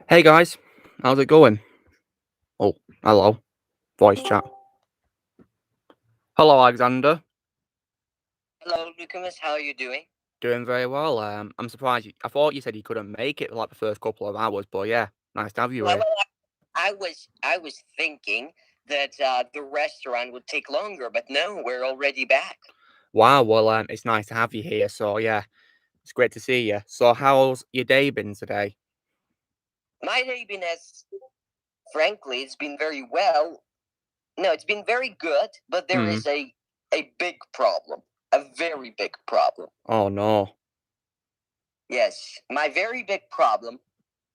Hey guys, how's it going? Oh, hello. Voice chat. Hello, Alexander. Hello, Lucamus. How are you doing? Doing very well. I'm surprised. I thought you said you couldn't make it for like the first couple of hours, but yeah, nice to have you Well, here. I was thinking that the restaurant would take longer, but no, we're already back. Wow. Well, it's nice to have you here. So yeah, it's great to see you. So how's your day been today? My day been as, frankly, it's been very well. No, it's been very good, but there Hmm. is a big problem, a very big problem. Oh no. Yes, my very big problem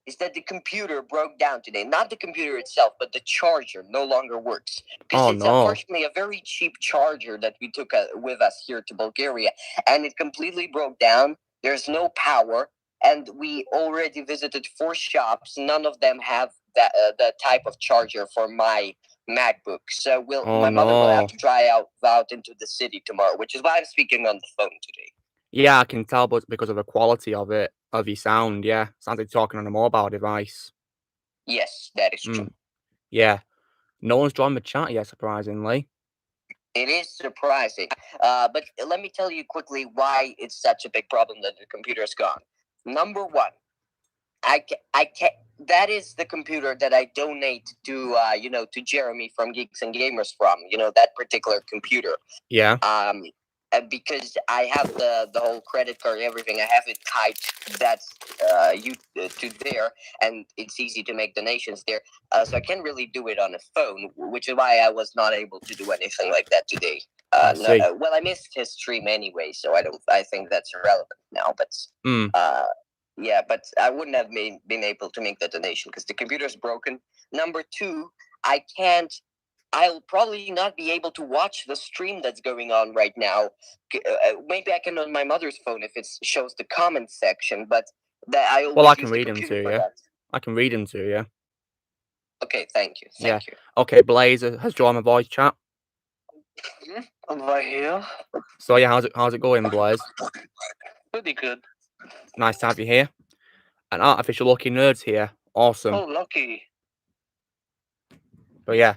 is that the computer broke down today. Not the computer itself, but the charger no longer works. Because Oh it's no. unfortunately a very cheap charger that we took with us here to Bulgaria. And it completely broke down. There's no power. And we already visited 4 shops. None of them have the type of charger for my MacBook. So Oh my mother will have no. to drive out into the city tomorrow, which is why I'm speaking on the phone today. Yeah, I can tell, but because of the quality of it, of your sound. Yeah, sounds like you're talking on a mobile device. Yes, that is Hmm. true. Yeah. No one's joined the chat yet, surprisingly. It is surprising. But let me tell you quickly why it's such a big problem that the computer's gone. Number one, I can that is the computer that I donate to, to Jeremy from Geeks and Gamers from, that particular computer. Yeah. Because I have the whole credit card, everything. I have it tied. That's to there, and it's easy to make donations there. So I can't really do it on a phone, which is why I was not able to do anything like that today. I see. Well, I missed his stream anyway, so I don't. I think that's irrelevant now. But Hmm. yeah, but I wouldn't have been able to make the donation because the computer's broken. Number two, I can't. I'll probably not be able to watch the stream that's going on right now. Maybe I can on my mother's phone if it shows the comment section, but that I Well, always I can use the read them computer to for you. that. I can read them to you. Okay, thank you, Yeah. thank you. Okay, Blazer has joined my voice chat. I'm right here. So yeah, how's it going, Blaze? Pretty good. Nice to have you here. And artificial lucky nerds here. Awesome. Oh, lucky. But yeah.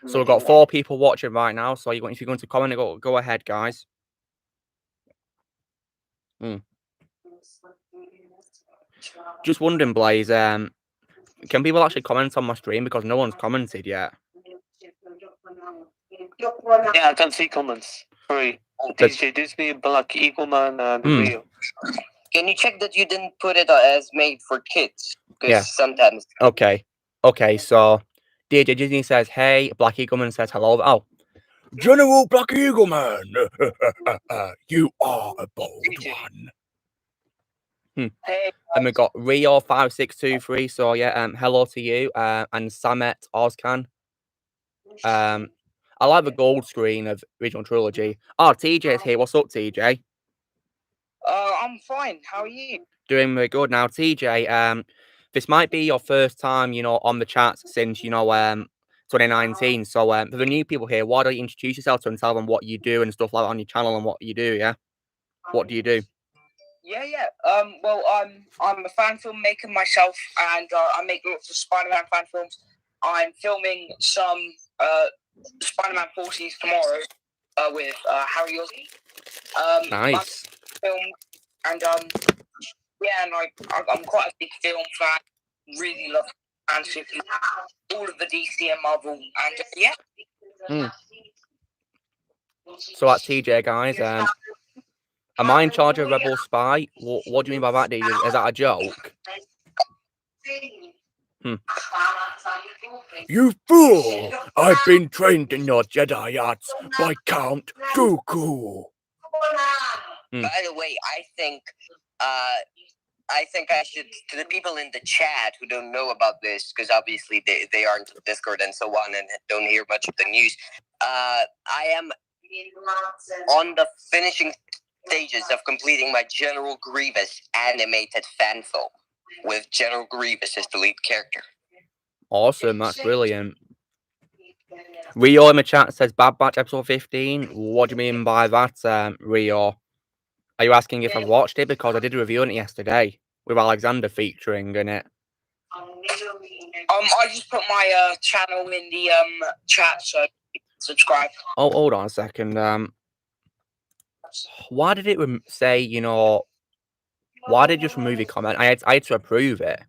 So we've got 4 people watching right now. So if you're going to comment, go ahead, guys. Just wondering, Blaze, can people actually comment on my stream because no one's commented yet? Yeah, I can see comments. 3. DJ Disney, Black Eagle Man, and Rio. Can you check that you didn't put it as made for kids? Because Yeah. sometimes. Okay. Okay, so DJ Disney says, hey. Black Eagleman says hello. Oh. General Black Eagleman! You are a bold one. Hey, And we got Rio5623. So yeah, hello to you. And Samet Ozcan. I like the gold screen of original trilogy. Oh, TJ's here. What's up, TJ? I'm fine. How are you? Doing very good now, TJ. This might be your first time, on the chats since 2019. So for the new people here, why don't you introduce yourself to them and tell them what you do and stuff like that on your channel and what you do? Yeah, what do you do? Yeah. Well, I'm a fan filmmaker myself, and I make lots of Spider-Man fan films. I'm filming some Spider-Man 40s tomorrow with Harry Osborn. Nice. Film, and yeah, and I'm quite a big film fan. Really love all of the DC and Marvel, and yeah. So that's TJ, guys. Am I in charge of Rebel Spy? What do you mean by that, DJ? Is that a joke? You fool! I've been trained in your Jedi arts by Count Dooku. By the way, I think I should, to the people in the chat who don't know about this, because obviously they aren't on Discord and so on and don't hear much of the news. I am on the finishing stages of completing my General Grievous animated fan film with General Grievous as the lead character. Awesome, that's brilliant. Rio in the chat says Bad Batch episode 15. What do you mean by that, Rio? Are you asking if I've watched it? Because I did a review on it yesterday with Alexander featuring in it. I just put my channel in the chat, so subscribe. Oh, hold on a second. Why did it say, you know, why did it just remove your comment? I had to approve it.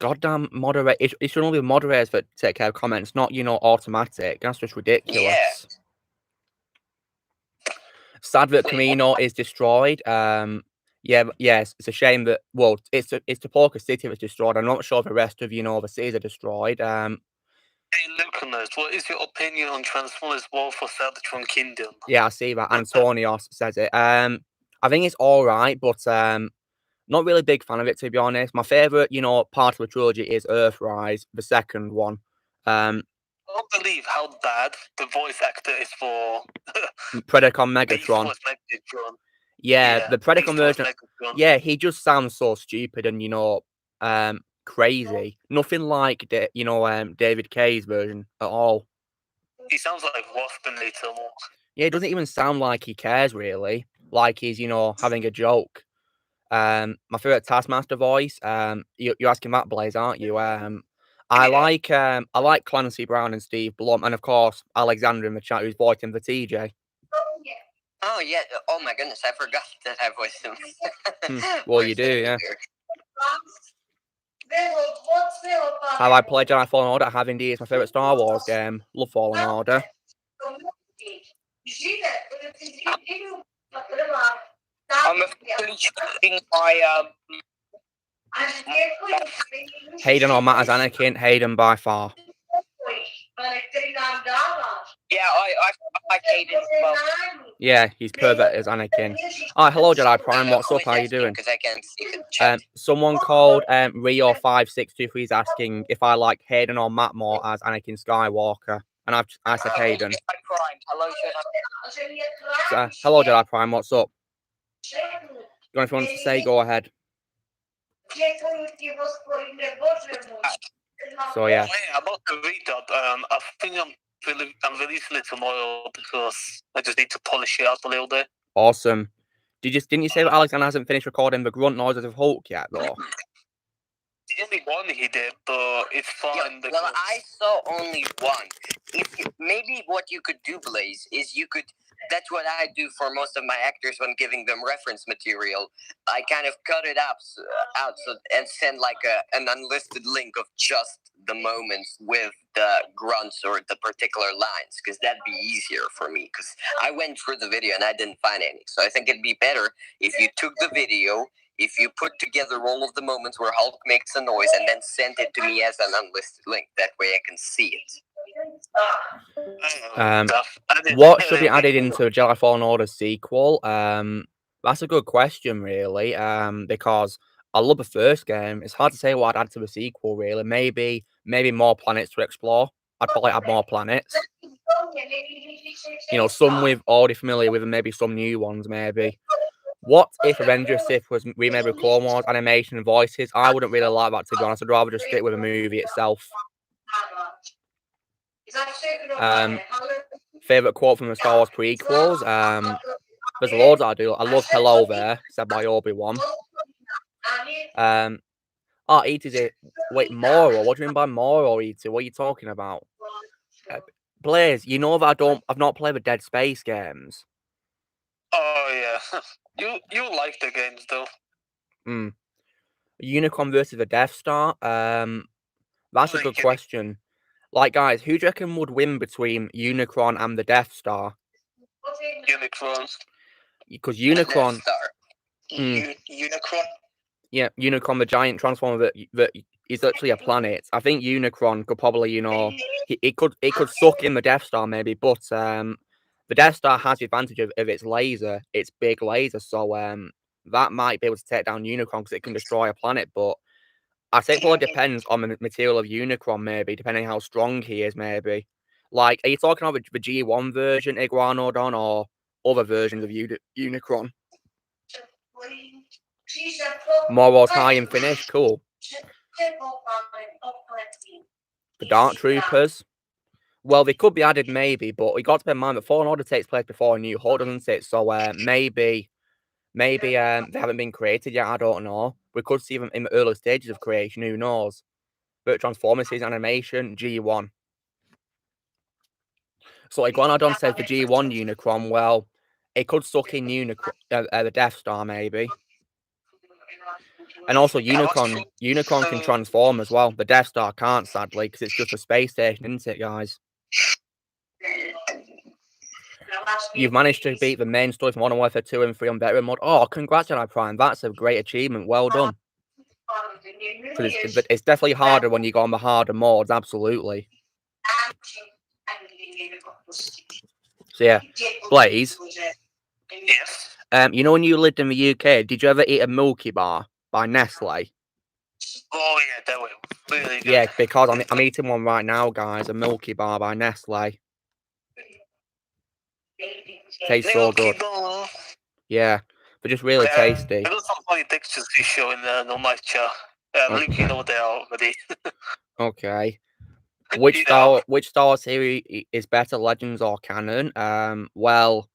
Goddamn moderate. It should only be moderators that take care of comments, not, you know, automatic. That's just ridiculous. Yeah. Sad that Camino is destroyed. Yes, it's a shame that, well, it's Tapauca City that's destroyed. I'm not sure if the rest of, you know, the cities are destroyed. Hey, Lucanus, what is your opinion on Transformers War for Cybertron Kingdom? Yeah, I see that. Antonio says it. I think it's all right, but not really a big fan of it, to be honest. My favorite, you know, part of the trilogy is Earthrise, the second one. I don't believe how bad the voice actor is for Predacon Megatron. Yeah, the Predacon version. Yeah, he just sounds so stupid and, you know, crazy. Nothing like you know, David Kay's version at all. He sounds like Wasp and Little more. Yeah, it doesn't even sound like he cares really. Like he's, you know, having a joke. My favorite Taskmaster voice. You're asking that, Blaze, aren't you? I like Clancy Brown and Steve Blum, and of course Alexander in the chat who's voicing for TJ. Oh yeah! Oh my goodness, I forgot that I voiced him. Well, you do, yeah. Have I played Jedi Fallen Order? I have indeed. It's my favorite Star Wars game. Love Fallen Order. I'm officially choosing my Hayden or Matt as Anakin? Hayden by far. Yeah, I like Hayden as well. Yeah, he's perfect as Anakin. Oh, hello Jedi Prime. What's up? How you doing? Because I can't see the chat. Someone called Rio5623 is asking if I like Hayden or Matt more as Anakin Skywalker, and I said Hayden. Hello Jedi Prime. What's up? You want to say? Go ahead. So yeah. About the redub, I think I'm releasing it tomorrow because I just need to polish it out a little bit. Awesome. Didn't you say that Alexander hasn't finished recording the grunt noises of Hulk yet, though? The only one he did, but it's fine. Yeah, well, I saw only one. Maybe what you could do, Blaze, is you could. That's what I do for most of my actors when giving them reference material. I kind of cut it out and send like an unlisted link of just the moments with the grunts or the particular lines, because that'd be easier for me. Because I went through the video and I didn't find any. So I think it'd be better if you took the video, if you put together all of the moments where Hulk makes a noise and then sent it to me as an unlisted link. That way I can see it. What should be added into a Jedi Fallen Order sequel? That's a good question, really. Because I love the first game. It's hard to say what I'd add to the sequel, really. Maybe more planets to explore. I'd probably add more planets. You know, some we're already familiar with, and maybe some new ones, maybe. What if Avengers Sith was remade with Clone Wars animation and voices? I wouldn't really like that, to be honest. I'd rather just stick with the movie itself. Favorite quote from the Star Wars prequels? There's loads that I do. I love "Hello There," said by Obi-Wan. E.T.'s it. Wait, Moro? What do you mean by Moro, E.T.? What are you talking about? Blaze, you know that I've not played the Dead Space games. Oh yeah, you like the games though. Unicron versus the Death Star. That's a good question. Like, guys, who do you reckon would win between Unicron and the Death Star? Unicron. Because Unicron. Unicron. Yeah, Unicron, the giant transformer that is actually a planet. I think Unicron could probably, you know, it could suck in the Death Star maybe, but the Death Star has the advantage of its laser, its big laser, so that might be able to take down Unicron because it can destroy a planet. But I think it probably depends on the material of Unicron, maybe, depending on how strong he is, maybe. Like, are you talking about the G1 version, Iguanodon, or other versions of Unicron? Moro's high and finish, cool. The Dark Troopers. Well, they could be added, maybe, but we got to bear in mind that Fallen Order takes place before a New Hope, doesn't it? So maybe they haven't been created yet. I don't know. we could see them in the early stages of creation, who knows? But Transformers series animation, G1. So Iguanodon said for G1 Unicron, well, it could suck in Unicron, the Death Star maybe. And also Unicron can transform as well. The Death Star can't, sadly, because it's just a space station, isn't it, guys? You've managed to beat the main story from Modern Warfare 2 and 3 on veteran mode. Oh, congrats, Jedi Prime. That's a great achievement. Well done. Because it's definitely harder when you go on the harder modes, absolutely. So yeah, Blaze. Yes. You know when you lived in the UK, did you ever eat a Milky Bar by Nestle? Oh yeah, that was really good. Yeah, because I'm eating one right now, guys. A Milky Bar by Nestle. Tastes so good. Yeah, but just really tasty. I got some funny textures to show in the normal chat. You know what they are already. Okay. Which Star Wars series is better, Legends or canon? Well,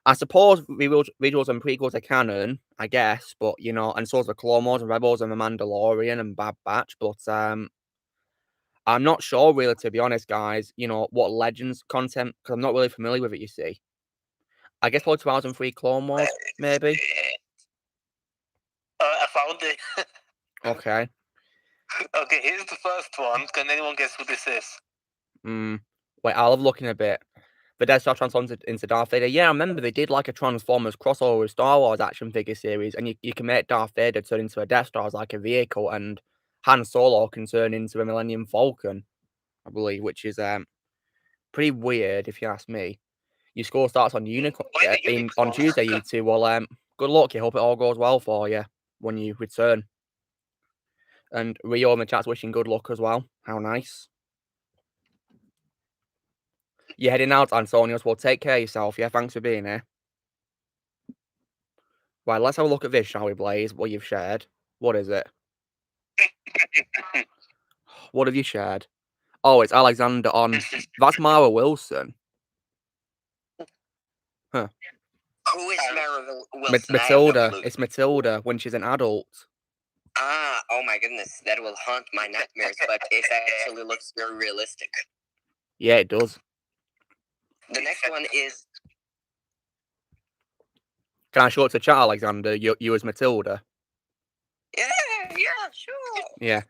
I suppose visuals and prequels are canon, I guess, but you know, and so is the Clone Wars and Rebels and the Mandalorian and Bad Batch, but I'm not sure really, to be honest, guys. You know what Legends content, because I'm not really familiar with it. You see, I guess probably 2003 Clone Wars, maybe. I found it. Okay. Okay, here's the first one. Can anyone guess who this is? Wait, I'll have a look in a bit. The Death Star transforms into Darth Vader. Yeah, I remember they did like a Transformers crossover with Star Wars action figure series, and you can make Darth Vader turn into a Death Star as like a vehicle, and Han Solo can turn into a Millennium Falcon, I believe, which is pretty weird if you ask me. Your score starts on Unicorn on Tuesday, you two. Well, good luck. I hope it all goes well for you when you return. And Rio in the chat's wishing good luck as well. How nice. You're heading out, Antonius. Well, take care of yourself. Yeah, thanks for being here. Right, let's have a look at this, shall we, Blaze? What you've shared. What is it? What have you shared? Oh, it's Alexander on... That's Mara Wilson. Huh. Who is Mara Wilson? Matilda. It's Matilda when she's an adult. Ah, oh my goodness. That will haunt my nightmares, but it actually looks very realistic. Yeah, it does. The next one is... Can I show it to chat, Alexander? You as Matilda? Yeah, sure. Yeah.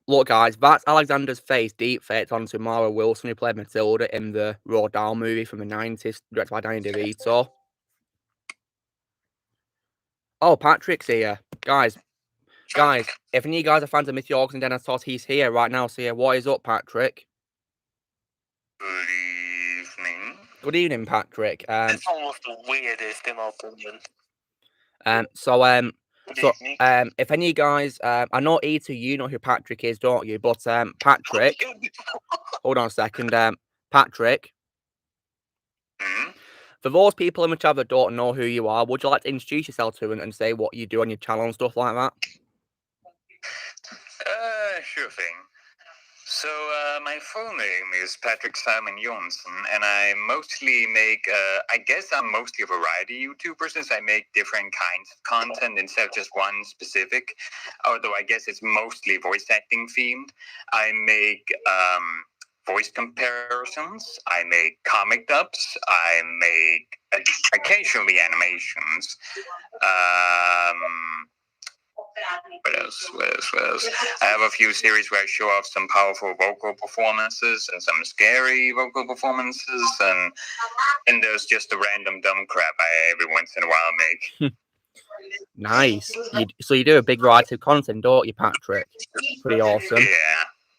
Look, guys, that's Alexander's face deep faked onto Mara Wilson, who played Matilda in the Raw Dahl movie from the 90s, directed by Danny DeVito. Oh, Patrick's here. Guys, if any of you guys are fans of Miss Yorks and Dennis Toss, he's here right now. So, yeah, what is up, Patrick? Good evening. Good evening, Patrick. It's almost the weirdest, in my opinion. If any of you guys, I know E2, you know who Patrick is, don't you? But Patrick, hold on a second. Patrick, for those people in the chat that don't know who you are, would you like to introduce yourself to and say what you do on your channel and stuff like that? Sure thing. So, my full name is Patrick Simon Jonsson, and I mostly make, I guess I'm mostly a variety YouTuber since I make different kinds of content instead of just one specific, although I guess it's mostly voice acting themed. I make voice comparisons, I make comic dubs, I make occasionally animations. What else? I have a few series where I show off some powerful vocal performances and some scary vocal performances, and there's just a random dumb crap I every once in a while make. Nice. So you do a big variety of content, don't you, Patrick? Pretty awesome.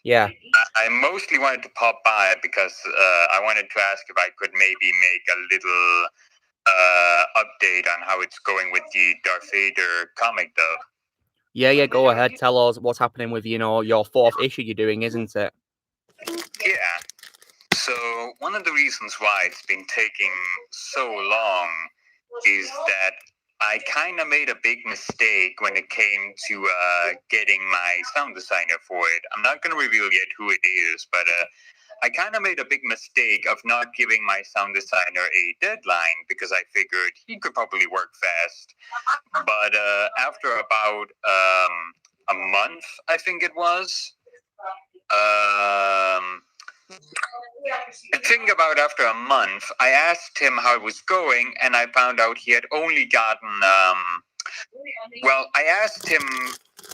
Yeah. I mostly wanted to pop by because I wanted to ask if I could maybe make a little update on how it's going with the Darth Vader comic dub. Yeah, go ahead. Tell us what's happening with, your fourth issue you're doing, isn't it? Yeah. So, one of the reasons why it's been taking so long is that I kind of made a big mistake when it came to getting my sound designer for it. I'm not going to reveal yet who it is, but I kind of made a big mistake of not giving my sound designer a deadline because I figured he could probably work fast. But after about a month, I think it was. I think about after a month, I asked him how it was going, and I found out he had only gotten. Well, I asked him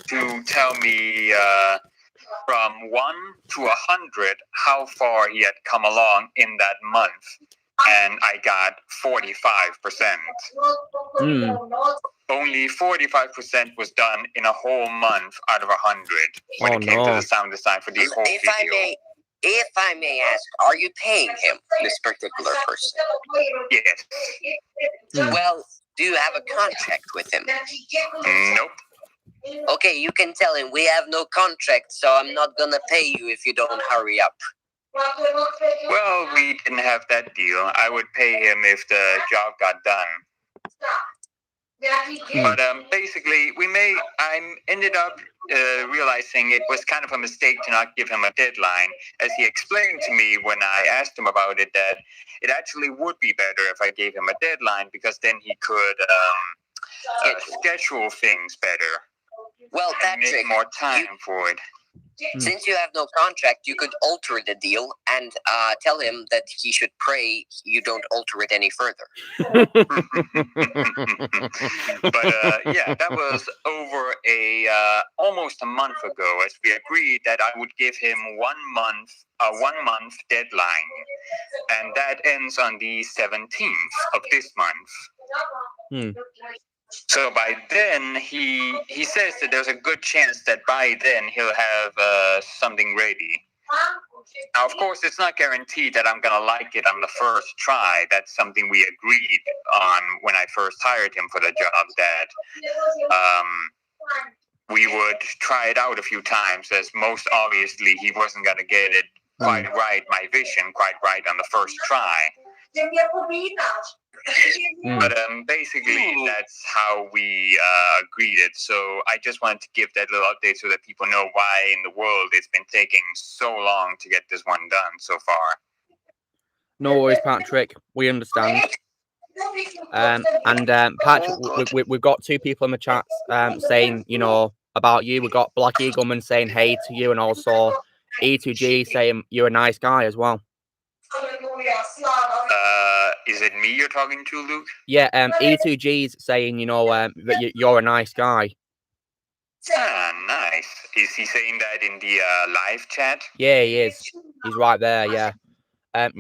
to tell me from 1 to 100 how far he had come along in that month, and I got 45%. Only 45% was done in a whole month out of 100 when it came to the sound design for the whole video. If I may ask, are you paying him, this particular person? Yes. Well, do you have a contract with him? Nope. Okay, you can tell him we have no contract, so I'm not gonna pay you if you don't hurry up. Well, we didn't have that deal. I would pay him if the job got done. But basically, I ended up realizing it was kind of a mistake to not give him a deadline, as he explained to me when I asked him about it that it actually would be better if I gave him a deadline because then he could schedule things better. Well, Patrick, make more time for it. Since you have no contract, you could alter the deal and tell him that he should pray you don't alter it any further. But yeah, that was over almost a month ago, as we agreed that I would give him 1 month deadline, and that ends on the 17th of this month. So by then, he says that there's a good chance that by then he'll have something ready. Now, of course, it's not guaranteed that I'm going to like it on the first try. That's something we agreed on when I first hired him for the job, that we would try it out a few times, as most obviously he wasn't going to get it quite right, my vision quite right on the first try. But basically, that's how we agreed it. So I just wanted to give that little update so that people know why in the world it's been taking so long to get this one done so far. No worries, Patrick. We understand. Patrick, we've got 2 people in the chat saying, you know, about you. We've got Black Eagleman saying hey to you, and also E2G saying you're a nice guy as well. Is it me you're talking to, Luke? Yeah, E2G's saying, you know, that you're a nice guy. Ah, nice. Is he saying that in the live chat? Yeah, he is. He's right there, yeah.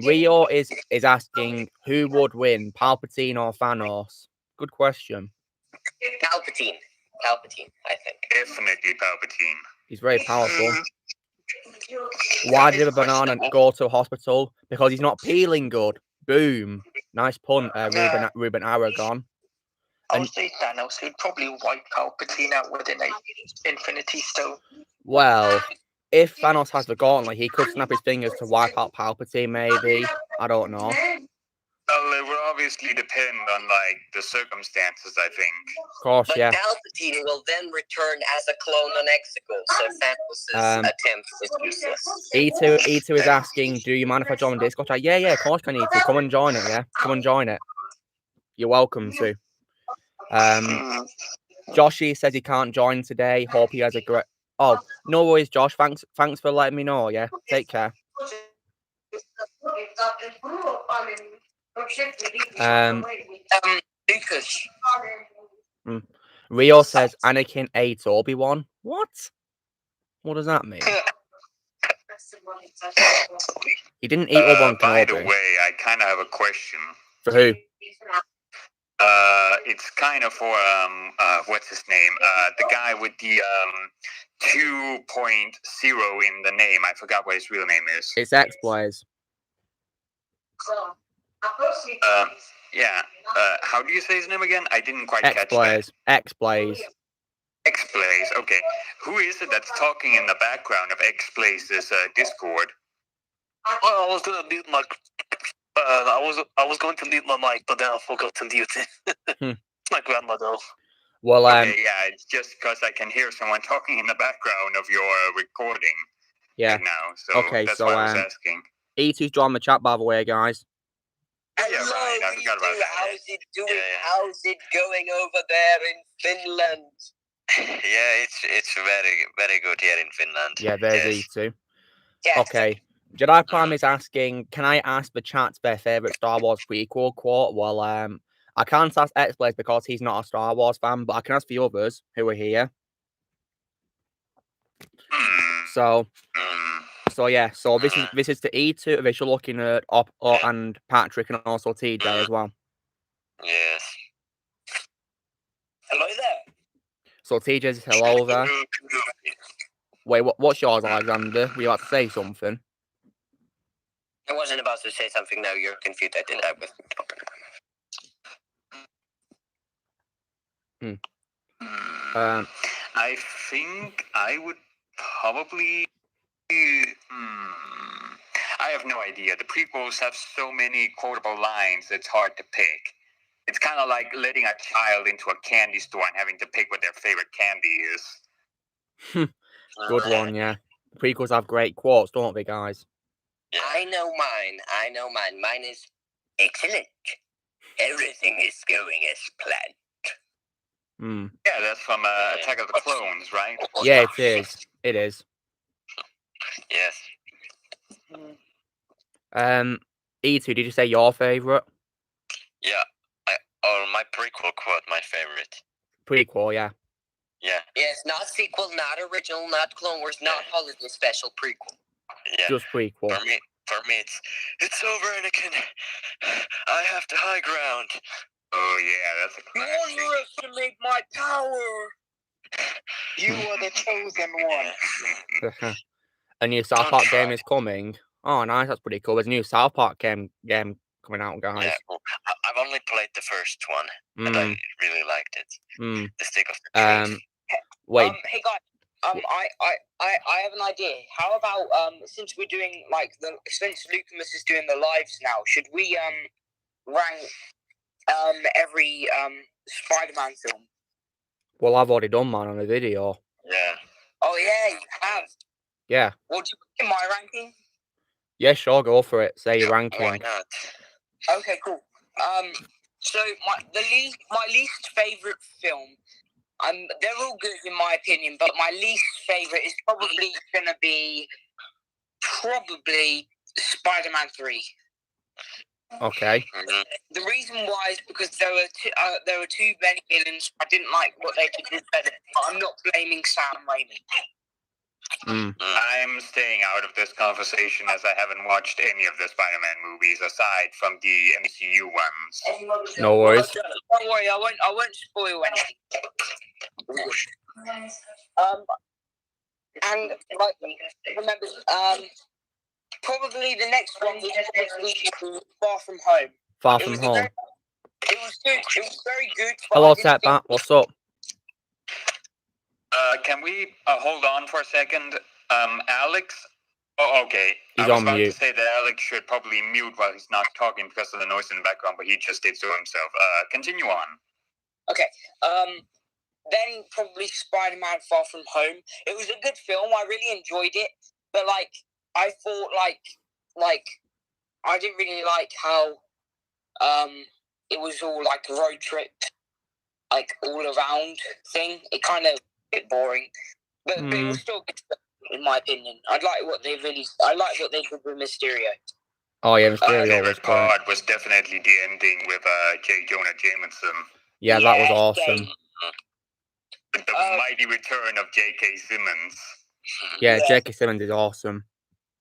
Rio is asking, who would win, Palpatine or Thanos? Good question. Palpatine, I think. Definitely Palpatine. He's very powerful. Why did a banana go to a hospital? Because he's not peeling good. Boom. Nice pun, Ruben Aragon. I would say Thanos would probably wipe Palpatine out within an Infinity Stone. Well, if Thanos has the gauntlet, he could snap his fingers to wipe out Palpatine, maybe. I don't know. Well, it will obviously depend on, like, the circumstances, I think. Of course, but yeah. Palpatine will then return as a clone on Exegol, so Thanos' attempt is useless. E2 is asking, do you mind if I join the Discord chat? Yeah, of course I need to. Come and join it, yeah? Come and join it. You're welcome to. Joshy says he can't join today. Hope he has a great... Oh, no worries, Josh. Thanks for letting me know, yeah? Take care. Lucas. Rio says Anakin ate Obi-Wan. What does that mean? He didn't eat Obi-Wan Kenobi. By the way, I kind of have a question. For who? It's kind of for what's his name? The guy with the 2.0 in the name. I forgot what his real name is. It's X-Blaze. Yeah. How do you say his name again? I didn't quite catch that. X-Blaze. X-Blaze. Okay. Who is it that's talking in the background of X-Blaze's Discord? Well, I was gonna mute my. I was going to mute my mic, but then I forgot to mute it. My grandmother. Well, okay, yeah, it's just because I can hear someone talking in the background of your recording. Yeah. Right now, so okay, that's so why I was asking. E2's joined the chat, by the way, guys. Hello, right, I forgot about that. how's it doing? Yeah. How's it going over there in Finland? Yeah, it's very good here in Finland. Yeah, there's Yes. E2. Yes. Okay. Jedi Prime is asking, can I ask the chat their favourite Star Wars prequel quote? Well, I can't ask X-Blaze because he's not a Star Wars fan, but I can ask the others who are here. So yeah. So this is to E2. They should looking at and Patrick and also TJ as well. Yes. Hello there. So TJ's hello there. Wait, what's yours, Alexander? Were you about to say something? I wasn't about to say something. Now you're confused. I did that with. I think I would probably. I have no idea. The prequels have so many quotable lines, it's hard to pick. It's kind of like letting a child into a candy store and having to pick what their favorite candy is. Good one, yeah. Prequels have great quotes, don't they, guys? Yeah. I know mine. Mine is excellent. Everything is going as planned. Yeah, that's from Attack of the Clones, right? Yeah, it is. It is. Yes. E2, did you say your favourite? Yeah. My prequel quote, my favorite. Prequel, yeah. Yeah. Yes, not sequel, not original, not Clone Wars, not holiday special, prequel. Yeah. Just prequel. For me, it's over, Anakin. I have the high ground. Oh yeah, that's a You classic. underestimate my power. You are the chosen one. A new South Park game is coming. Oh, nice. That's pretty cool. There's a new South Park game coming out, guys. Yeah, well, I've only played the first one, and I really liked it. The Stick of the Truth. Wait. Hey guys. I have an idea. How about since we're doing since Lucamus is doing the lives now, should we rank every Spider-Man film? Well, I've already done mine on a video. Yeah. Oh yeah, you have. Yeah. Well, do you put in my ranking? Yeah, sure, go for it. Say your ranking. Why not? Okay, cool. So my least favorite film. They're all good in my opinion, but my least favorite is probably gonna be Spider-Man 3. Okay. The reason why is because there were too many villains. I didn't like what they did better. But I'm not blaming Sam Raimi. I'm staying out of this conversation as I haven't watched any of the Spider-Man movies aside from the MCU ones. No worries. Don't worry, I won't spoil anything. And remember, probably the next one was Far From Home. Far From Home. It was good. It was very good. Hello, Setback. What's up? Can we hold on for a second? Alex? Oh, okay. He's I was on about mute. to say that Alex should probably mute while he's not talking because of the noise in the background, but he just did so himself. Continue on. Okay. Then probably Spider-Man Far From Home. It was a good film. I really enjoyed it. But, I thought, I didn't really like how, it was all, a road trip, all around thing. It kind of a bit boring. But it was still good, in my opinion. I like what they did with Mysterio. Oh, yeah, My Mysterio favorite was great. part was definitely the ending with J. Jonah Jameson. Yeah, that was awesome. The mighty return of J.K. Simmons. Yeah, J.K. Simmons is awesome.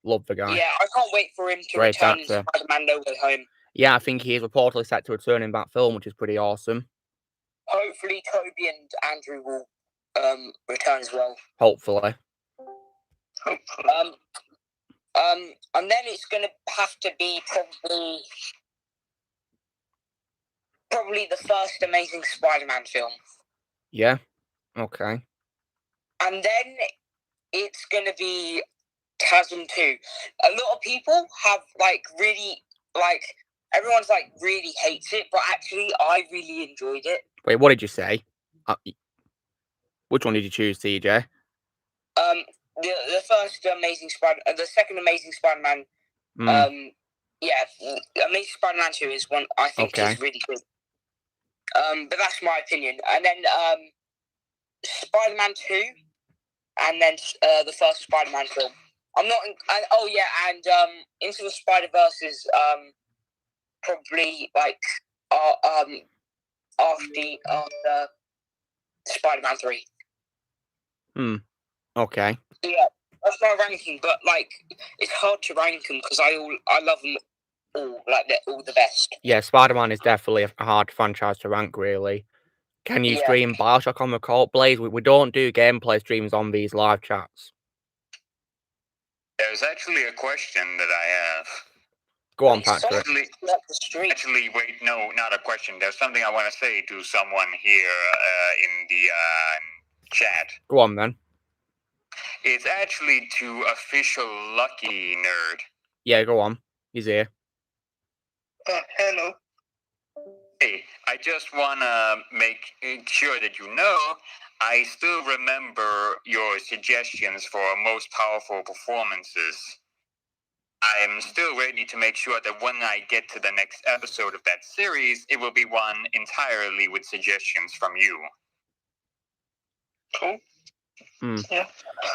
Love the guy. Yeah, I can't wait for him to Great return in actor. Spider-Man No Way Home. Yeah, I think he is reportedly set to return in that film, which is pretty awesome. Hopefully, Toby and Andrew will return as well. Hopefully. And then it's gonna have to be probably the first Amazing Spider-Man film. Yeah. Okay. And then it's gonna be Chasm 2. A lot of people have really everyone's really hates it, but actually I really enjoyed it. Wait, what did you say? Which one did you choose, TJ? The second Amazing Spider-Man Yeah, Amazing Spider-Man 2 is one I think is really good. But that's my opinion. And then Spider-Man 2, and then the first Spider-Man film. I'm not. And Into the Spider-Verse is probably like after Spider-Man 3. Okay. Yeah, that's my ranking. But like, it's hard to rank them because I love them all. Like, they're all the best. Yeah, Spider-Man is definitely a hard franchise to rank, really. Can you stream Bioshock on the Cult Blaze? We don't do gameplay streams on these live chats. There's actually a question that I have. Go on, Patrick. Actually, wait, no, not a question. There's something I want to say to someone here in the chat. Go on, then. It's actually to Official Lucky Nerd. Yeah, go on. He's here. Hello. Hey, I just want to make sure that you know, I still remember your suggestions for most powerful performances. I am still ready to make sure that when I get to the next episode of that series, it will be one entirely with suggestions from you. Cool. Yeah.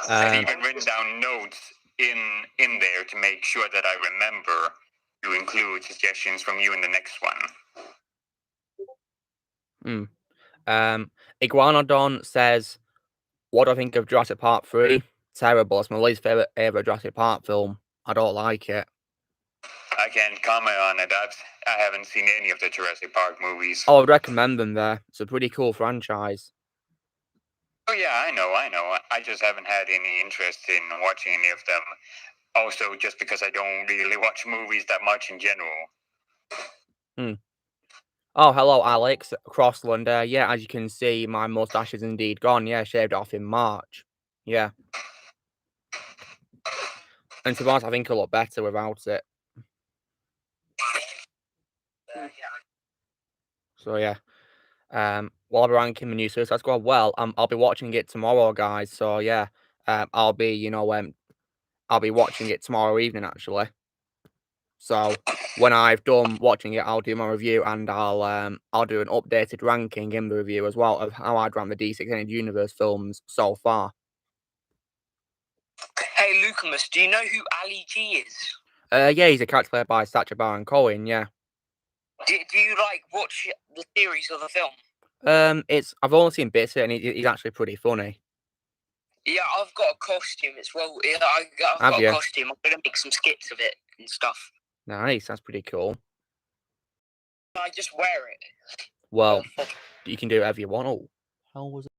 I've even written down notes in there to make sure that I remember to include suggestions from you in the next one. Iguanodon says, what do I think of Jurassic Park 3? Terrible. It's my least favourite ever Jurassic Park film. I don't like it. I can't comment on it. I haven't seen any of the Jurassic Park movies. Oh, I'd recommend them there. It's a pretty cool franchise. Oh yeah, I know. I just haven't had any interest in watching any of them. Also, just because I don't really watch movies that much in general. Oh, hello, Alex Crossland. Yeah, as you can see, my mustache is indeed gone. Yeah, shaved it off in March. Yeah. And to be honest, I think it'll look better without it. So yeah. While I'm ranking the new Suicide Squad, well, I'll be watching it tomorrow, guys. So yeah, I'll be watching it tomorrow evening, actually. So when I've done watching it, I'll do my review, and I'll do an updated ranking in the review as well of how I'd rank the DC Extended Universe films so far. Hey, Lucamus, do you know who Ali G is? Yeah, he's a character played by Sacha Baron Cohen. Yeah. Do you like watch the series or the film? I've only seen bits of it, and he's actually pretty funny. Yeah, I've got a costume as well. Yeah, I've got a costume. I'm gonna make some skits of it and stuff. Nice, that's pretty cool. I just wear it. Well, you can do whatever you want. Oh, how was it?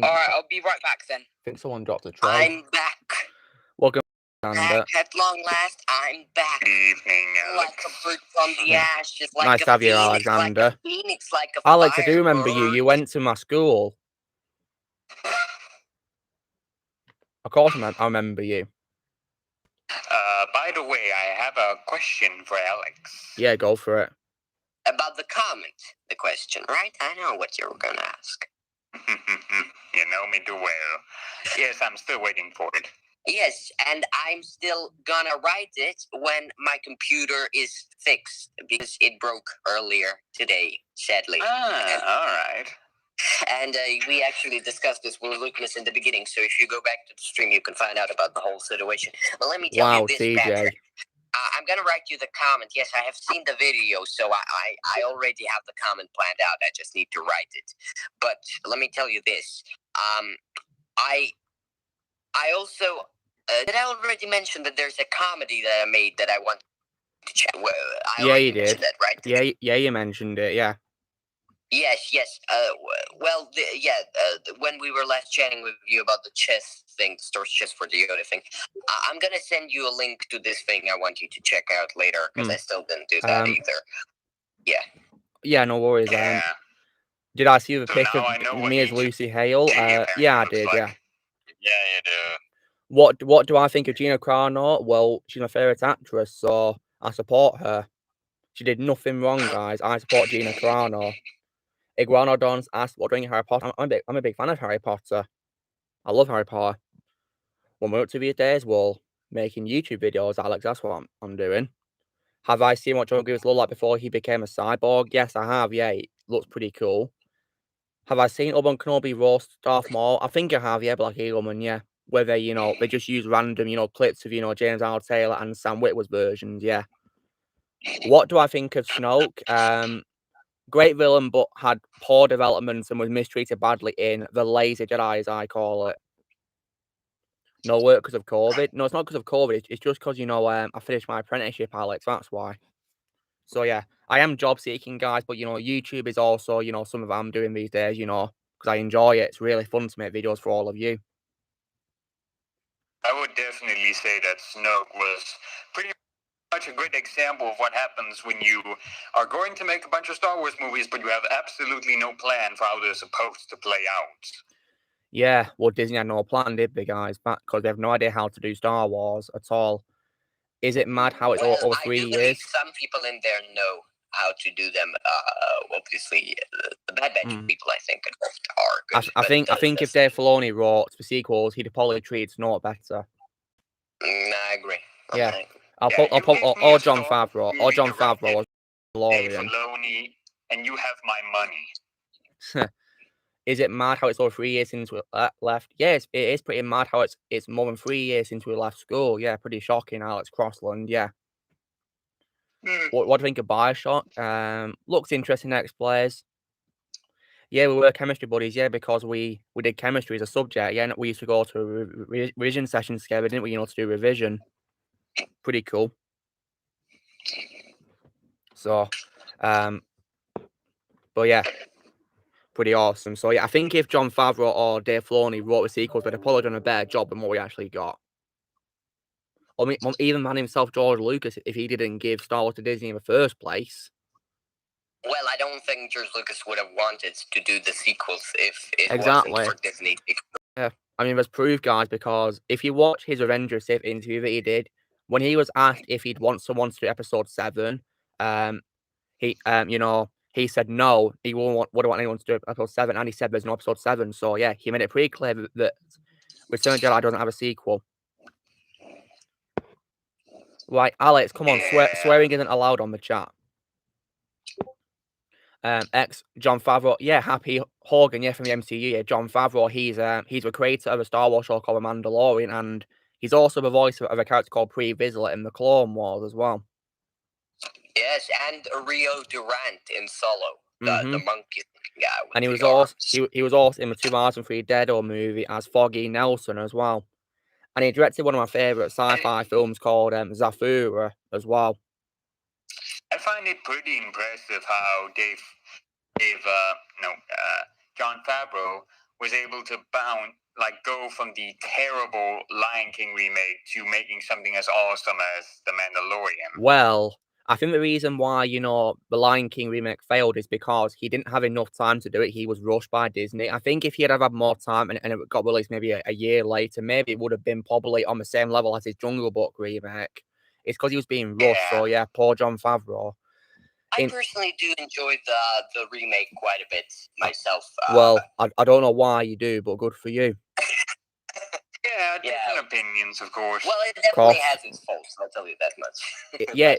Alright, I'll be right back then. I think someone dropped a tray. I'm back. Welcome, Back at long last, I'm back. Good evening, Alex. Like a bird from the ashes, like nice a to have you, phoenix, Alexander. like a phoenix, like a Alex, I do remember you. firebird. You went to my school. Of course, I remember you. By the way, I have a question for Alex. Yeah, go for it. About the comment, the question, right? I know what you were going to ask. You know me too well. Yes, I'm still waiting for it. Yes, and I'm still gonna write it when my computer is fixed because it broke earlier today, sadly. All right. And we actually discussed this with Lucas in the beginning, so if you go back to the stream, you can find out about the whole situation. But let me tell you this, CJ. Patrick. I'm gonna write you the comment. Yes, I have seen the video, so I already have the comment planned out. I just need to write it. But let me tell you this. I also did I already mention that there's a comedy that I made that I want to check? Well, Yeah, you did. That, right? Yeah, you mentioned it. Yeah. Yes. When we were last chatting with you about the chess thing, the store's chess for the Yoda thing, I'm gonna send you a link to this thing I want you to check out later because I still didn't do that either. Yeah. Yeah, no worries. Yeah. Did I see the So picture now of me as Lucy Hale? Yeah, I did. like. Yeah. Yeah, you do. What do I think of Gina Carano? Well, she's my favourite actress, so I support her. She did nothing wrong, guys. I support Gina Carano. Iguanodons asked what doing Harry Potter. I'm a big fan of Harry Potter. I love Harry Potter. What we're up to these days? Well, making YouTube videos, Alex. That's what I'm doing. Have I seen what John Grievous looked like before he became a cyborg? Yes, I have. Yeah, it looks pretty cool. Have I seen Obi-Wan Kenobi roast Darth Maul? I think I have, yeah, Black Eagleman, yeah. Where they, they just use random, clips of, James Arnold Taylor and Sam Witwer's versions, yeah. What do I think of Snoke? Great villain, but had poor development and was mistreated badly in The Lazy Jedi, as I call it. No work because of COVID. No, it's not because of COVID. It's just because, I finished my apprenticeship, Alex. That's why. So, yeah, I am job seeking, guys. But, YouTube is also, some of what I'm doing these days, because I enjoy it. It's really fun to make videos for all of you. I would definitely say that Snoke was pretty much a great example of what happens when you are going to make a bunch of Star Wars movies, but you have absolutely no plan for how they're supposed to play out. Yeah, well, Disney had no plan, did they, guys? Because they have no idea how to do Star Wars at all. Is it mad how it's over 3 years? Believe some people in there know how to do them. Obviously, the Bad Batch people, I think, are good. I think if Dave Filoni wrote the sequels, he'd probably treat Snoke better. I agree. Yeah, I'll put John Favreau or John Favreau as Dave Filoni, and you have my money. Is it mad how it's over 3 years since we left? Yes, it is pretty mad how it's more than 3 years since we left school. Yeah, pretty shocking, Alex Crossland. Yeah. What do you think of Bioshock? Looks interesting, ex-players. Yeah, we were chemistry buddies. Yeah, because we did chemistry as a subject. Yeah, and we used to go to revision sessions together, didn't we? To do revision. Pretty cool. So, but yeah. Pretty awesome. So yeah, I think if John Favreau or Dave Filoni wrote the sequels, they'd have probably done a better job than what we actually got. Or even man himself, George Lucas, if he didn't give Star Wars to Disney in the first place. Well, I don't think George Lucas would have wanted to do the sequels if it wasn't for Disney. Yeah, I mean, there's proof, guys, because if you watch his Avengers interview that he did, when he was asked if he'd want someone to do Episode 7, he said no, he wouldn't want anyone to do Episode 7, and he said there's no Episode 7. So, yeah, he made it pretty clear that Return of the Jedi doesn't have a sequel. Right, Alex, come on, swearing isn't allowed on the chat. John Favreau, yeah, Happy Hogan, yeah, from the MCU, yeah, John Favreau, he's the creator of a Star Wars show called The Mandalorian, and he's also the voice of a character called Pre-Vizsla in the Clone Wars as well. Yes, and Rio Durant in Solo, the monkey guy. And he was also in the 2003 Deado movie as Foggy Nelson as well. And he directed one of my favourite sci-fi films called Zathura as well. I find it pretty impressive how Jon Favreau was able to go from the terrible Lion King remake to making something as awesome as The Mandalorian. Well, I think the reason why, the Lion King remake failed is because he didn't have enough time to do it. He was rushed by Disney. I think if he had had more time and it got released maybe a year later, maybe it would have been probably on the same level as his Jungle Book remake. It's because he was being rushed. Yeah. So, yeah, poor Jon Favreau. I personally do enjoy the remake quite a bit myself. Well, I don't know why you do, but good for you. Yeah, different opinions, of course. Well, it definitely has its faults, I'll tell you that much.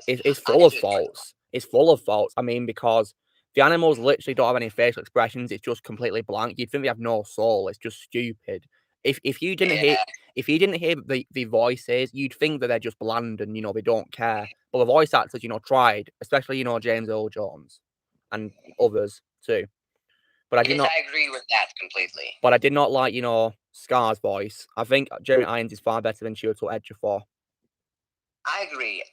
It's full of faults. It's full of faults. I mean, because the animals literally don't have any facial expressions. It's just completely blank. You'd think they have no soul. It's just stupid. If you didn't hear the voices, you'd think that they're just bland and they don't care. But the voice actors, tried, especially James Earl Jones and others too. But I did not. I agree with that completely. But I did not like Scar's voice. I think Jeremy Irons is far better than Chiwetel Ejiofor. I agree.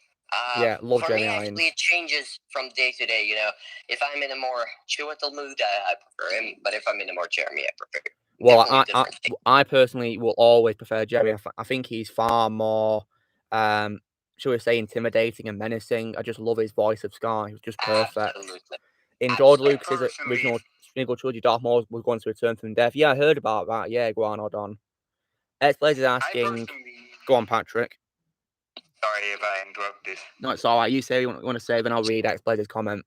Yeah, love Jeremy Irons. Irons. For me, it changes from day to day. If I'm in a more Chiwetel mood, I prefer him. But if I'm in a more Jeremy, I prefer him. Well, I personally will always prefer Jeremy. I think he's far more, shall we say, intimidating and menacing. I just love his voice of Scar. He was just perfect. Absolutely. In George Lucas's original trilogy, Darth Maul was going to return from death. Yeah, I heard about that. Yeah, go on, hold on. X-Blaze is asking... Go on, Patrick. Sorry if I interrupted. No, it's all right. You say what you want to say, then I'll read X-Blaze's comment.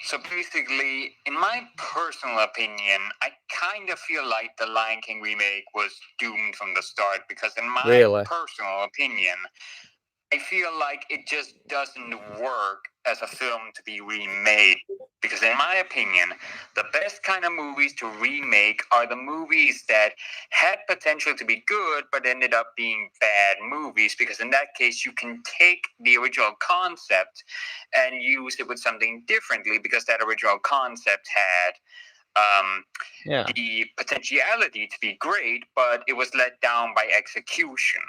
So basically, in my personal opinion, I kind of feel like the Lion King remake was doomed from the start, because in my Really? personal opinion, I feel like it just doesn't work as a film to be remade. Because in my opinion, the best kind of movies to remake are the movies that had potential to be good but ended up being bad movies. Because in that case, you can take the original concept and use it with something differently, because that original concept had the potentiality to be great, but it was let down by execution.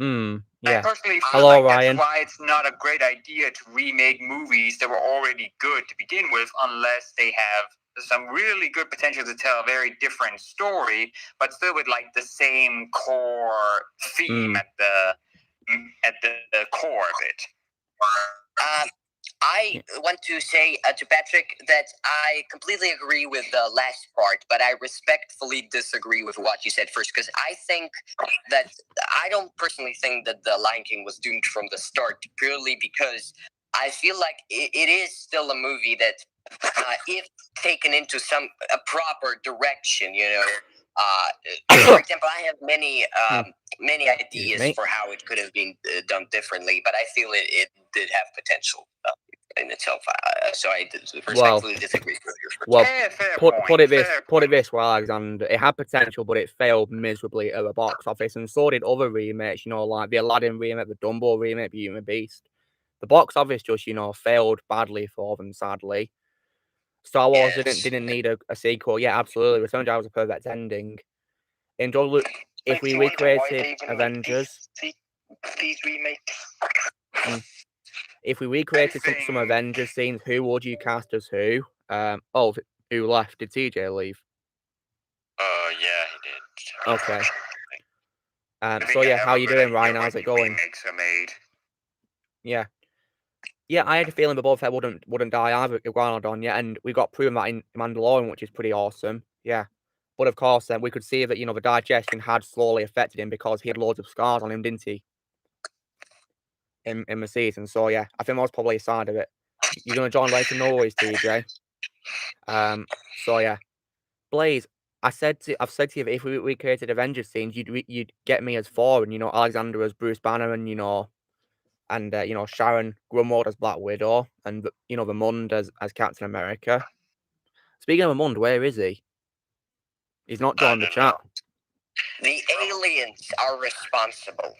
Yeah. I personally feel Hello, like Ryan. that's why it's not a great idea to remake movies that were already good to begin with, unless they have some really good potential to tell a very different story, but still with like the same core theme at the core of it. I want to say to Patrick that I completely agree with the last part, but I respectfully disagree with what you said first, because I think that I don't personally think that The Lion King was doomed from the start, purely because I feel like it is still a movie that, if taken into a proper direction, for example, I have many ideas for how it could have been done differently, but I feel it did have potential in itself. So I respectfully disagree with your first. Well, put it this way, Alexander. It had potential, but it failed miserably at the box office, and so did other remakes. Like the Aladdin remake, the Dumbo remake, Beauty and the Beast. The box office just, failed badly for them, sadly. Star Wars didn't need a sequel. Yeah, absolutely. Return of the was a perfect ending. And look, if we recreated Avengers, these remakes. If we recreated some Avengers scenes, who would you cast as who? Who left? Did TJ leave? Yeah, he did. Okay. So yeah, how you doing, Ryan? How's it going? Yeah. Yeah, I had a feeling the Boba Fett wouldn't die either, Iguanodon, yeah, and we got proven that in Mandalorian, which is pretty awesome. Yeah. But of course, we could see that, the digestion had slowly affected him because he had loads of scars on him, didn't he? In the season. So yeah, I think that was probably a side of it. You're gonna join later, no worries, TJ. So yeah. Blaze, I've said to you that if we recreated Avengers scenes, you'd get me as Thor, and Alexander as Bruce Banner, and Sharon Grunwald as Black Widow, and the Mund as Captain America. Speaking of the Mund, where is he? He's not joined the chat. The aliens are responsible.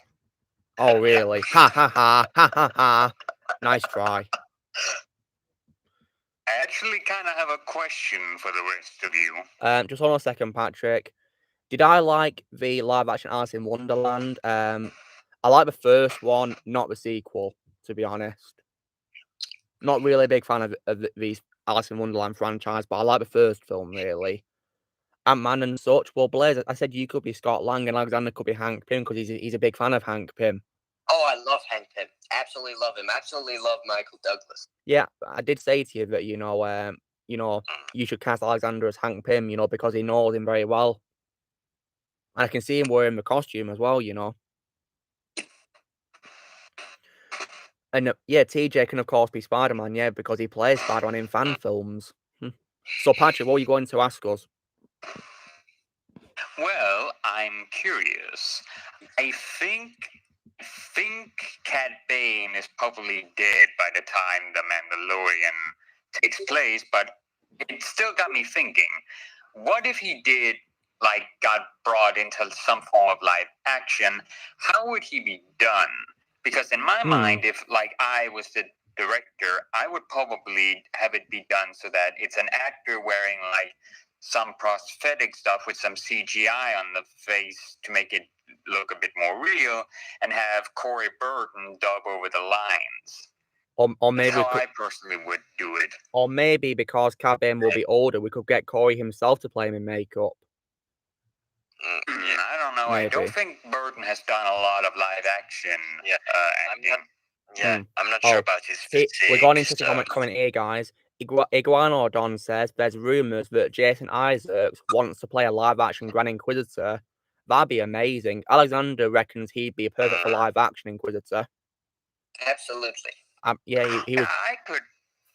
Oh really? Ha ha ha ha ha ha! Nice try. I actually kind of have a question for the rest of you. Just hold on a second, Patrick. Did I like the live-action Alice in Wonderland? I like the first one, not the sequel, to be honest. Not really a big fan of these Alice in Wonderland franchise, but I like the first film, really. Ant-Man and such. Well, Blaze, I said you could be Scott Lang and Alexander could be Hank Pym because he's a big fan of Hank Pym. Oh, I love Hank Pym. Absolutely love him. Absolutely love Michael Douglas. Yeah, I did say to you that, you should cast Alexander as Hank Pym, because he knows him very well. And I can see him wearing the costume as well, And yeah, TJ can of course be Spider-Man, yeah, because he plays Spider-Man in fan films. So Patrick, what are you going to ask us? Well, I'm curious. I think Cad Bane is probably dead by the time The Mandalorian takes place, but it still got me thinking. What if he got brought into some form of live action? How would he be done? Because in my mind, if I was the director, I would probably have it be done so that it's an actor wearing some prosthetic stuff with some CGI on the face to make it look a bit more real, and have Corey Burton dub over the lines. Or maybe that's how I personally would do it. Or maybe because Cad Bane will be older, we could get Corey himself to play him in makeup. I don't know. Maybe. I don't think Burton has done a lot of live action acting. I'm not sure about his physique. We're going into the comment here, guys. Iguanodon says there's rumours that Jason Isaacs wants to play a live-action Grand Inquisitor. That'd be amazing. Alexander reckons he'd be perfect for live-action Inquisitor. Absolutely. Yeah, he was. I could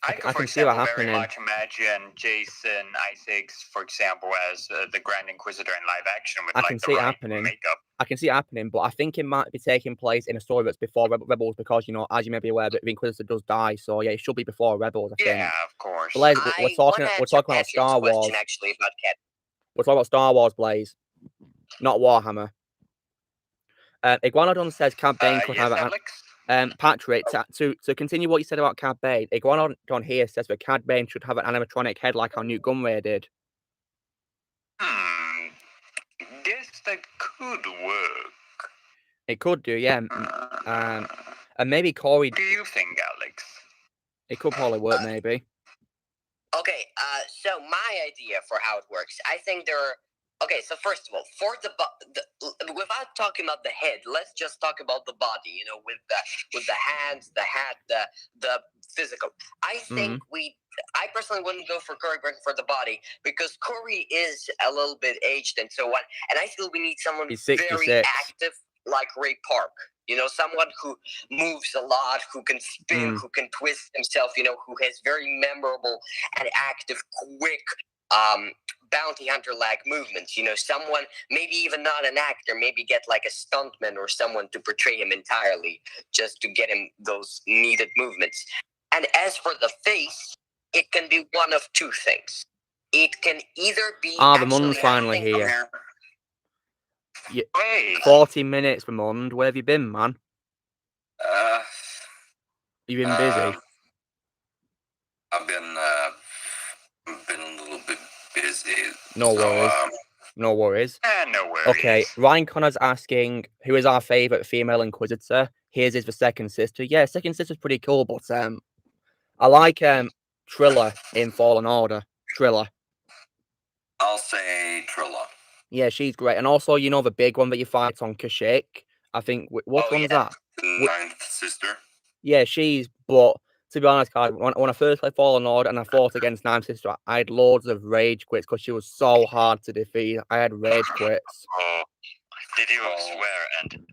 I can could, for see that example, very happening. much imagine Jason Isaacs, for example, as the Grand Inquisitor in live action with I like can the see it right happening. makeup. I can see it happening, but I think it might be taking place in a story that's before Rebels because, you know, as you may be aware, the Inquisitor does die. So, yeah, it should be before Rebels, I think. Yeah, of course. Blaze, we're I talking wanna about answer Star Patrick's Wars. question, actually, about Cat. We're talking about Star Wars, Blaze, not Warhammer. Iguanodon says Cad Bane could yes, have Alex? Patrick, to continue what you said about Cad Bane, Iguanodon here says that Cad Bane should have an animatronic head like how Newt Gunray did. Guess that could work. It could do, yeah. And maybe Corey. What do you think, Alex? It could probably work, maybe. Okay, so my idea for how it works, I think there are. Okay, so first of all, for without talking about the head, let's just talk about the body. You know, with the hands, the hat, the physical. I think I personally wouldn't go for Corey Burton for the body because Corey is a little bit aged and so on, and I feel we need someone very active like Ray Park. You know, someone who moves a lot, who can spin, who can twist himself. You know, who has very memorable and active, quick. Bounty hunter-like movements, you know, someone, maybe even not an actor, maybe get like a stuntman or someone to portray him entirely just to get him those needed movements. And as for the face, it can be one of two things. It can either be the Mund's finally here. Yeah, 40 minutes for Mund. Where have you been, man? You've been busy. I've been a little bit busy. No worries. No worries. No worries. Okay, Ryan Connor's asking, who is our favourite female Inquisitor? His is the Second Sister. Yeah, Second Sister's pretty cool, but I like Trilla in Fallen Order. Trilla. I'll say Trilla. Yeah, she's great. And also, you know, the big one that you fight on Kashyyyk? I think, what one's that? The Ninth Sister. Yeah, but to be honest, guys, when I first played Fallen Order and I fought against Ninth Sister, I had loads of rage quits because she was so hard to defeat. I had rage quits. Oh, did you swear? And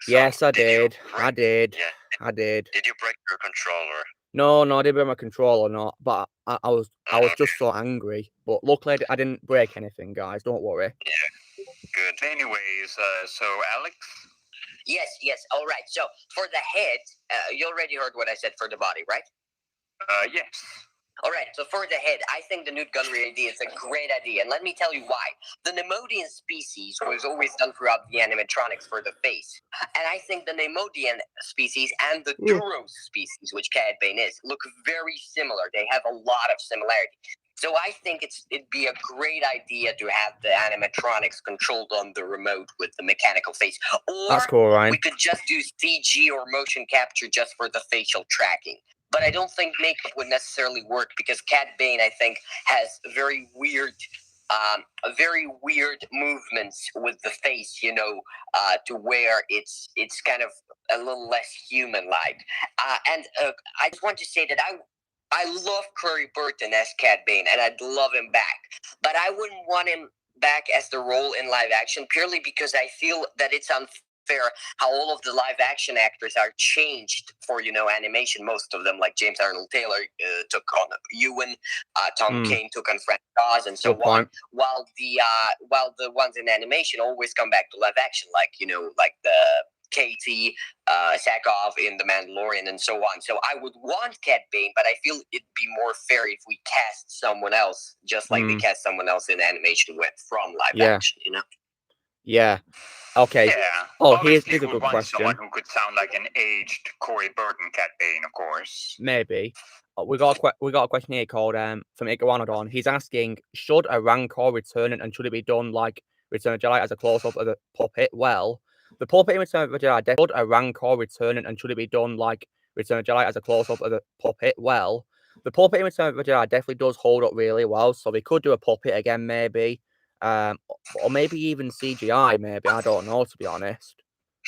yes, I did. I did. Yeah. I did. Did you break your controller? No, I didn't break my controller, not. But I was just so angry. But luckily, I didn't break anything, guys. Don't worry. Yeah. Good. Anyways, so Alex. Yes. All right. So for the head, you already heard what I said for the body, right? Yes. All right, so for the head, I think the Newt Gunray idea is a great idea, and let me tell you why. The Nemodian species was always done throughout the animatronics for the face, and I think the Nemodian species and the Duros species, which Cad Bane is, look very similar. They have a lot of similarity. So I think it'd be a great idea to have the animatronics controlled on the remote with the mechanical face. Or that's cool, Ryan. We could just do CG or motion capture just for the facial tracking. But I don't think makeup would necessarily work because Cad Bane, I think, has very weird movements with the face, you know, to where it's kind of a little less human-like. And I just want to say that I love Corey Burton as Cad Bane, and I'd love him back. But I wouldn't want him back as the role in live action purely because I feel that it's unfair how all of the live action actors are changed for, you know, animation. Most of them, like James Arnold Taylor took on Ewan, Tom Kane took on Frank Oz, and so on. While the ones in animation always come back to live action, like, you know, like the Katie Sackhoff in The Mandalorian and so on. So I would want Cad Bane, but I feel it'd be more fair if we cast someone else, just like they cast someone else in animation from live action, you know? Yeah. Okay. Yeah. Oh, here's a good question. Someone who could sound like an aged Corey Burton Cad Bane, of course. Maybe. We got a question here called from Iguanodon. He's asking, should a Rancor return and should it be done like Return of the Jedi as a close-up of the puppet? Well, the puppet in Return of the Jedi, should a Rancor return and should it be done like Return of the Jedi as a close-up of the puppet? Well, the puppet in Return of the Jedi definitely does hold up really well, so we could do a puppet again, maybe. Or maybe even CGI, maybe. I don't know, to be honest.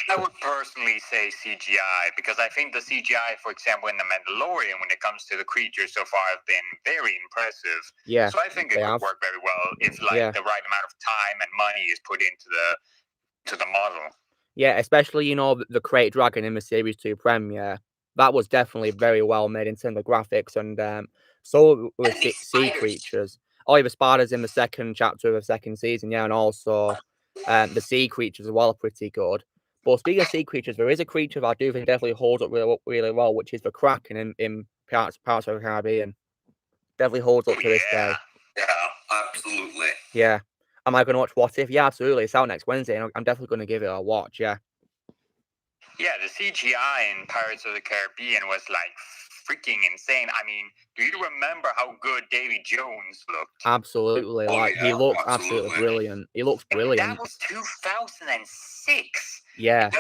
I would personally say CGI, because I think the CGI, for example, in The Mandalorian, when it comes to the creatures so far, have been very impressive. Yeah. So I think it could work very well if, like, the right amount of time and money is put into the model. Yeah, especially, you know, the Crate Dragon in the Series 2 premiere. that was definitely very well made in terms of graphics, and so with sea creatures. Oh, yeah, the spiders in the second chapter of the second season, yeah, and also the sea creatures as well are pretty good. But speaking of sea creatures, there is a creature that I do think definitely holds up really, really well, which is the Kraken in Pirates of the Caribbean. Definitely holds up to this day. Yeah, absolutely. Yeah. Am I going to watch What If? Yeah, absolutely. It's out next Wednesday, and I'm definitely going to give it a watch, yeah. Yeah, the CGI in Pirates of the Caribbean was like freaking insane. I mean, do you remember how good Davy Jones looked? Absolutely. He looks absolutely brilliant. He looks brilliant. That was 2006. Yeah.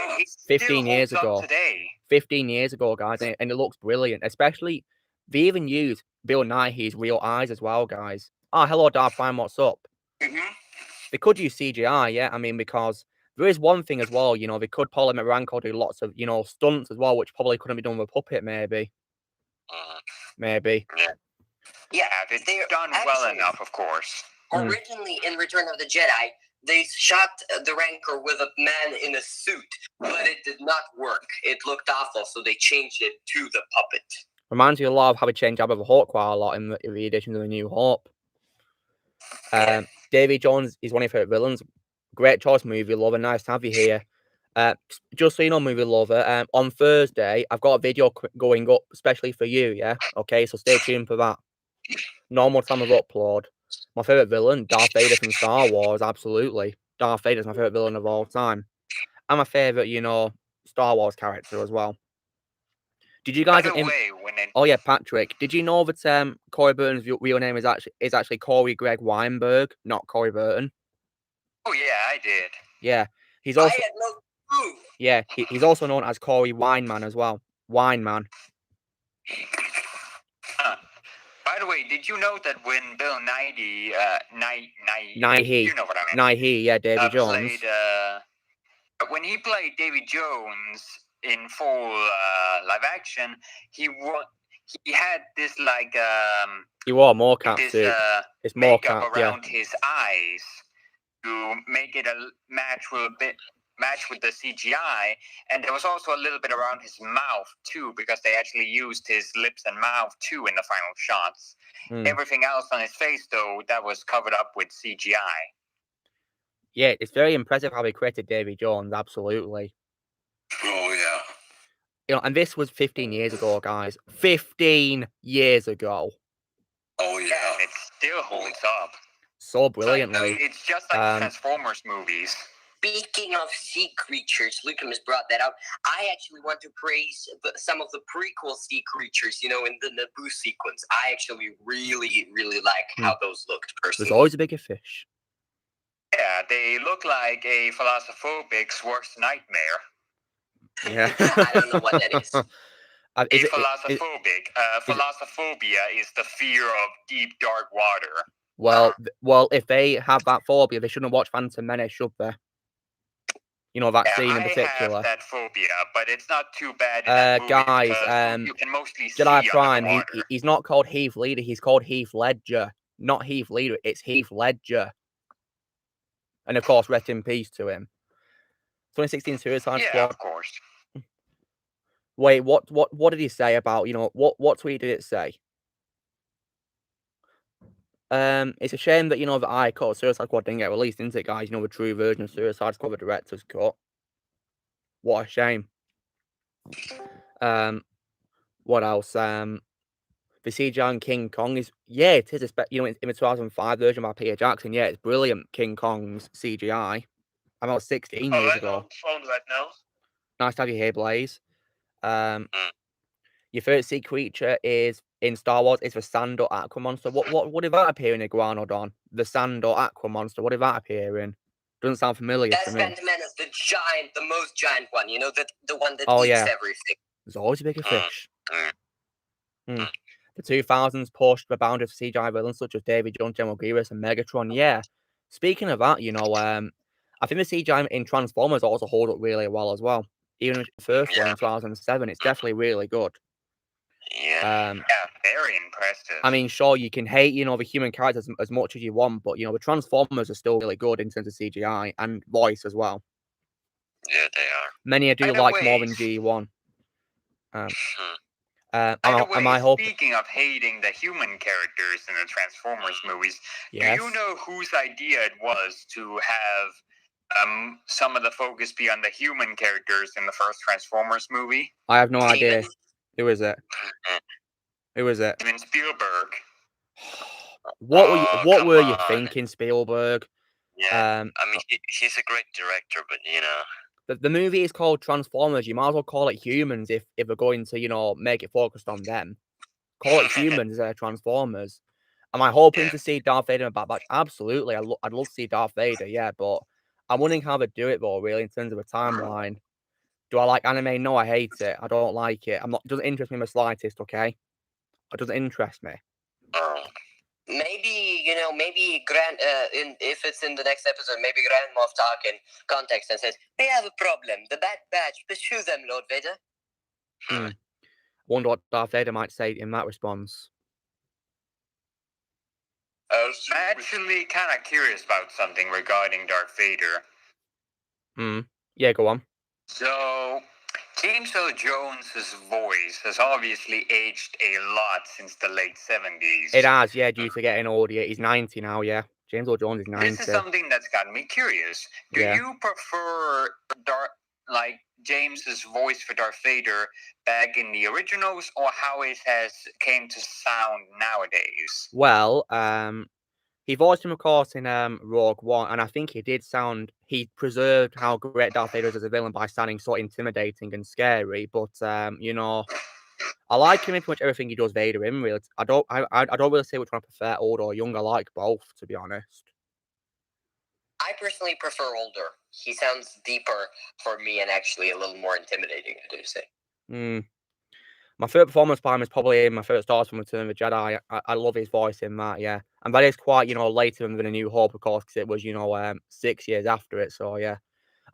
15 years ago. Today. 15 years ago, guys, and it looks brilliant. Especially, they even use Bill Nighy's real eyes as well, guys. Oh, hello, Darth Vader, what's up? They could use CGI, yeah. I mean, because there is one thing as well, they could Paulie Maranko do lots of, stunts as well, which probably couldn't be done with a puppet, maybe. Maybe. Yeah, it's done well enough, of course. Originally, in Return of the Jedi, they shot the Rancor with a man in a suit, but it did not work. It looked awful, so they changed it to the puppet. Reminds me a lot of how they changed Jabba the Hutt quite a lot in the edition of The New Hope. Davy Jones is one of your favourite villains. Great choice, movie lover. Nice to have you here. Just so you know, movie lover, on Thursday, I've got a video going up, especially for you, yeah? Okay, so stay tuned for that. Normal time of upload. My favourite villain, Darth Vader from Star Wars, absolutely. Darth Vader's my favourite villain of all time. And my favourite, Star Wars character as well. Did you guys... Oh, yeah, Patrick. Did you know that Corey Burton's real name is actually Corey Greg Weinberg, not Corey Burton? Oh, yeah, I did. Yeah. He's also... I had no clue. Yeah, he's also known as Corey Wineman as well. Wineman. By the way, did you know that when Bill Nighy, you know what I mean? Nighy, yeah, Davy Jones. When he played Davy Jones in full live action, he had this like he wore a mocap suit. His makeup around his eyes to make it match with the CGI, and there was also a little bit around his mouth too, because they actually used his lips and mouth too in the final shots. Everything else on his face, though, that was covered up with CGI. Yeah, it's very impressive how they created Davy Jones, absolutely. Oh, yeah. And this was 15 years ago, guys. 15 years ago. Oh, yeah. And it still holds up. So brilliantly. It's just like the Transformers movies. Speaking of sea creatures, Lucas brought that up. I actually want to praise some of the prequel sea creatures, in the Naboo sequence. I actually really, really like how those looked personally. There's always a bigger fish. Yeah, they look like a thalassophobic's worst nightmare. Yeah. I don't know what that is. Thalassophobia is the fear of deep, dark water. Well, if they have that phobia, they shouldn't watch Phantom Menace, should they? That scene in particular. I have that phobia, but it's not too bad in that movie, guys, you can mostly Jedi see Prime, he's not called Heath Ledger, he's called Heath Ledger. Not Heath Ledger, it's Heath Ledger. And of course, rest in peace to him. 2016 Suicide Squad. Yeah, of course. Wait, what did he say about, what tweet did it say? It's a shame that, the I cut Suicide Squad didn't get released, isn't it, guys? The true version of Suicide Squad, the director's cut. What a shame. What else? The CGI on King Kong is, it is, in the 2005 version by Peter Jackson, it's brilliant, King Kong's CGI. About 16 years ago. Found that now. Nice to have you here, Blaze. Your favorite sea creature is in Star Wars is the sand or aqua monster. What did that appear in Iguanodon? The sand or aqua monster. What did that appear in? Doesn't sound familiar to me. That's Phantom Menace, the most giant one. The one that eats everything. There's always a bigger fish. The 2000s pushed the boundary of CGI villains such as Davy Jones, General Grievous, and Megatron. Yeah. Speaking of that, I think the CGI in Transformers also hold up really well as well. Even the first one in 2007, it's definitely really good. Yeah, very impressive. I mean, sure, you can hate, the human characters as much as you want, but, the Transformers are still really good in terms of CGI and voice as well. Yeah, they are. Many I do like more than G1. By the way, hope. Speaking of hating the human characters in the Transformers movies, Yes. do you know whose idea it was to have some of the focus be on the human characters in the first Transformers movie? I have no idea. Who is it? Who is it? Steven Spielberg. What were you thinking, Spielberg? Yeah, I mean, he's a great director, but you know, the movie is called Transformers. You might as well call it Humans if we're going to make it focused on them. Call it Humans, Transformers. Am I hoping to see Darth Vader in a Bad Batch? Absolutely. I'd love to see Darth Vader, yeah, but I'm wondering how they do it though, really, in terms of a timeline. Do I like anime? No, I hate it. I don't like it. It doesn't interest me in the slightest, okay? It doesn't interest me. Maybe if it's in the next episode, maybe Grand Moff talk in context and says, "We have a problem. The Bad Batch. Pursue them, Lord Vader." Wonder what Darth Vader might say in that response. I'm actually kind of curious about something regarding Darth Vader. Yeah, go on. So, James Earl Jones' voice has obviously aged a lot since the late 70s. It has, yeah, due to getting older. He's 90 now, yeah. James Earl Jones is 90. This is something that's gotten me curious. Do you prefer James's voice for Darth Vader back in the originals, or how it has came to sound nowadays? Well, he voiced him, of course, in Rogue One, and I think he preserved how great Darth Vader is as a villain by sounding so intimidating and scary. But I like him in pretty much everything he does Vader in. Really, I don't really say which one I prefer, old or young. I like both, to be honest. I personally prefer older. He sounds deeper for me and actually a little more intimidating, I do say. My favorite performance by him is probably in my favorite Star Wars from Return of the Jedi. I love his voice in that, yeah. And that is quite, later than A New Hope, of course, because it was, 6 years after it, so yeah.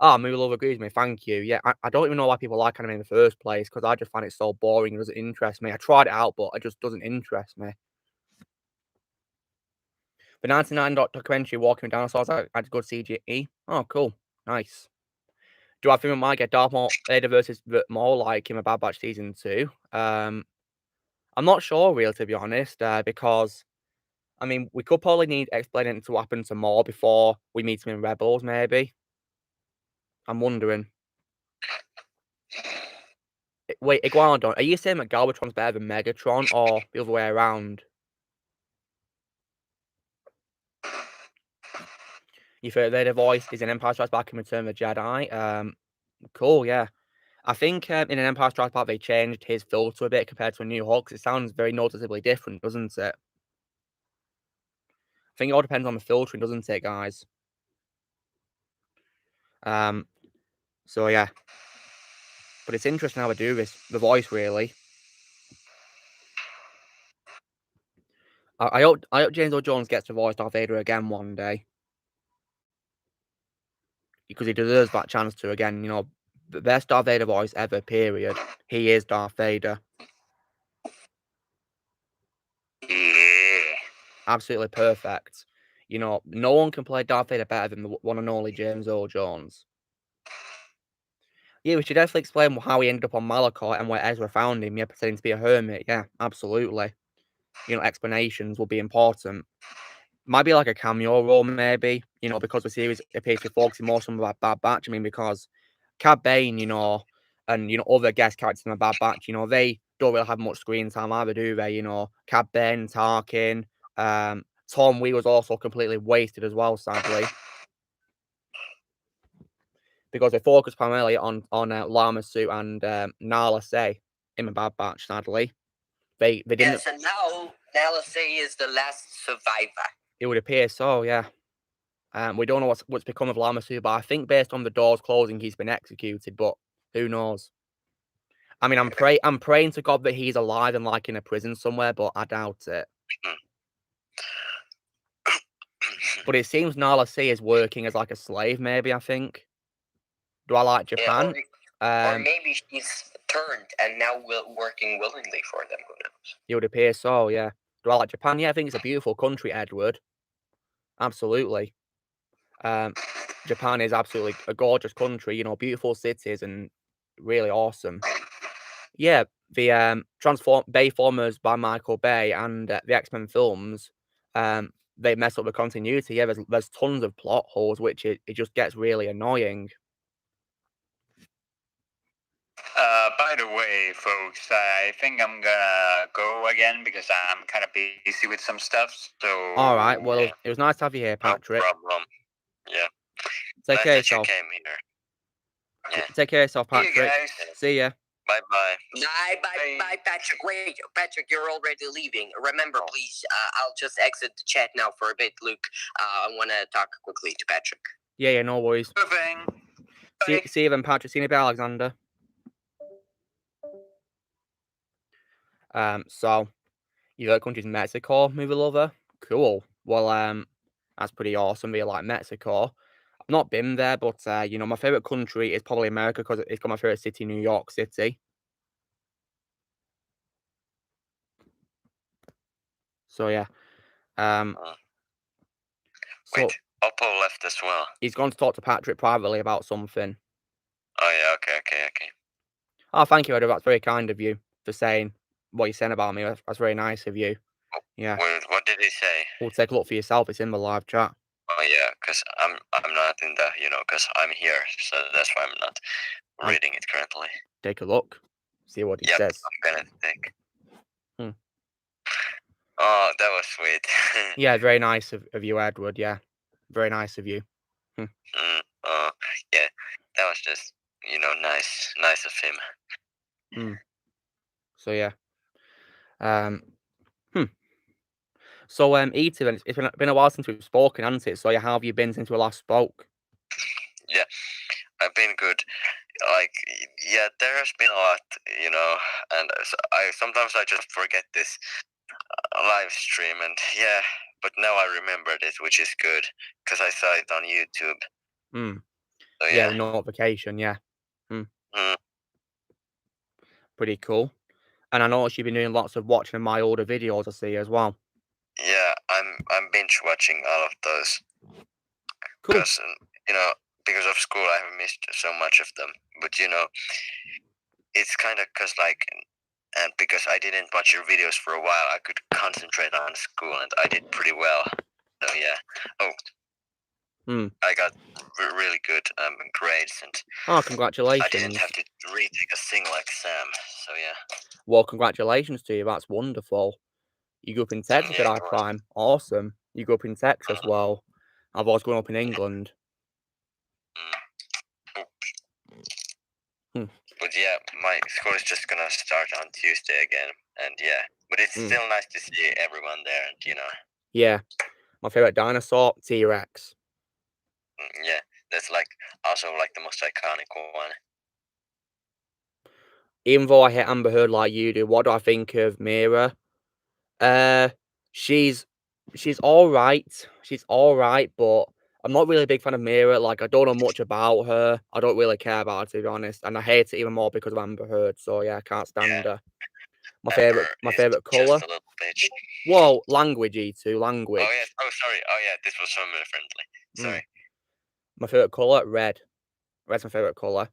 Movie Love agrees with me, thank you. Yeah, I don't even know why people like anime in the first place, because I just find it so boring, it doesn't interest me. I tried it out, but it just doesn't interest me. The 99 documentary, Walking with Dinosaurs, had good CGE. Oh, cool. Nice. Do I think we might get Darth Vader versus Maul like in a Bad Batch Season 2? I'm not sure, really, to be honest, because, I mean, we could probably need explaining to what happened to Maul before we meet him in Rebels, maybe. I'm wondering. Wait, Iguanodon, are you saying that Galvatron's better than Megatron, or the other way around? Your favorite Vader voice is in Empire Strikes Back and Return of the Jedi. Cool, yeah. I think in an Empire Strikes Back they changed his filter a bit compared to A New Hope, 'cause it sounds very noticeably different, doesn't it? I think it all depends on the filtering, doesn't it, guys? So yeah. But it's interesting how they do this, the voice, really. I hope James Earl Jones gets to voice Darth Vader again one day. Because he deserves that chance to again, the best Darth Vader voice ever, period. He is Darth Vader. Yeah. Absolutely perfect. No one can play Darth Vader better than the one and only James Earl Jones. Yeah, we should definitely explain how he ended up on Malachite and where Ezra found him, yeah, pretending to be a hermit. Yeah, absolutely. Explanations will be important. Might be like a cameo role, maybe, because the series appears to be focusing more on the Bad Batch. I mean, because Cad Bane, and, other guest characters in the Bad Batch, they don't really have much screen time either, do they? Cad Bane, Tarkin, Tom Wee was also completely wasted as well, sadly. Because they focused primarily on Lama Su and Nala Se in the Bad Batch, sadly. They didn't. Yes, and now Nala Se is the last survivor. It would appear so, yeah. We don't know what's become of Lama Su, but I think based on the doors closing, he's been executed. But who knows? I mean, I'm praying to God that he's alive and like in a prison somewhere, but I doubt it. But it seems Nala Se is working as like a slave, maybe. I think. Do I like Japan? Or maybe she's turned and now working willingly for them. Who knows? It would appear so, yeah. Do I like Japan? Yeah, I think it's a beautiful country, Edward. Absolutely. Japan is absolutely a gorgeous country, beautiful cities and really awesome. Yeah, the Bayformers by Michael Bay and the X-Men films, they mess up the continuity. Yeah, there's tons of plot holes, which it just gets really annoying. By the way, folks, I think I'm gonna go again because I'm kind of busy with some stuff. So. All right. Well, it was nice to have you here, Patrick. No problem. Yeah. Take nice care of that you yourself. came here. Yeah. Take care of yourself, See you Patrick. guys. See ya. Bye bye. Bye, Patrick. Wait, Patrick, you're already leaving. Remember, please, I'll just exit the chat now for a bit, Luke. I want to talk quickly to Patrick. Yeah, no worries. Moving. See you then, Patrick. See you in a bit, Alexander. So, your country's Mexico, movie lover? Cool. Well, that's pretty awesome. You like Mexico. I've not been there, but, my favourite country is probably America because it's got my favourite city, New York City. So, yeah. Wait, Oppo left as well. He's gone to talk to Patrick privately about something. Oh, yeah, okay. Oh, thank you, Edward. That's very kind of you for saying what you're saying about me. That's very nice of you. Yeah. What did he say? Well, take a look for yourself. It's in the live chat. Oh, yeah, because I'm not in the, because I'm here, so that's why I'm not reading it currently. Take a look. See what he says. I'm gonna take. Oh, that was sweet. Yeah, very nice of you, Edward. Yeah, very nice of you. Oh, yeah, that was just, nice of him. So, yeah. So, Ethan, it's been a while since we've spoken, hasn't it? So, yeah, how have you been since we last spoke? Yeah, I've been good. There has been a lot, and sometimes I just forget this live stream, and but now I remembered it, which is good, because I saw it on YouTube. So, yeah, the notification, yeah. Pretty cool. And I noticed you've been doing lots of watching my older videos, I see, as well. Yeah, I'm binge watching all of those. Cool. Because of school, I have missed so much of them. But it's kind of and because I didn't watch your videos for a while, I could concentrate on school, and I did pretty well. So yeah. I got really good grades, and congratulations! I didn't have to retake a single exam. So yeah. Well, congratulations to you. That's wonderful. You grew up in Texas at our prime. Awesome. You grew up in Texas. Well, I've always grown up in England. But yeah, my school is just gonna start on Tuesday again, and but it's still nice to see everyone there, and Yeah, my favorite dinosaur, T-Rex. Yeah, that's also the most iconic one. Even though I hate Amber Heard like you do, what do I think of Mira? She's all right. She's all right, but I'm not really a big fan of Mira. I don't know much about her. I don't really care about her, to be honest, and I hate it even more because of Amber Heard. So yeah, I can't stand her. My favorite color. Just a little bitch. Whoa, language, E2, language. Oh yeah. Oh sorry. Oh yeah, this was family friendly. Sorry. My favorite color, red. Red's my favorite color.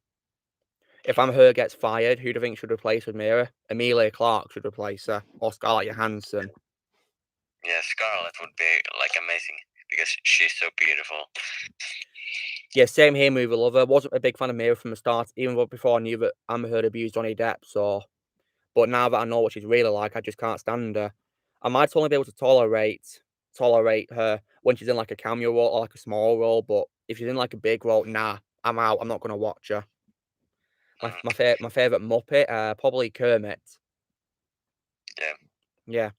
If Amber Heard gets fired, who do you think should replace with Mira? Emilia Clarke should replace her, or Scarlett Johansson. Yeah, Scarlett would be amazing because she's so beautiful. Yeah, same here, movie lover. Wasn't a big fan of Mira from the start, even before I knew that Amber Heard abused Johnny Depp. But now that I know what she's really like, I just can't stand her. I might only be able to tolerate her when she's in a cameo role or a small role. But if she's in a big role, nah, I'm out. I'm not gonna watch her. My favorite Muppet, probably Kermit. Yeah. Yeah.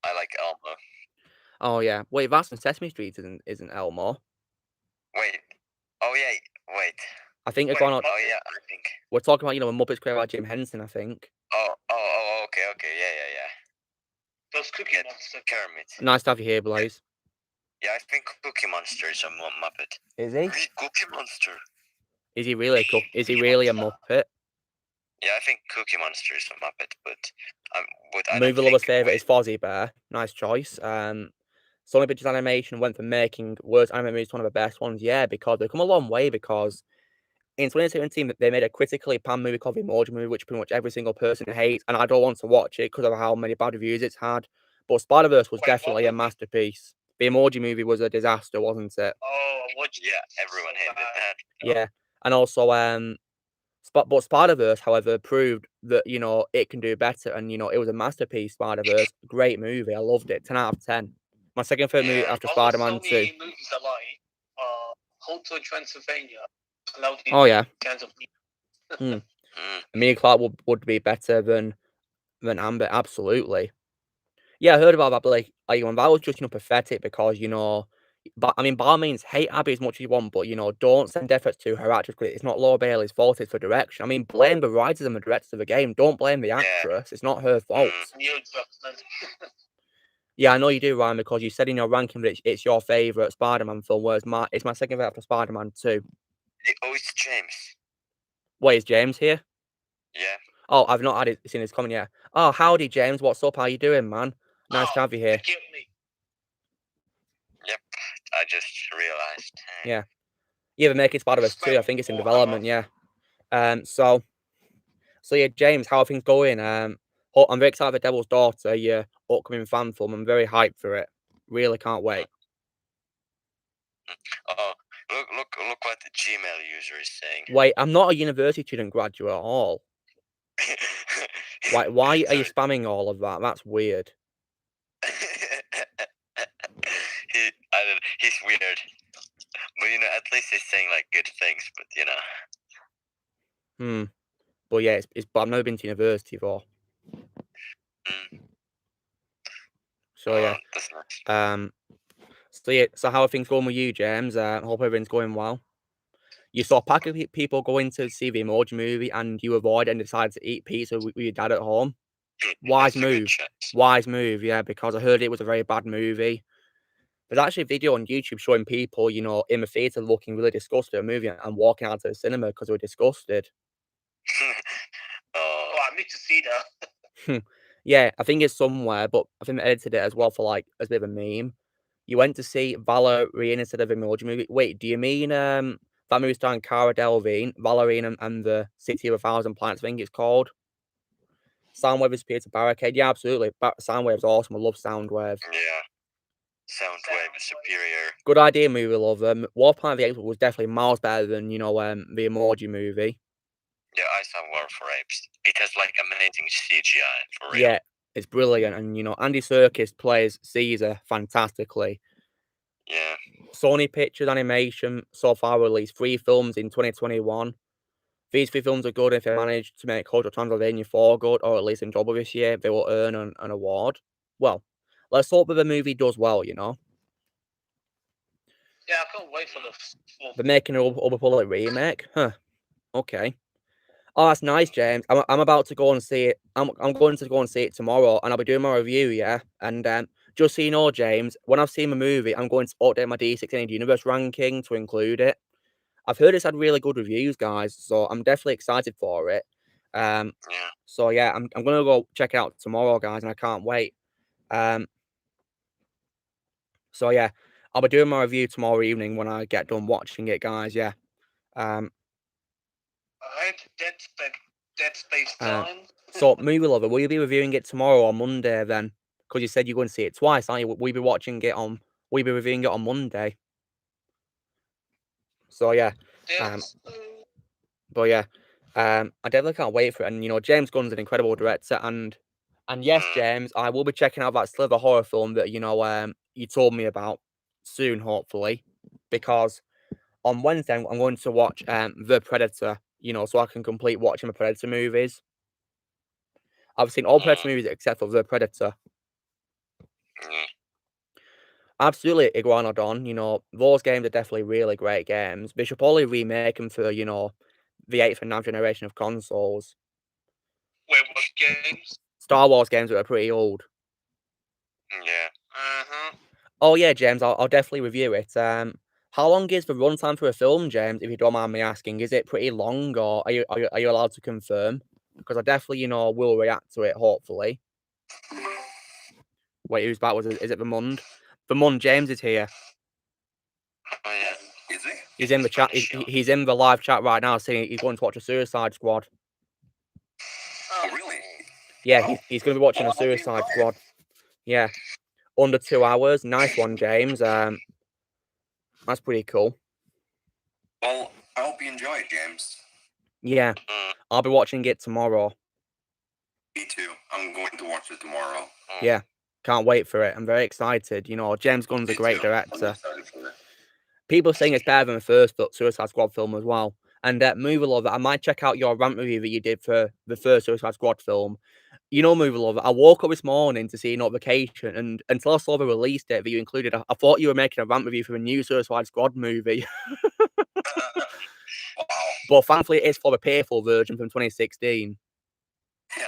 I like Elmo. Oh yeah. Wait, that's in Sesame Street isn't Elmo? Wait. Oh yeah. Wait. I think it's gone on. Oh yeah, I think. We're talking about Muppets created by Jim Henson, I think. Oh, okay, yeah. Those Cookie Monster Kermit. Nice to have you here, Blaze. Yeah, I think Cookie Monster is a Muppet. Is he? Cookie Monster. Is he really a Muppet? Yeah, I think Cookie Monster is a Muppet, but Movie lover's favourite is Fozzie Bear. Nice choice. Sony Pictures Animation went for making worst anime movies one of the best ones. Yeah, because they've come a long way. Because in 2017, they made a critically panned movie called The Emoji Movie, which pretty much every single person hates, and I don't want to watch it because of how many bad reviews it's had. But Spider-Verse was definitely a masterpiece. The Emoji Movie was a disaster, wasn't it? Oh, Yeah, everyone hated that. Yeah, and also, but Spider-Verse, however, proved that, you know, it can do better, and, you know, it was a masterpiece, Spider-Verse. Great movie, I loved it, 10 out of 10. My second favourite movie after Spider-Man 2. movies alike. Hotel Transylvania. Oh, yeah. Kinds of Emilia Clarke would be better than Amber, absolutely. Yeah, I heard about that, but, like, that was just, you know, pathetic because, you know, but, I mean, by all means, hate Abby as much as you want, but, you know, don't send efforts to her actress because it's not Laura Bailey's fault, it's for direction. I mean, blame the writers and the directors of the game, don't blame the actress, it's not her fault. Yeah, I know you do, Ryan, because you said in your ranking that it's your favourite Spider-Man film, whereas it's my second favourite after Spider-Man 2. Oh, it's James. Wait, is James here? Yeah. Oh, I've not seen his comment yet. Oh, howdy, James. What's up? How you doing, man? Nice to have you here. Yep, I just realized. Yeah. Yeah, they're making Spider-Verse 2. I think it's in development, yeah. So yeah, James, how are things going? I'm very excited for Devil's Daughter, your upcoming fan film. I'm very hyped for it. Really can't wait. Oh, look what the Gmail user is saying. Wait, I'm not a university student graduate at all. Why are you spamming all of that? That's weird. He's weird. But, you know, at least he's saying, like, good things, but, you know. But, yeah, but I've never been to university before. So, yeah. That's nice. So how are things going with you, James? Hope everything's going well. You saw a pack of people going to see the Emoji Movie and you avoided and decided to eat pizza with your dad at home. Wise move. Wise move, yeah, because I heard it was a very bad movie. There's actually a video on YouTube showing people, you know, in the theatre looking really disgusted at a movie and walking out of the cinema because they were disgusted. Oh, I need to see that. Yeah, I think it's somewhere, but I think they edited it as well for, like, as a bit of a meme. You went to see Valerian instead of Emoji Movie. Wait, do you mean, that movie starring Cara Delevingne, Valerian and the City of 1,000 Planets, I think it's called? Soundwave is Peter Barricade. Yeah, absolutely. Soundwave's awesome. I love Soundwave. Yeah. Soundwave is superior. Good idea, movie lover. War Planet of the Apes was definitely miles better than, you know, the Emoji Movie. Yeah, I saw War for Apes. It has, like, amazing CGI, for real. Yeah, it's brilliant. And, you know, Andy Serkis plays Caesar fantastically. Yeah. Sony Pictures Animation so far released 3 films in 2021. These 3 films are good. If they manage to make Hotel Transylvania 4 good, or at least enjoyable this year, they will earn an award. Well, let's hope that the movie does well, you know? Yeah, I can't wait for the... They're making an Overpublic remake? Huh. Okay. Oh, that's nice, James. I'm about to go and see it. I'm going to go and see it tomorrow, and I'll be doing my review, yeah? And just so you know, James, when I've seen the movie, I'm going to update my D6 Universe ranking to include it. I've heard it's had really good reviews, guys, so I'm definitely excited for it. Yeah. So yeah, I'm gonna go check it out tomorrow, guys, and I can't wait. So yeah, I'll be doing my review tomorrow evening when I get done watching it, guys. Yeah. Alright, Dead Space time. So, movie lover, will you be reviewing it tomorrow or Monday then? Because you said you're going to see it twice, aren't you? Will you be watching it on? Will you be reviewing it on Monday? So yeah. But yeah, I definitely can't wait for it. And you know, James Gunn's an incredible director, and yes, James, I will be checking out that Slither horror film that you know you told me about soon, hopefully, because on Wednesday I'm going to watch The Predator. You know, so I can complete watching the Predator movies. I've seen all Predator movies except for The Predator. Absolutely, Iguanodon. You know, those games are definitely really great games. They should probably remake them for, you know, the 8th and 9th generation of consoles. Wait, what games? Star Wars games that are pretty old. Yeah. Oh, yeah, James, I'll definitely review it. How long is the runtime for a film, James, if you don't mind me asking? Is it pretty long, or are you allowed to confirm? Because I definitely, you know, will react to it, hopefully. Wait, who's back? Is it the Mund? The Mund, James is here. Oh, yeah. Is he? He's in the chat. He's in the live chat right now, saying he's going to watch a Suicide Squad. Oh, really? Yeah, he's going to be watching a Suicide Squad. Yeah, under 2 hours. Nice one, James. That's pretty cool. Well, I hope you enjoy it, James. Yeah, I'll be watching it tomorrow. Me too. I'm going to watch it tomorrow. Yeah, can't wait for it. I'm very excited. You know, James Gunn's a Me great too. I'm director. excited for it. People saying it's better than the first Suicide Squad film as well. And Movie Lover, I might check out your rant review that you did for the first Suicide Squad film. You know, Movie Lover, I woke up this morning to see a notification, and until I saw the release date that you included, I thought you were making a rant review for a new Suicide Squad movie. Wow. But thankfully, it's for the painful version from 2016. Yeah.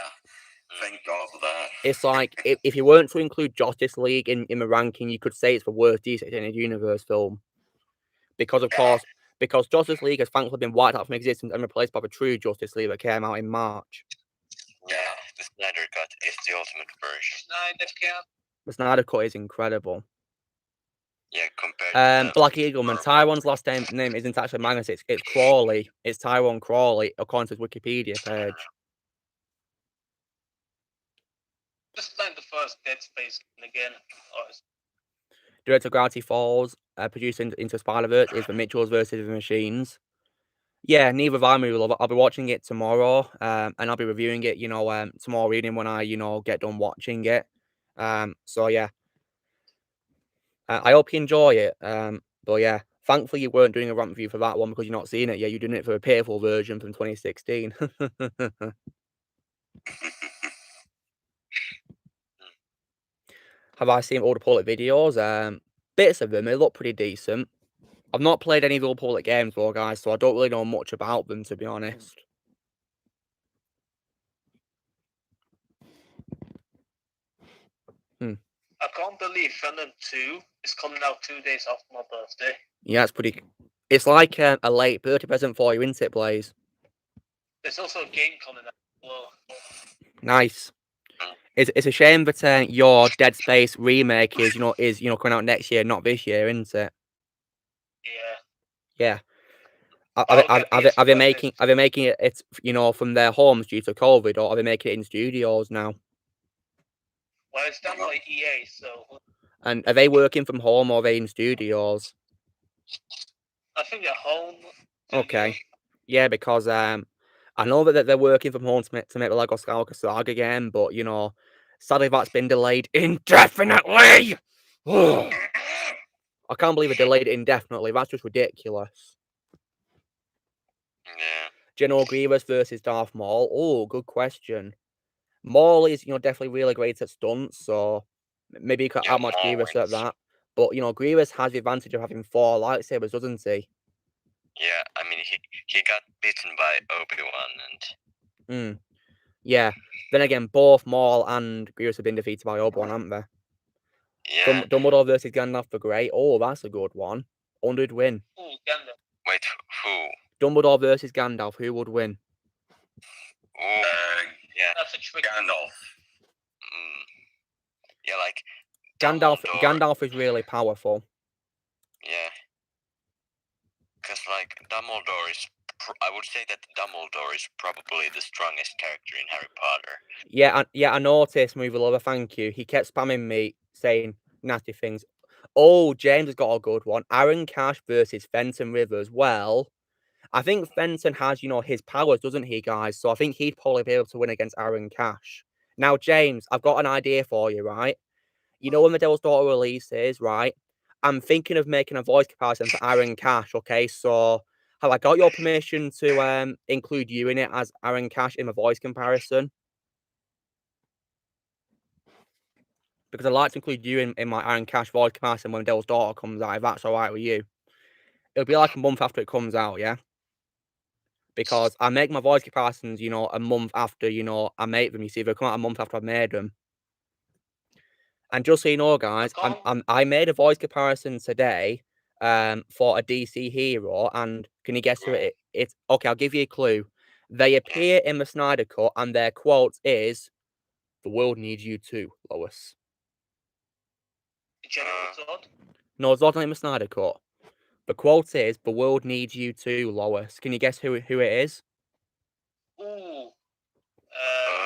Thank God for that. It's like, if you weren't to include Justice League in the ranking, you could say it's the worst DC Extended Universe film. Because, of course, because Justice League has thankfully been wiped out from existence and replaced by the true Justice League that came out in March. Yeah, the Snyder Cut is the ultimate version. The Snyder Cut is incredible. Yeah, compared to Black Eagleman, Tyrone's last name isn't actually Magnus, it's Crawley. It's Tyrone Crawley, according to his Wikipedia page. Just like the first Dead Space again. Director of Gravity Falls, producing Into Spider-Verse is The Mitchells versus the Machines. Yeah, neither of I movie love it. I'll be watching it tomorrow, and I'll be reviewing it, tomorrow evening when I, get done watching it. So yeah. I hope you enjoy it. But yeah, thankfully you weren't doing a rant review for that one because you're not seeing it. Yeah, you're doing it for a pitiful version from 2016. Have I seen all the public videos? Bits of them. They look pretty decent. I've not played any of the Old Public games though, guys, so I don't really know much about them, to be honest. I can't believe Fandom 2 is coming out 2 days after my birthday. Yeah, it's pretty... It's like a late birthday present for you, isn't it, Blaze? There's also a game coming out as well. Nice. It's a shame that your Dead Space remake is coming out next year, not this year, isn't it? Yeah. Yeah. Are they making it from their homes due to COVID, or are they making it in studios now? Well, it's done by EA, so. And are they working from home or are they in studios? I think they're home. Okay. Yeah, because I know that they're working from home to make the Lego Skywalker Saga again, but sadly that's been delayed indefinitely. I can't believe it delayed it indefinitely. That's just ridiculous. yeah. General Grievous versus Darth Maul. Oh, good question. Maul is, definitely really great at stunts, so maybe you could Yeah, outmatch Maul Grievous wins. at that. But, Grievous has the advantage of having 4 lightsabers, doesn't he? Yeah, I mean, he got beaten by Obi-Wan and... Yeah. Then again, both Maul and Grievous have been defeated by Obi-Wan, haven't they? Yeah. Dumbledore versus Gandalf the Grey. Oh, that's a good one. Who would win? Ooh, Gandalf. Wait, who? Dumbledore versus Gandalf. Who would win? Ooh, yeah. That's a trick. Gandalf. Yeah, like... Gandalf is really powerful. Yeah. Because, like, Dumbledore is... I would say that Dumbledore is probably the strongest character in Harry Potter. Yeah, I noticed, Movie Lover, thank you. He kept spamming me, saying nasty things. Oh, James has got a good one. Aaron Cash versus Fenton Rivers. Well, I think Fenton has, his powers, doesn't he, guys? So I think he'd probably be able to win against Aaron Cash. Now, James, I've got an idea for you, right? When the Devil's Daughter releases, right? I'm thinking of making a voice comparison for Aaron Cash, okay? So, have I got your permission to include you in it as Aaron Cash in a voice comparison? Because I'd like to include you in my Aaron Cash voice comparison when Devil's Daughter comes out, if that's alright with you. It'll be like a month after it comes out, yeah? Because I make my voice comparisons, a month after, I make them. You see, they'll come out a month after I've made them. And just so you know, guys, I made a voice comparison today for a DC hero, and can you guess who it is? It's okay, I'll give you a clue. They appear in the Snyder Cut, and their quote is, "The world needs you too, Lois." General Zod? No, Zod not in the Snyder Cut. The quote is, "The world needs you too, Lois." Can you guess who it is? Ooh.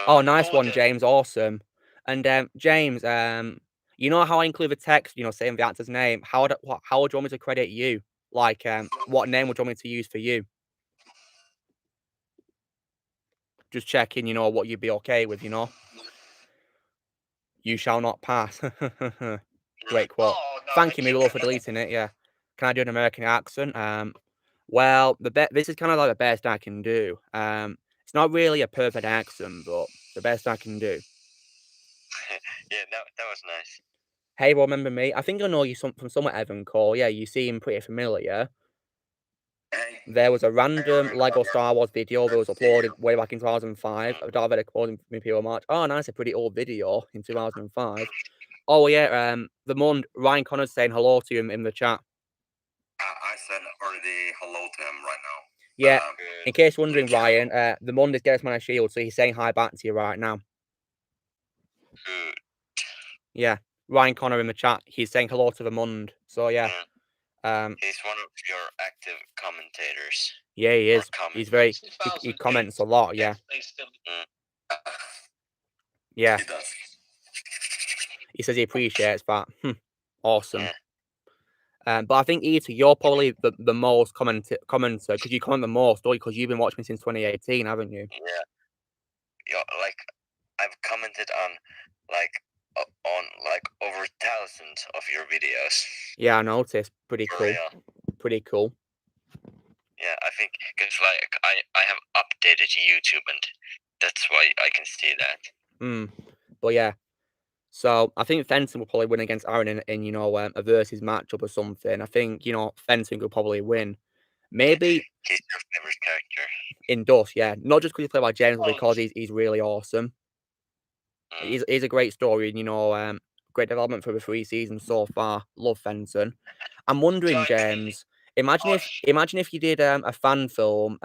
Oh, nice one, Gordon. James. Awesome. And James, you know how I include the text, saying the actor's name. How would you want me to credit you? Like, what name would you want me to use for you? Just checking, what you'd be okay with, You shall not pass. Great quote. Oh, no, Thank you, Miguel, for deleting it. Yeah. Can I do an American accent? Well, this is kind of like the best I can do. It's not really a perfect accent, but the best I can do. Yeah, that was nice. Hey, remember me? I think I know you from somewhere, Evan Cole. Yeah, you seem pretty familiar. Hey, There was a random Lego Star Wars video that was uploaded way back in 2005. Darth Vader quoting from Imperial March. Oh, nice, a pretty old video in 2005. Oh yeah, the Mund Ryan Connor's saying hello to him in the chat. I said already hello to him right now. Yeah, in case you're wondering, Yeah. Ryan, the Mund is Gareth Man of Shield, so he's saying hi back to you right now. Good. Yeah, Ryan Connor in the chat, he's saying hello to the Mund. So yeah, He's one of your active commentators. yeah, he is. He's very he 2008. comments a lot. Yeah, yeah. He does. He says he appreciates that. Awesome. Yeah. But I think Ita, you're probably the most commenter because you comment the most, don't you? Because you've been watching me since 2018, haven't you? Yeah, like I've commented on over thousands of your videos. Yeah, I noticed. Pretty For cool. real. Pretty cool. Yeah, I think because I have updated YouTube and that's why I can see that. But yeah. So I think Fenton will probably win against Aaron in a versus matchup or something. I think Fenton will probably win. Maybe He's your favorite character. in Dust, yeah. Not just because he's played by James, but because he's really awesome. He's a great story, and great development for the 3 seasons so far. Love Fenton. I'm wondering, James, imagine if you did a fan film,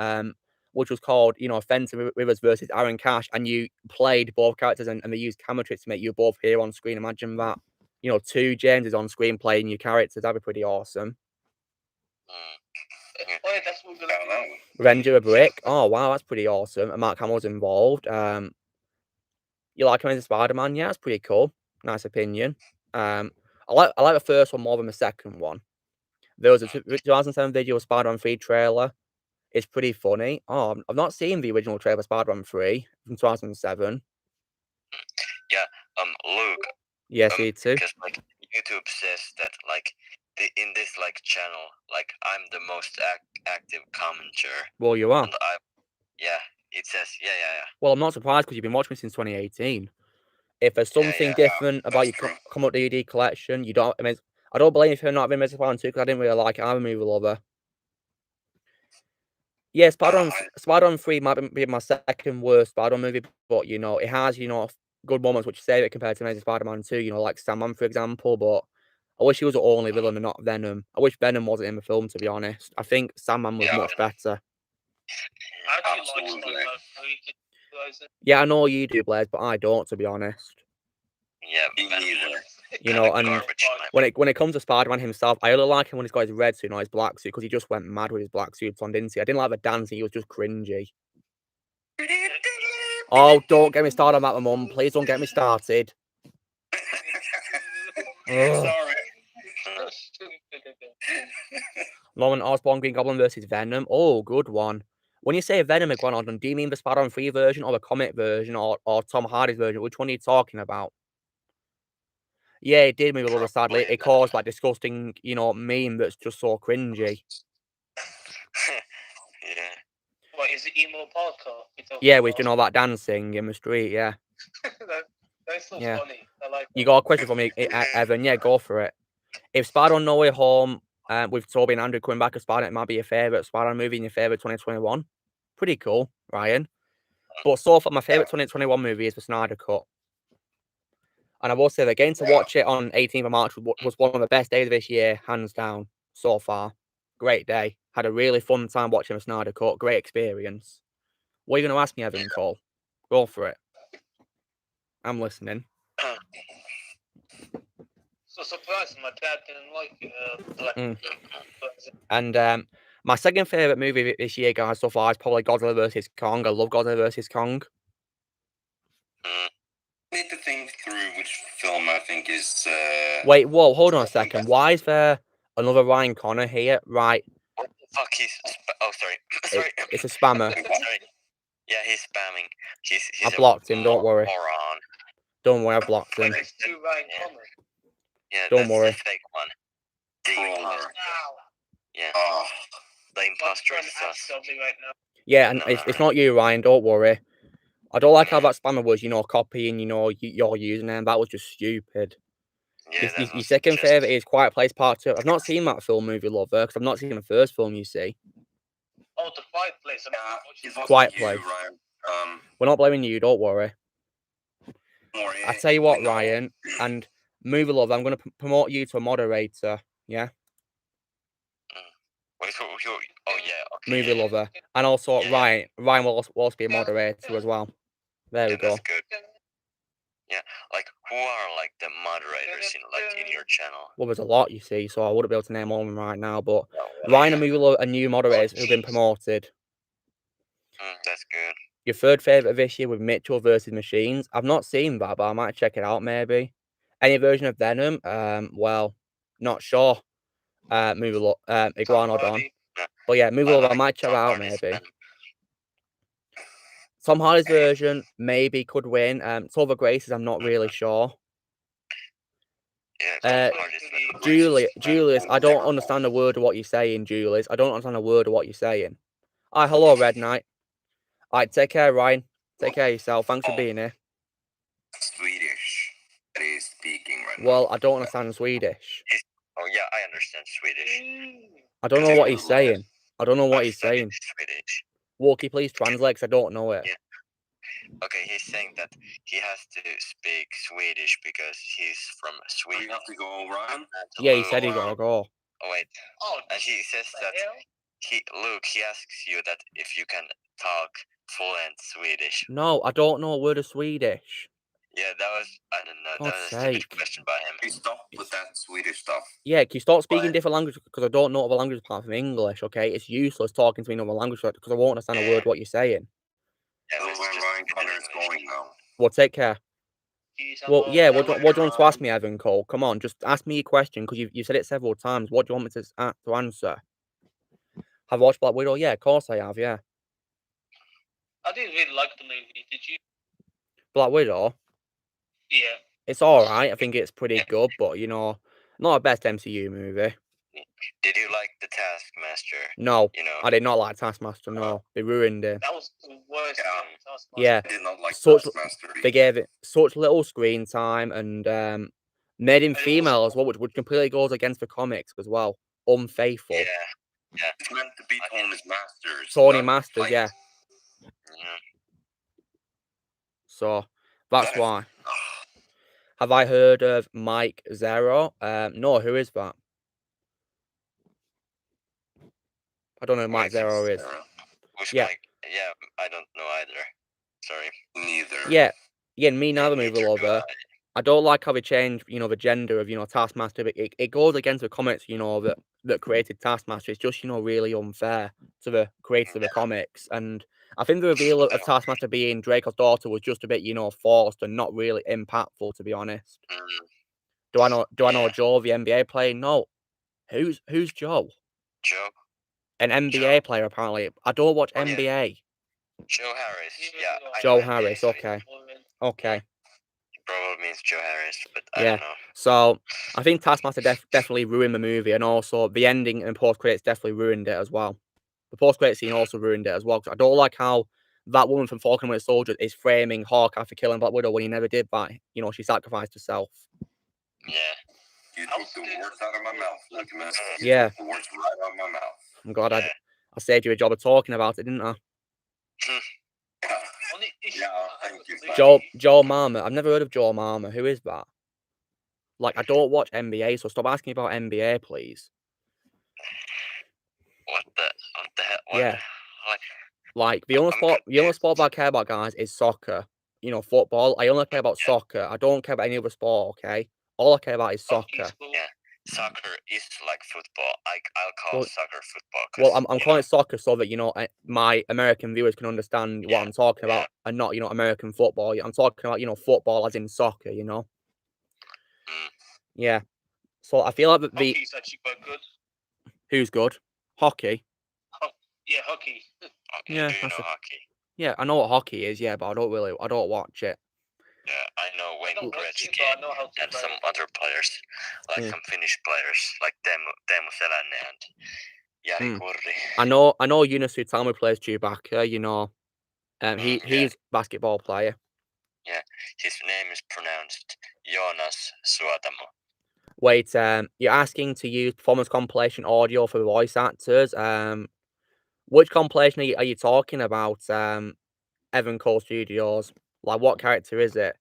which was called, Fenton Rivers versus Aaron Cash, and you played both characters and they used camera tricks to make you both here on screen. Imagine that. 2 Jameses on screen playing your characters. That'd be pretty awesome. Render a brick. Oh wow, that's pretty awesome. And Mark Hamill's involved. You like him as a Spider-Man? Yeah, that's pretty cool. Nice opinion. I like the first one more than the second one. There was a 2007 video of Spider-Man 3 trailer. It's pretty funny. Oh, I've not seen the original trailer of Spider-Man 3 from 2007. Yeah, Luke. Yes, me too. Because YouTube says that in this channel, I'm the most active commenter. Well, you are. And it says yeah. Well, I'm not surprised because you've been watching me since 2018. If there's something different about your come up DVD collection, you don't. I don't blame you for not being Spider-Man 2 because I didn't really like it. I'm a movie lover. Yeah, Spider-Man 3 might be my second worst Spider-Man movie, but it has good moments which save it compared to Amazing Spider-Man 2. Like Sandman, for example. But I wish he was the only villain and not Venom. I wish Venom wasn't in the film, to be honest. I think Sandman was much better. Yeah, I know you do, Blaze, but I don't, to be honest. Yeah, and when it comes to Spider-Man himself, I only like him when he's got his red suit, not his black suit, because he just went mad with his black suit on, didn't he? I didn't like the dancing; he was just cringy. Oh, don't get me started on that, Mum. Please don't get me started. Sorry. Norman Osborn, Green Goblin versus Venom. Oh, good one. When you say Venom, Iguanodon, do you mean the Spider-Man 3 version or the comic version or Tom Hardy's version? Which one are you talking about? Yeah, it did move a little sadly. It caused that disgusting, meme that's just so cringy. Yeah. What is it, emo podcast? Yeah, we've done all that dancing in the street. Yeah. That's so Yeah. funny. I like that. You got a question for me, Evan? Yeah, go for it. If Spider-Man No Way Home, with Tobey and Andrew coming back as Spider-Man, it might be your favourite Spider-Man movie in your favourite 2021. Pretty cool, Ryan. But so far, my favourite 2021 movie is the Snyder Cut. And I will say that getting to watch it on 18th of March was one of the best days of this year, hands down, so far. Great day. Had a really fun time watching the Snyder Cut. Great experience. What are you going to ask me, Evan Cole? Go for it. I'm listening. So surprising, my dad didn't like Black Panther. And my second favorite movie this year, guys, so far is probably Godzilla vs Kong. I love Godzilla vs Kong. I need to think through which film I think is. Wait, whoa, hold on a second. Why is there another Ryan Connor here? Right. What the fuck? Oh, sorry. Sorry. It's a spammer. Sorry. Yeah, he's spamming. He's I blocked him. Don't worry. Moron. Don't worry, I blocked him. Yeah, Don't that's worry. the fake one. The imposter. Yeah. Oh, The imposter is sus. Yeah, and it's not you, Ryan. Don't worry. I don't like how that spammer was, copying, your username. That was just stupid. Yeah, Your second favourite is Quiet Place Part 2. I've not seen that film, Movie Lover, because I've not seen the first film, you see. Oh, the Quiet Place. it wasn't Quiet you, Place. Ryan. We're not blaming you, don't worry. Or I tell you what, no. Ryan, and Movie Lover, I'm going to promote you to a moderator, yeah? Wait, oh yeah, okay. Movie Lover. And also, Yeah. Ryan will also be a moderator as well. There we go. That's good. Yeah, like, who are, like, the moderators in your channel? Well, there's a lot, you see, so I wouldn't be able to name all of them right now, but Ryan and Movie Lover are new moderators who've been promoted. That's good. Your third favourite this year with Mitchell versus Machines. I've not seen that, but I might check it out, maybe. Any version of Venom? Well, not sure. Iguanodon. But yeah, Movie Lover, I might check it out, maybe. Tom Hardy's version maybe could win. Silver Graces, I'm not really sure. Yeah, Julius, I don't understand a word of what you're saying, Julius. I don't understand a word of what you're saying. Hi, hello, Red Knight. Alright, take care, Ryan. Take care of yourself. Thanks for being here. Swedish that he's speaking right Well, I don't understand Swedish. Oh, yeah, I understand Swedish. I don't know what he's saying. I don't know what he's saying. Swedish. Walkie, please translate, 'cause I don't know it. Yeah. Okay, he's saying that he has to speak Swedish because he's from now. Sweden. You have to go, Ryan. Yeah, he said he gotta go. Oh, wait. And he says that he asks you that if you can talk fluent Swedish. No, I don't know a word of Swedish. Yeah, that was, I don't know, that God's was a stupid sake. question by him. Please stop with that Swedish stuff. Yeah, can you stop speaking What? different languages? Because I don't know other languages apart from English, okay? It's useless talking to me in other language because I won't understand a word what you're saying. Yeah, So let's where just Ryan keep it Connor in is English. going now. Well, take care. Well, yeah, what do you want to ask me, Evan Cole? Come on, just ask me your question, because you said it several times. What do you want me to answer? Have I watched Black Widow? Yeah, of course I have, yeah. I didn't really like the movie. Did you? Black Widow? Yeah. It's alright. I think it's pretty good, but, not a best MCU movie. Did you like the Taskmaster? No, You know, I did not like Taskmaster, no. They ruined it. That was the worst Yeah. thing. Taskmaster. Yeah. I did not like Such- Taskmaster. They gave it such little screen time and made him It was- female as well, which completely goes against the comics as well. Unfaithful. yeah. It's meant to be Tony's Masters. Tony not Masters, like- yeah. Yeah. So that's That is- why. Have I heard of Mike Zero? No, who is that? I don't know who Mike Zero is. Who's Yeah. Mike? Yeah, I don't know either. Sorry. Neither. Yeah, me neither, Movie Lover. I don't like how they changed, the gender of, Taskmaster. But it goes against the comics, that created Taskmaster. It's just, really unfair to the creators of the comics. And I think the reveal of Taskmaster being Draco's daughter was just a bit, forced and not really impactful, to be honest. Do I know Joe, the NBA player? No. Who's Joe? Joe? An NBA player, apparently. I don't watch Yeah. NBA. Joe Harris. Yeah. I Joe know Harris, NBA, okay. Okay. It probably means Joe Harris, but I Yeah. don't know. So I think Taskmaster definitely ruined the movie, and also the ending and post credits definitely ruined it as well. The post credit scene also ruined it as well. 'Cause I don't like how that woman from Falcon and Winter Soldier is framing Hawkeye for killing Black Widow when he never did that. She sacrificed herself. Yeah. You took the words out of my mouth, Lucas. Yeah. Took the words right out of my mouth. I'm glad I saved you a job of talking about it, didn't I? Yeah, thank you. Joel Marmot. I've never heard of Joel Marmot. Who is that? Like, I don't watch NBA, so stop asking me about NBA, please. What the hell? What? Yeah. Like, The only sport that I care about, guys, is soccer. Football. I only care about soccer. I don't care about any other sport, okay? All I care about is soccer. yeah. soccer is like football. I'll call Well- soccer football. Well, I'm calling it soccer so that, you know, my American viewers can understand what Yeah, I'm talking about and not, you know, American football. I'm talking about, you know, football as in soccer, you know? Mm. Yeah. So I feel like the Hockey's actually quite good. who's good? Hockey. Yeah, hockey. Okay, Yeah, do you that's know a- hockey? Yeah, I know what hockey is, yeah, but I don't watch it. Yeah, I know Wayne I don't watch it, Gretzky but I know how to and play. some other players, like Mm. some Finnish players, like Teemu Selänne and Jari Mm. Kurri. I know Yunus Utama plays Chewbacca, you know. He's basketball player. Yeah, his name is pronounced Jonas Suotamo. Wait, you're asking to use performance compilation audio for voice actors. Which compilation are you talking about? Evan Cole Studios. Like, what character is it?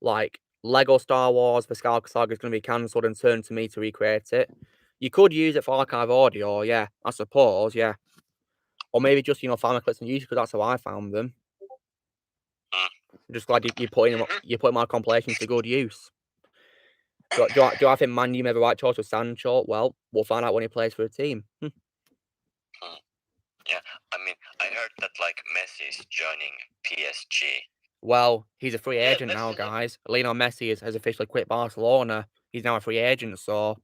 Like, Lego Star Wars, the Skywalker Saga is going to be cancelled and turned to me to recreate it. You could use it for archive audio, yeah, I suppose, yeah. Or maybe just, you know, find my clips on YouTube because that's how I found them. Just glad you're putting my compilations to good use. Do I think Man U made the right choice with Sancho? Well, we'll find out when he plays for a team. Yeah, I mean, I heard that like Messi is joining PSG. Well, he's a free Yeah, agent now, Messi- guys. Lionel Messi has officially quit Barcelona. He's now a free agent, so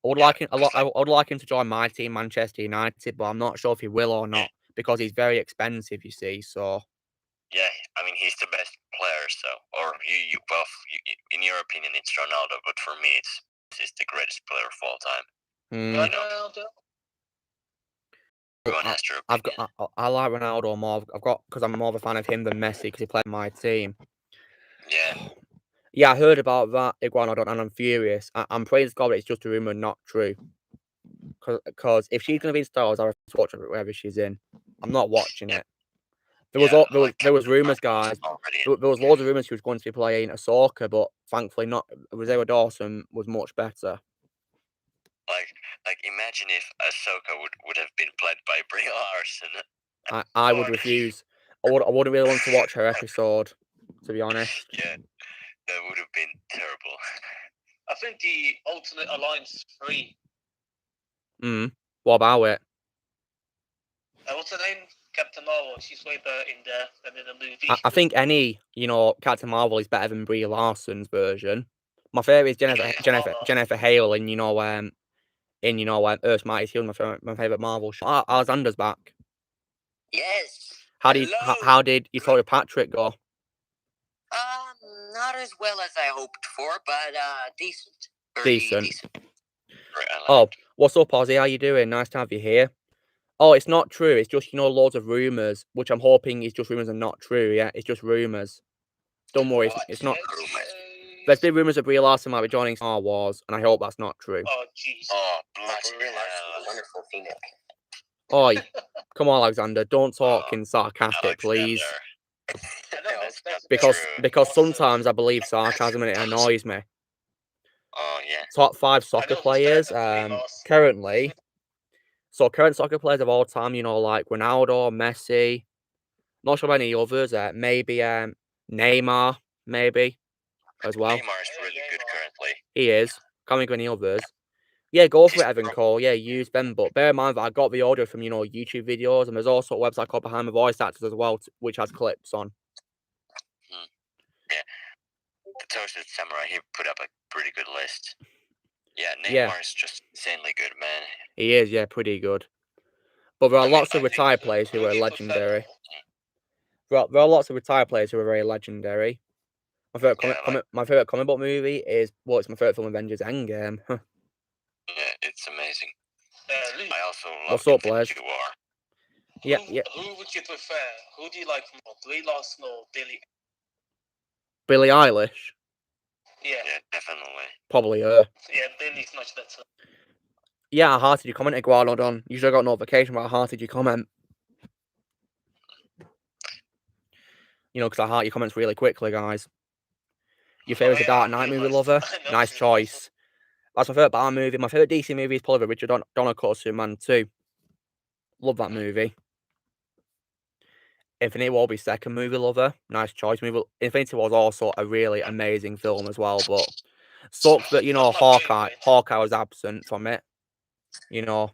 I would Yeah, like him I would like him to join my team, Manchester United, but I'm not sure if he will or not because he's very expensive, you see. So Yeah, I mean, he's the best player, so, or in your opinion, it's Ronaldo, but for me, he's the greatest player of all time. Ronaldo. Everyone has their opinion. I like Ronaldo more. Because I'm more of a fan of him than Messi because he played on my team. Yeah, Yeah, I heard about that, Iguanodon, and I'm furious. I'm praying to God that it's just a rumor, not true. Because if she's gonna be in Star Wars, I have to watch it wherever she's in. I'm not watching Yeah. it. There was like there was Captain rumors, Marvel guys. is already There was loads of rumors she was going to be playing Ahsoka, but thankfully not. Rosario Dawson was much better. like imagine if Ahsoka would have been played by Brie Larson. I would refuse. I wouldn't really want to watch her episode, to be honest. Yeah, that would have been terrible. I think the alternate alliance 3. What about it? What's her name? Captain Marvel. She's way better in there than in the movie. I think any, you know, Captain Marvel is better than Brie Larson's version. My favorite is Jennifer Hale in Earth's Mightiest Heroes. My favorite Marvel show. Alexander's back. Yes. How did you thought Patrick go? Not as well as I hoped for, but decent. Decent. Right, Oh, what's up, Ozzy? How you doing? Nice to have you here. Oh, it's not true. It's just, you know, loads of rumors, which I'm hoping is just rumors and not true. Yeah, it's just rumors. Don't worry, it's not. There's been rumors that Brie Larson might be joining Star Wars, and I hope that's not true. Oh, jeez. Oh, bloody hell. Wonderful female. Oi, come on, Alexander. Don't talk in sarcastic, please. Because sometimes I believe sarcasm and it annoys me. Oh yeah. Top 5 soccer players currently. So current soccer players of all time, you know, like Ronaldo, Messi. Not sure about any others. Maybe Neymar, maybe as well. Neymar is really good currently. He is. Can't think of any others. Yeah, go for it, Evan Cole. Yeah, use them. But bear in mind that I got the audio from, you know, YouTube videos, and there's also a website called Behind the Voice Actors as well, which has clips on. Yeah. The Toasted Samurai, he put up a pretty good list. Yeah, Neymar Yeah. is just insanely good, man. He is, yeah, pretty good. But there are lots of retired players who are legendary. There are lots of retired players who are very legendary. My favorite comic book movie is, well, it's my favorite film, Avengers Endgame. Yeah, it's amazing. I also love What's up, Infinity Les? War. Yeah. Who would you prefer? Who do you like more, Brie Larson or Billie? Billie Eilish? Yeah, Definitely. Probably her. yeah, Billie's much better. Yeah, I hearted your comment, Iguanodon. Usually I got notification, but I hearted your comment. You know, because I heart your comments really quickly, guys. Your favourite's a Dark Knight movie lover? Nice choice. That's my favourite Batman movie. My favourite DC movie is probably the Richard Donner cut Superman 2. Love that movie. Infinity War will be second movie lover. Nice choice. Infinity War is also a really amazing film as well, but Sucks that, you know, Not really great. Hawkeye was absent from it, you know.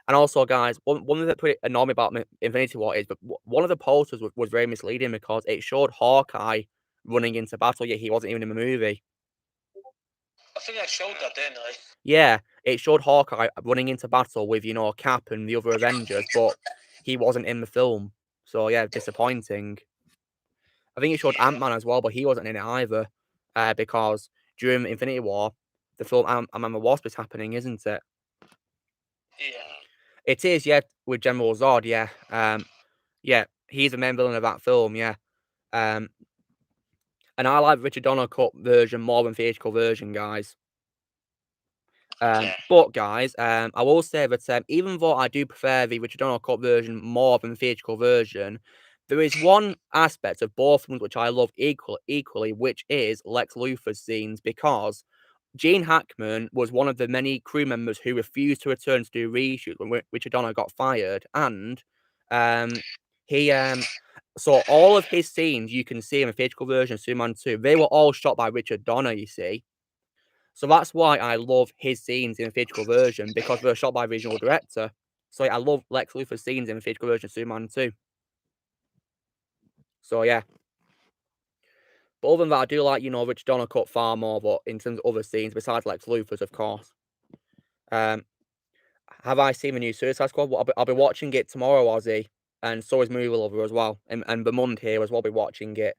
And also, guys, one thing that pretty annoyed me about Infinity War is that one of the posters was very misleading because it showed Hawkeye running into battle, yet he wasn't even in the movie. I think I showed that, didn't I? Yeah, it showed Hawkeye running into battle with, you know, Cap and the other Avengers, but he wasn't in the film. So, yeah, disappointing. I think it showed Ant-Man as well, but he wasn't in it either. Because during Infinity War, the film Ant-Man and the Wasp is happening, isn't it? Yeah. It is, yeah, with General Zod, yeah. Yeah, he's the main villain of that film, yeah. And I like Richard Donner cut version more than theatrical version, guys. But guys, I will say that even though I do prefer the Richard Donner cut version more than the theatrical version, there is one aspect of both films which I love equally, which is Lex Luthor's scenes, because Gene Hackman was one of the many crew members who refused to return to do reshoots when Richard Donner got fired, and so all of his scenes you can see in the theatrical version of Superman 2, they were all shot by Richard Donner, you see. So that's why I love his scenes in the theatrical version, because they were shot by the original director. So I love Lex Luthor's scenes in the theatrical version of Superman 2. So yeah. But other than that, I do like, you know, Richard Donner cut far more, but in terms of other scenes, besides Lex Luthor's, of course. Have I seen the new Suicide Squad? Well, I'll be watching it tomorrow, Ozzy, and so is Movie Lover as well, and Bemund here as well be watching it.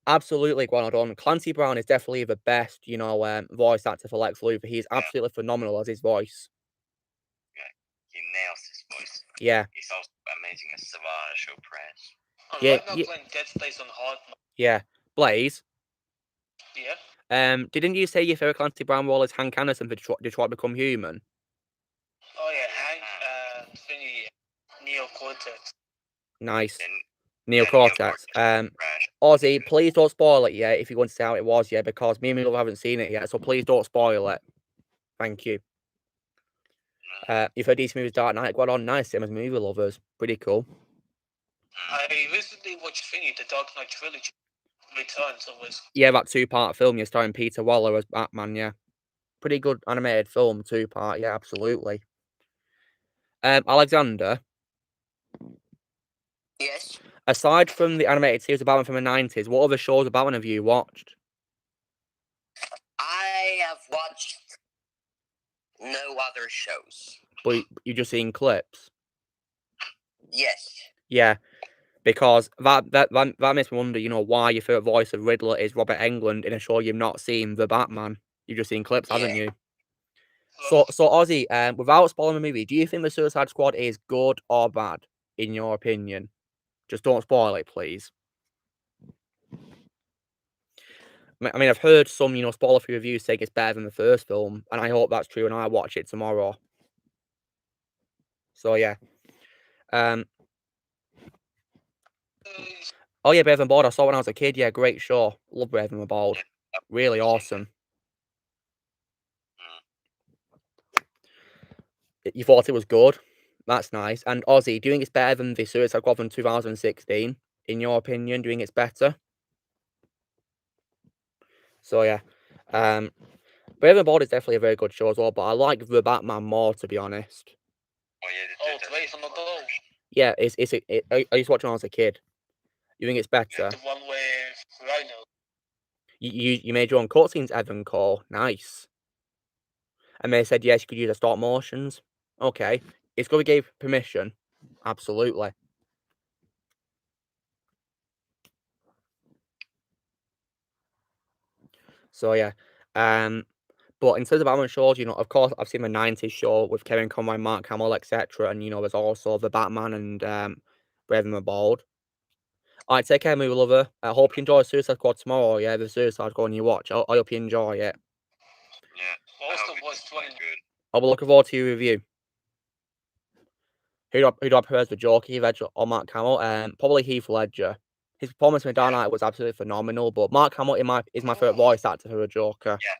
Absolutely, well done. Clancy Brown is definitely the best, you know, voice actor for Lex Luthor. He is absolutely phenomenal as his voice. He nails his voice. Yeah. He's also amazing as Savage or Press. I'm right now playing Dead Space on hard mode. Yeah. Blaze? Yeah? Didn't you say your favourite Clancy Brown role is Hank Anderson for Detroit Become Human? Oh yeah, Hank and thingy, Neo Cortex. Nice. Neo Cortex. Ozzy, please don't spoil it yet if you want to see how it was, yeah, because me and Milo haven't seen it yet, so please don't spoil it. Thank you. You've heard DC movies Dark Knight, quite on nice, same as Movie Lovers. Pretty cool. I recently watched thingy, the Dark Knight trilogy. Returns always. Yeah, that 2-part film, you're starring Peter Waller as Batman, yeah. Pretty good animated film, 2-part, yeah, absolutely. Alexander? Yes? Aside from the animated series of Batman from the 90s, what other shows of Batman have you watched? I have watched no other shows. But you've just seen clips? Yes. Yeah, because that makes me wonder, you know, why your favourite voice of Riddler is Robert Englund in a show you've not seen, The Batman. You've just seen clips, haven't you? So Ozzy, without spoiling the movie, do you think the Suicide Squad is good or bad, in your opinion? Just don't spoil it, please. I mean, I've heard some, you know, spoiler-free reviews saying it's better than the first film, and I hope that's true, and I watch it tomorrow. So, yeah. Oh, yeah, Brave and Bold. I saw when I was a kid. Yeah, great show. Love Brave and Bold. Really awesome. You thought it was good? That's nice. And Ozzy, do you think it's better than the Suicide Squad from 2016? In your opinion, do you think it's better? So, yeah. Brave and Bold is definitely a very good show as well, but I like The Batman more, to be honest. Oh, Brave and Bold. Yeah, I used to watch it when I was a kid. You think it's better? The one with Rhino. You made your own cutscenes, Evan Cole. Nice. And they said, yes, you could use the stop motions. Okay. It's going to give permission. Absolutely. So, yeah. But in terms of Batman shows, you know, of course, I've seen the 90s show with Kevin Conroy, Mark Hamill, etc. And, you know, there's also the Batman and Brave and the Bold. All right, take care, movie lover. I hope you enjoy Suicide Squad tomorrow. Yeah, the Suicide Squad you watch. I hope you enjoy it. Yeah. I'll be looking forward to your review. Who do I prefer as the Joker, Heath Ledger or Mark Hamill? Probably Heath Ledger. His performance in Dark Knight was absolutely phenomenal, but Mark Hamill is my favourite voice actor for the Joker. Yeah,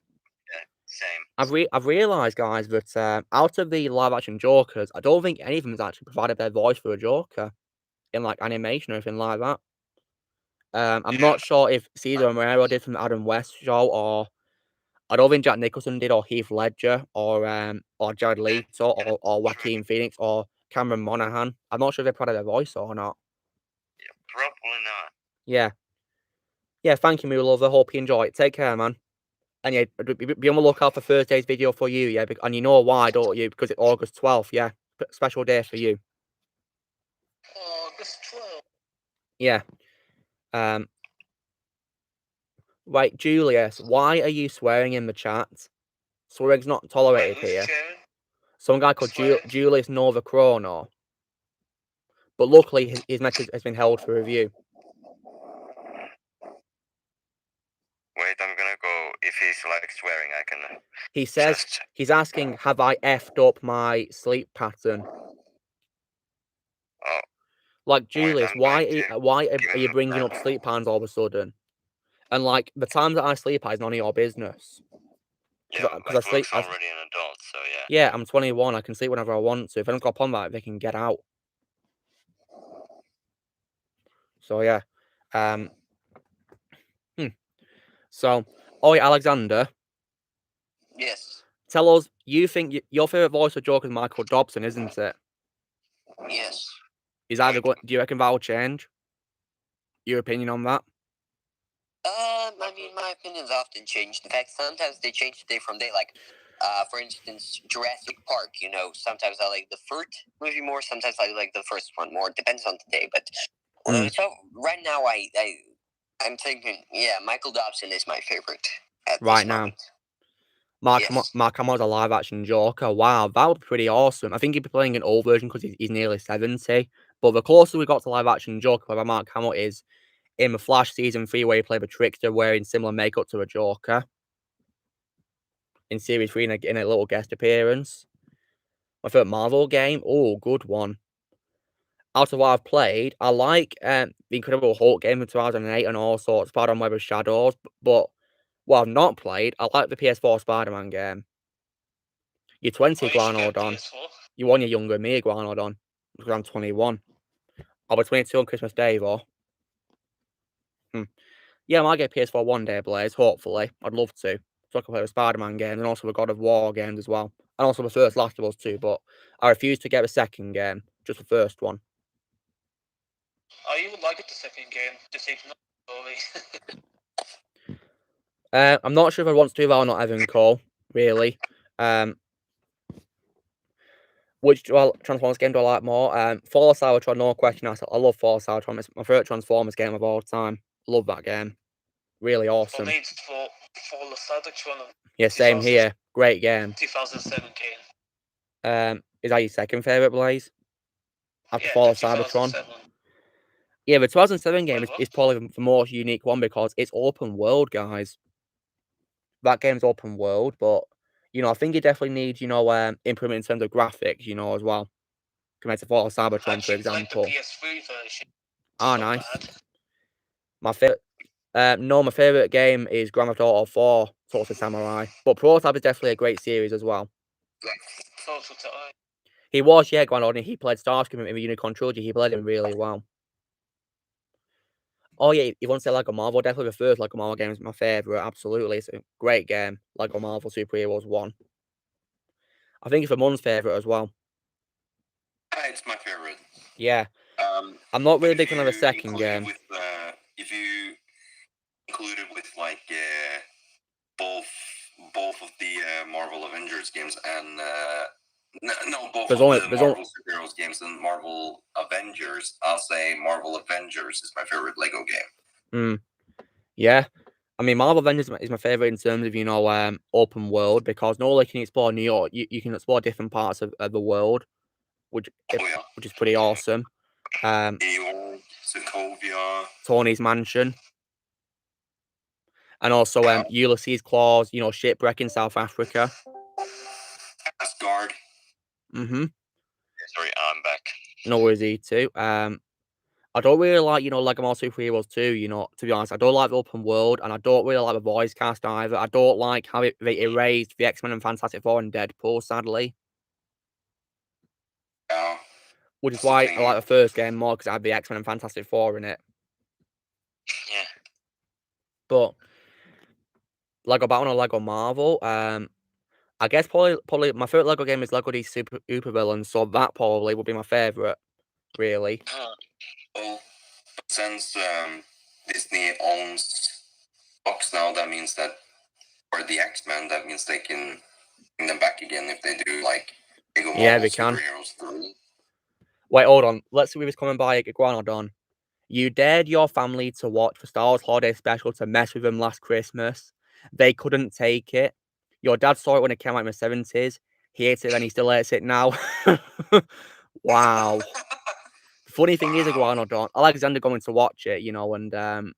same. I've realised, guys, that out of the live-action Jokers, I don't think any of them has actually provided their voice for a Joker in, like, animation or anything like that. I'm not sure if Cesar Romero did from the Adam West show, or I don't think Jack Nicholson did, or Heath Ledger, or Jared Leto, or Joaquin Phoenix, or Cameron Monaghan. I'm not sure if they're proud of their voice or not. Probably not. Yeah. Yeah, thank you, Moolover. Hope you enjoy it. Take care, man. And yeah, be on the lookout for Thursday's video for you, yeah? And you know why, don't you? Because it's August 12th, yeah? Special day for you. August 12th. Yeah. Right, Julius, why are you swearing in the chat? Swearing's not tolerated here. Some guy called Julius Nova Chrono. But luckily, his message has been held for review. Wait, I'm gonna go. If he's like swearing, I can. He says, he's asking, have I effed up my sleep pattern? Oh. Like, Julius, why are you bringing up sleep patterns all of a sudden? And like, the time that I sleep at is none of your business. Yeah, because I sleep. I'm already an adult, so yeah. Yeah, I'm 21. I can sleep whenever I want to. If I don't got upon that, they can get out. So yeah. So, oi, Alexander. Yes. Tell us, you think your favourite voice of Joker is Michael Dobson, isn't it? Yes. Is either do you reckon that'll change? Your opinion on that? I mean, my opinions often change. In fact, sometimes they change day from day. Like, for instance, Jurassic Park. You know, sometimes I like the third movie more. Sometimes I like the first one more. Depends on the day. But so right now, I'm thinking, yeah, Michael Dobson is my favorite at right this now. moment. Mark Hamill's a live action Joker. Wow, that would be pretty awesome. I think he'd be playing an old version because he's nearly 70. But the closer we got to live action Joker by Mark Hamill is in the Flash season 3, where he played the Trickster wearing similar makeup to a Joker. In series 3, in a little guest appearance. My favorite Marvel game? Oh, good one. Out of what I've played, I like the Incredible Hulk game in 2008 and all sorts, Spider-Man Web of Shadows. But what I've not played, I like the PS4 Spider-Man game. You're 20, Guanodon. You 1 year younger than me, Guanodon. Because I'm 21. I'll be 22 on Christmas Day, though. Yeah, I might get PS4 one day, Blaze, hopefully. I'd love to. So I can play the Spider-Man game and also the God of War games as well. And also the first Last of Us 2, but I refuse to get the second game, just the first one. I even like the second game, just taking the story. I'm not sure if I want to do that or not, Evan Cole, really. Which Transformers game do I like more? Fall of Cybertron, no question asked. I love Fall of Cybertron. It's my favourite Transformers game of all time. Love that game. Really awesome. For me, it's Fall of Cybertron. Yeah, same here. Great game. 2007 game. Is that your second favourite, Blaze? After Fall of Cybertron? 2007. Yeah, the 2007 game is probably the most unique one because it's open world, guys. That game's open world, but, you know, I think it definitely needs, you know, improvement in terms of graphics, you know, as well. Compared to Fall of Cybertron, for example. Like the PS3 version. Oh, nice. My favourite... no, my favourite game is Grand Theft Auto 4, Swords of Samurai. But Prototype is definitely a great series as well. He was, yeah, Grand Theft. He played Starscream in the Unicorn Trilogy. He played him really well. Oh, yeah, you want to say Lego Marvel? Definitely the first Lego Marvel game is my favourite, absolutely. It's a great game, Lego Marvel Super Heroes 1. I think it's Ramon's favourite as well. It's my favourite. Yeah. I'm not really big fan of the second game. If you include it with, like, both of the Marvel Avengers games and... both of the Marvel Superheroes games and Marvel Avengers. I'll say Marvel Avengers is my favorite Lego game. Yeah. I mean, Marvel Avengers is my favourite in terms of, you know, open world, because not only can you explore New York, you can explore different parts of the world, which is pretty awesome. Sokovia. Tony's mansion. And also Ulysses Claw's, you know, shipwreck in South Africa. Asgard. Sorry, I'm back. No worries, E2. I don't really like, you know, Lego Marvel Super Heroes 2, you know, to be honest. I don't like the open world, and I don't really like the voice cast either. I don't like how they erased the X-Men and Fantastic Four and Deadpool, sadly. Yeah. Which is why I like the first game more, because it had the X-Men and Fantastic Four in it. Yeah. But Lego Batman or Lego Marvel. I guess probably my favorite Lego game is Lego D Super Villains, so that probably would be my favorite. Really. Well, since Disney owns Fox now, that means that, or the X-Men, that means they can bring them back again if they do like Lego Marvel they can. Superheroes 3. Wait, hold on. Let's see who's coming by Iguanodon. You dared your family to watch the Star Wars Holiday Special to mess with them last Christmas. They couldn't take it. Your dad saw it when it came out in the 70s. He hates it, then he still hates it now. Wow. The funny thing is, Iguanodon, Alexander going to watch it, and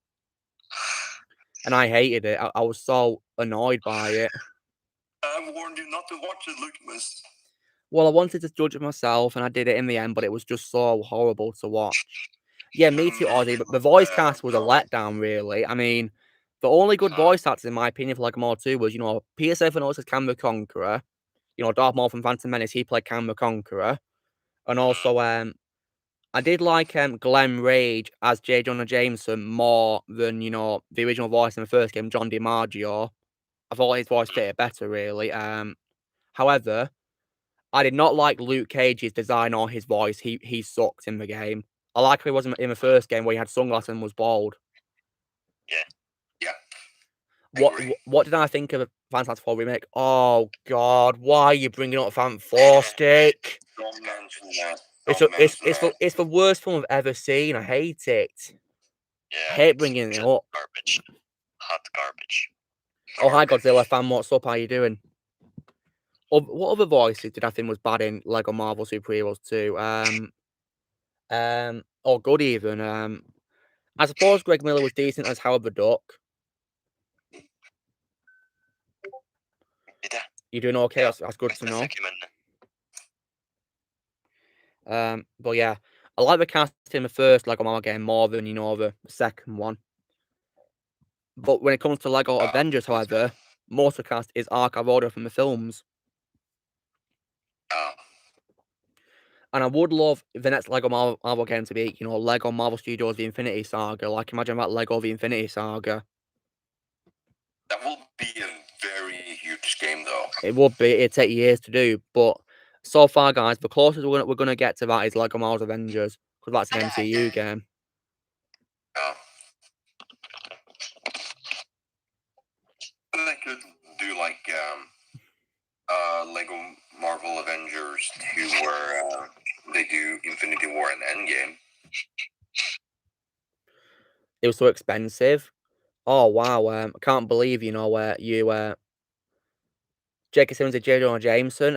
I hated it. I was so annoyed by it. I warned you not to watch it, Lucas. Well, I wanted to judge it myself, and I did it in the end, but it was just so horrible to watch. Yeah, me too, Ozzy, but the voice cast was a letdown, really. I mean, the only good voice actors, in my opinion, for Lego Marvel 2 was, Peter Stephanos as Kang the Conqueror. Darth Maul from Phantom Menace, he played Kang the Conqueror. And also, I did like Glenn Rage as J. Jonah Jameson more than, the original voice in the first game, John DiMaggio. I thought his voice fitted better, really. However, I did not like Luke Cage's design or his voice. He sucked in the game. I like how he was in the first game where he had sunglasses and was bald. Yeah. What did I think of the Fantastic Four remake? Oh God, why are you bringing up Fantastic? Don't mention that. It's the worst film I've ever seen. I hate it. Yeah, I hate bringing it up. Garbage. Hot garbage. Oh, hi Godzilla fan, what's up? How you doing? What other voices did I think was bad in Lego Marvel Superheroes 2? Or good even. I suppose Greg Miller was decent as Howard the Duck. You doing okay? That's good to know. But yeah, I like the cast in the first Lego Marvel game more than the second one. But when it comes to Lego Avengers, however, most of the cast is archive order from the films. And I would love the next Lego Marvel game to be, Lego Marvel Studios The Infinity Saga. Like, imagine that Lego The Infinity Saga. That will be a very huge game, though. It would be. It'd take years to do, but so far, guys, the closest we're gonna get to that is Lego Marvel Avengers, because that's an MCU game. They could do like Lego Marvel Avengers 2, where they do Infinity War and Endgame. It was so expensive. Oh wow! I can't believe you J.K. Simmons and J. Jonah Jameson.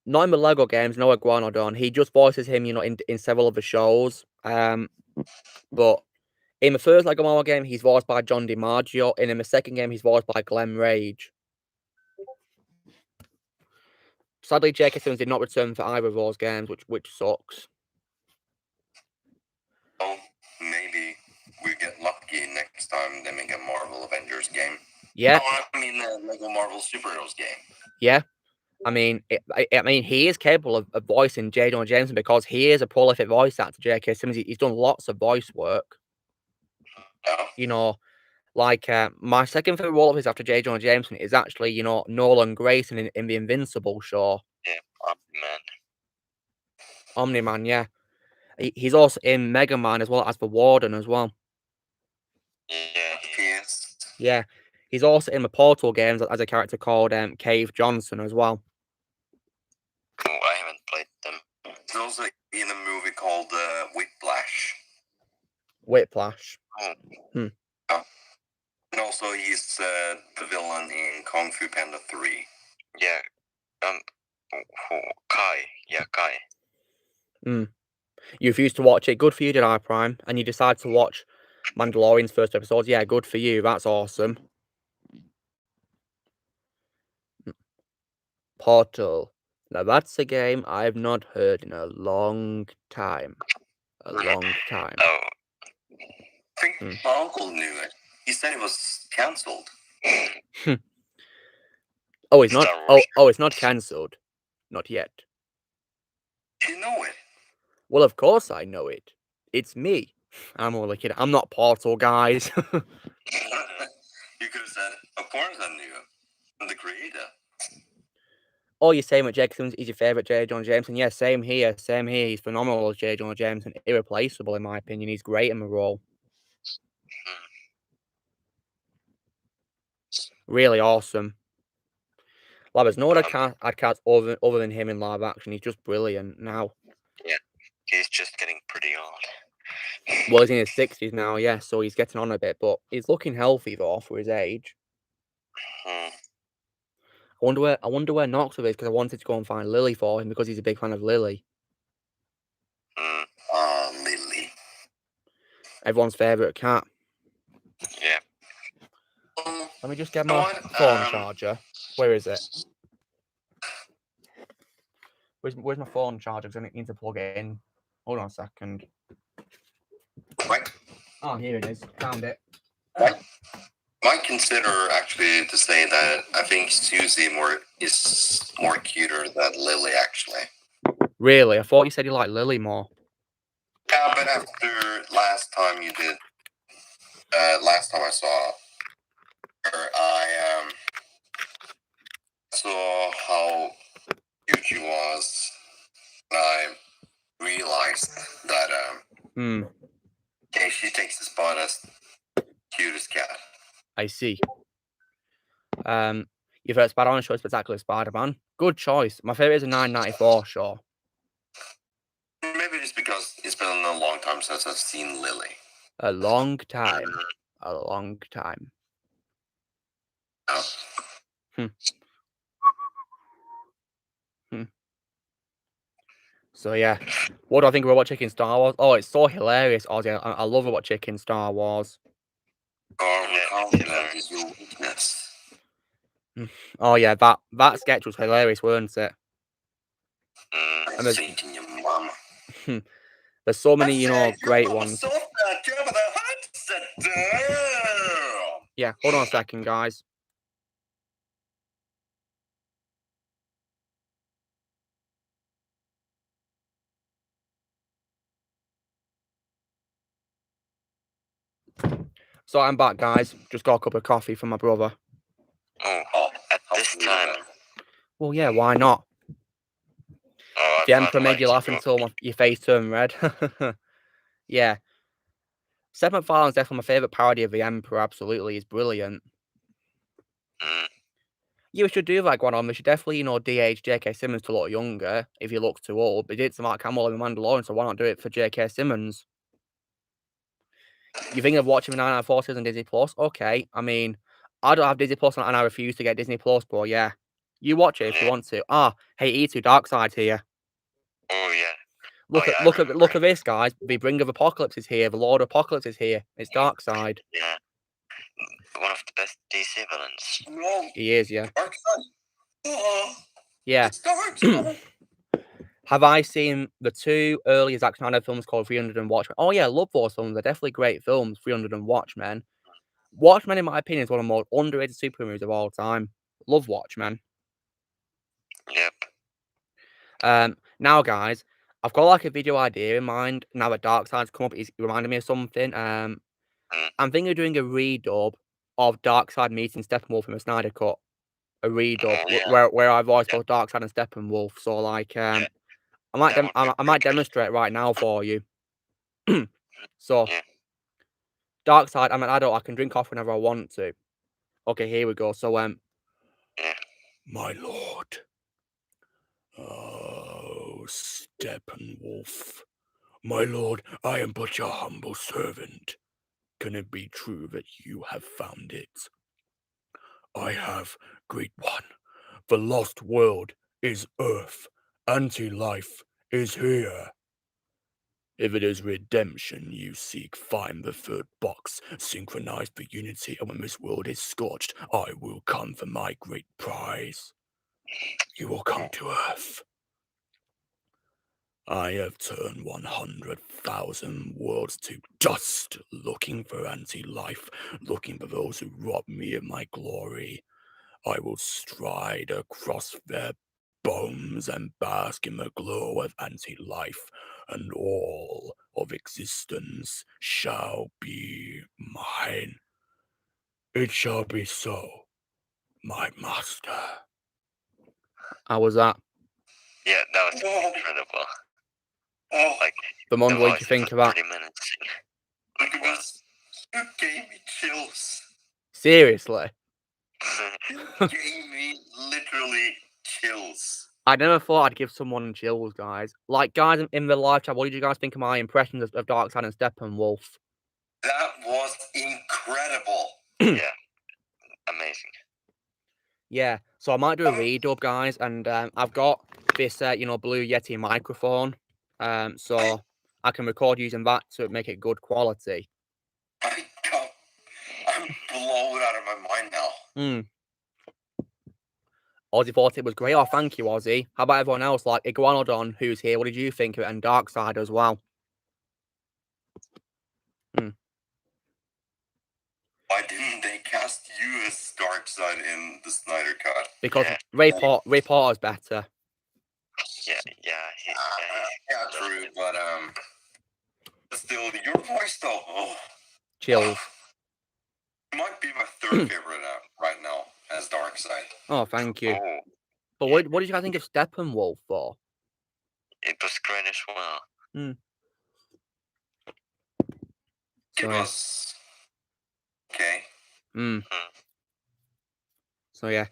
Not in the Lego games, no Iguanodon. He just voices him, in several other shows. But in the first Lego Marvel game, he's voiced by John DiMaggio, and in the second game, he's voiced by Glenn Rage. Sadly, J.K. Simmons did not return for either of those games, which sucks. Well, maybe we get lucky next time they make a Marvel Avengers game. Yeah. Oh, I mean, Lego Marvel Superheroes game. Yeah. I mean, he is capable of voicing J. Jonah Jameson because he is a prolific voice actor, J.K. Simmons. He's done lots of voice work. Yeah. Like, my second favorite role of his after J. Jonah Jameson is actually, Nolan Grayson in the Invincible show. Yeah, Omni-Man, yeah. He's also in Mega Man as well as the Warden as well. Yeah, he is. Yeah. He's also in the Portal games as a character called Cave Johnson as well. Oh, I haven't played them. He's also in a movie called Whiplash. Whiplash. Oh. Oh. And also he's the villain in Kung Fu Panda 3. Yeah. Kai. Yeah, Kai. You refused to watch it. Good for you, did I, Prime? And you decided to watch Mandalorian's first episode. Yeah, good for you. That's awesome. Portal. Now that's a game I've not heard in a long time. A long time. Oh. I think my uncle knew it. He said it was cancelled. Oh, it's not. Oh, it's not cancelled. Not yet. You know it. Well, of course I know it. It's me. I'm only kidding. I'm not Portal, guys. You could have said, of course I knew. I'm the creator. Oh, you're saying that J.K. Simmons is your favourite J. Jonah Jameson? Yeah, same here. Same here. He's phenomenal as J. Jonah Jameson. Irreplaceable, in my opinion. He's great in the role. Really awesome. Like, there's no other cast other than him in live action. He's just brilliant now. Yeah, he's just getting pretty old. Well, he's in his 60s now, yeah, so he's getting on a bit, but he's looking healthy, though, for his age. I wonder where Knoxville is, because I wanted to go and find Lily for him, because he's a big fan of Lily. Lily. Everyone's favourite cat. Yeah. Let me just get my phone charger. Where is it? Where's my phone charger? Because I need to plug it in. Hold on a second. Oh, here it is. Found it. Might consider actually to say that I think Susie is more cuter than Lily, actually. Really? I thought you said you liked Lily more. Yeah, but after last time I saw her, I saw how cute she was, and I realized that she takes the spot as cutest cat. I see. Your first Spider-Man show is Spectacular Spider-Man. Good choice. My favourite is a 994 show. Maybe it's because it's been a long time since I've seen Lily. A long time. A long time. Oh. So yeah, what do I think about Chicken Star Wars? Oh, it's so hilarious, Ozzy. I love about Chicken Star Wars. Oh yeah, that sketch was hilarious, weren't it? And there's so many, great ones. Yeah, hold on a second, guys. So I'm back, guys. Just got a cup of coffee from my brother. Oh, at this time. Well, yeah, why not? The Emperor made you laugh until your face turned red. Yeah. Seth MacFarlane's definitely my favourite parody of the Emperor, absolutely. He's brilliant. Yeah, we should do that, Guanon. We should definitely, de-age J.K. Simmons to look younger if he looks too old. But he did to Mark Hamill in The Mandalorian, so why not do it for J.K. Simmons? You think of watching the 994 series on Disney Plus? Okay. I mean, I don't have Disney Plus and I refuse to get Disney Plus, but yeah. You watch it if you want to. Hey, E2 Darkseid here. Oh, yeah. Look at this, guys. The Bring of Apocalypse is here. The Lord of Apocalypse is here. It's Darkseid. Yeah. One of the best DC villains. He is, yeah. Yeah. Have I seen the two earlier Zack Snyder films called 300 and Watchmen? Oh yeah, I love those films. They're definitely great films, 300 and Watchmen. Watchmen, in my opinion, is one of the most underrated superhero movies of all time. Love Watchmen. Yep. Now, guys, I've got like a video idea in mind. Now that Darkseid's come up, it's reminding me of something. I'm thinking of doing a redub of Darkseid meeting Steppenwolf in the Snyder Cut. A redub where I voice both Darkseid and Steppenwolf. So like, I might demonstrate right now for you. So, Darkseid, I'm an adult. I can drink coffee whenever I want to. Okay, here we go. So, my lord. Oh, Steppenwolf. My lord, I am but your humble servant. Can it be true that you have found it? I have, great one. The lost world is Earth. Anti-life is here. If it is redemption you seek, find the third box, synchronize the unity, and when this world is scorched, I will come for my great prize. You will come to Earth. I have turned 100,000 worlds to dust, looking for anti-life, looking for those who rob me of my glory. I will stride across their bones and bask in the glow of anti-life, and all of existence shall be mine. It shall be so, my master. How was that? Yeah, that was incredible. Like, Vermont, what did you think about? 30 minutes. Look at this. You gave me chills. Seriously? You gave me literally chills. I never thought I'd give someone chills, guys. Like, guys in the live chat, what did you guys think of my impressions of Darkseid and Steppenwolf? That was incredible. Yeah, amazing. Yeah, so I might do a redub, guys, and I've got this, Blue Yeti microphone, so I can record using that to make it good quality. I'm blown out of my mind now. Ozzy thought it was great. Oh, thank you, Ozzy. How about everyone else, like Iguanodon, who's here? What did you think of it? And Darkseid as well. Why didn't they cast you as Darkseid in the Snyder Cut? Because Ray Porter's better. Yeah, true, but still, your voice though. Oh. Chills. It might be my third favorite right now as Darkseid. Oh, thank you. Oh, But what did you guys think of Steppenwolf for? it was great as well. It was okay. So yeah.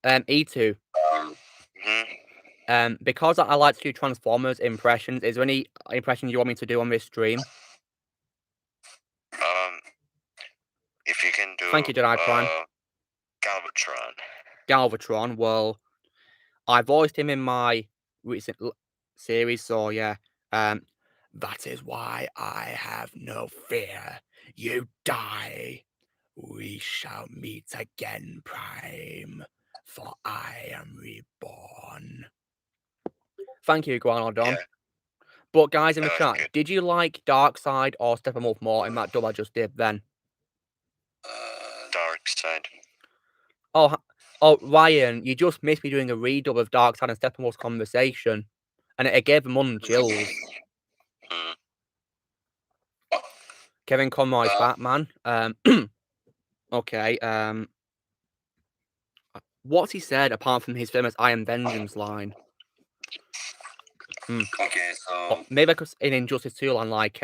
E2. Because I like to do Transformers impressions, is there any impressions you want me to do on this stream? If you can do Thank you, Jedi Prime. Galvatron, well, I voiced him in my recent series, so yeah. That is why I have no fear. You die. We shall meet again, Prime, for I am reborn. Thank you, Iguanodon. Yeah. But guys in the chat, did you like Darkseid or Steppenwolf more in that dub I just did then? Darkseid. Oh, Ryan, you just missed me doing a redub of Darkseid and Steppenwolf's conversation, and it gave them chills. Kevin Conroy's Batman. Okay. What's he said apart from his famous "I am Vengeance" line? Okay, so maybe because in Injustice 2 line like,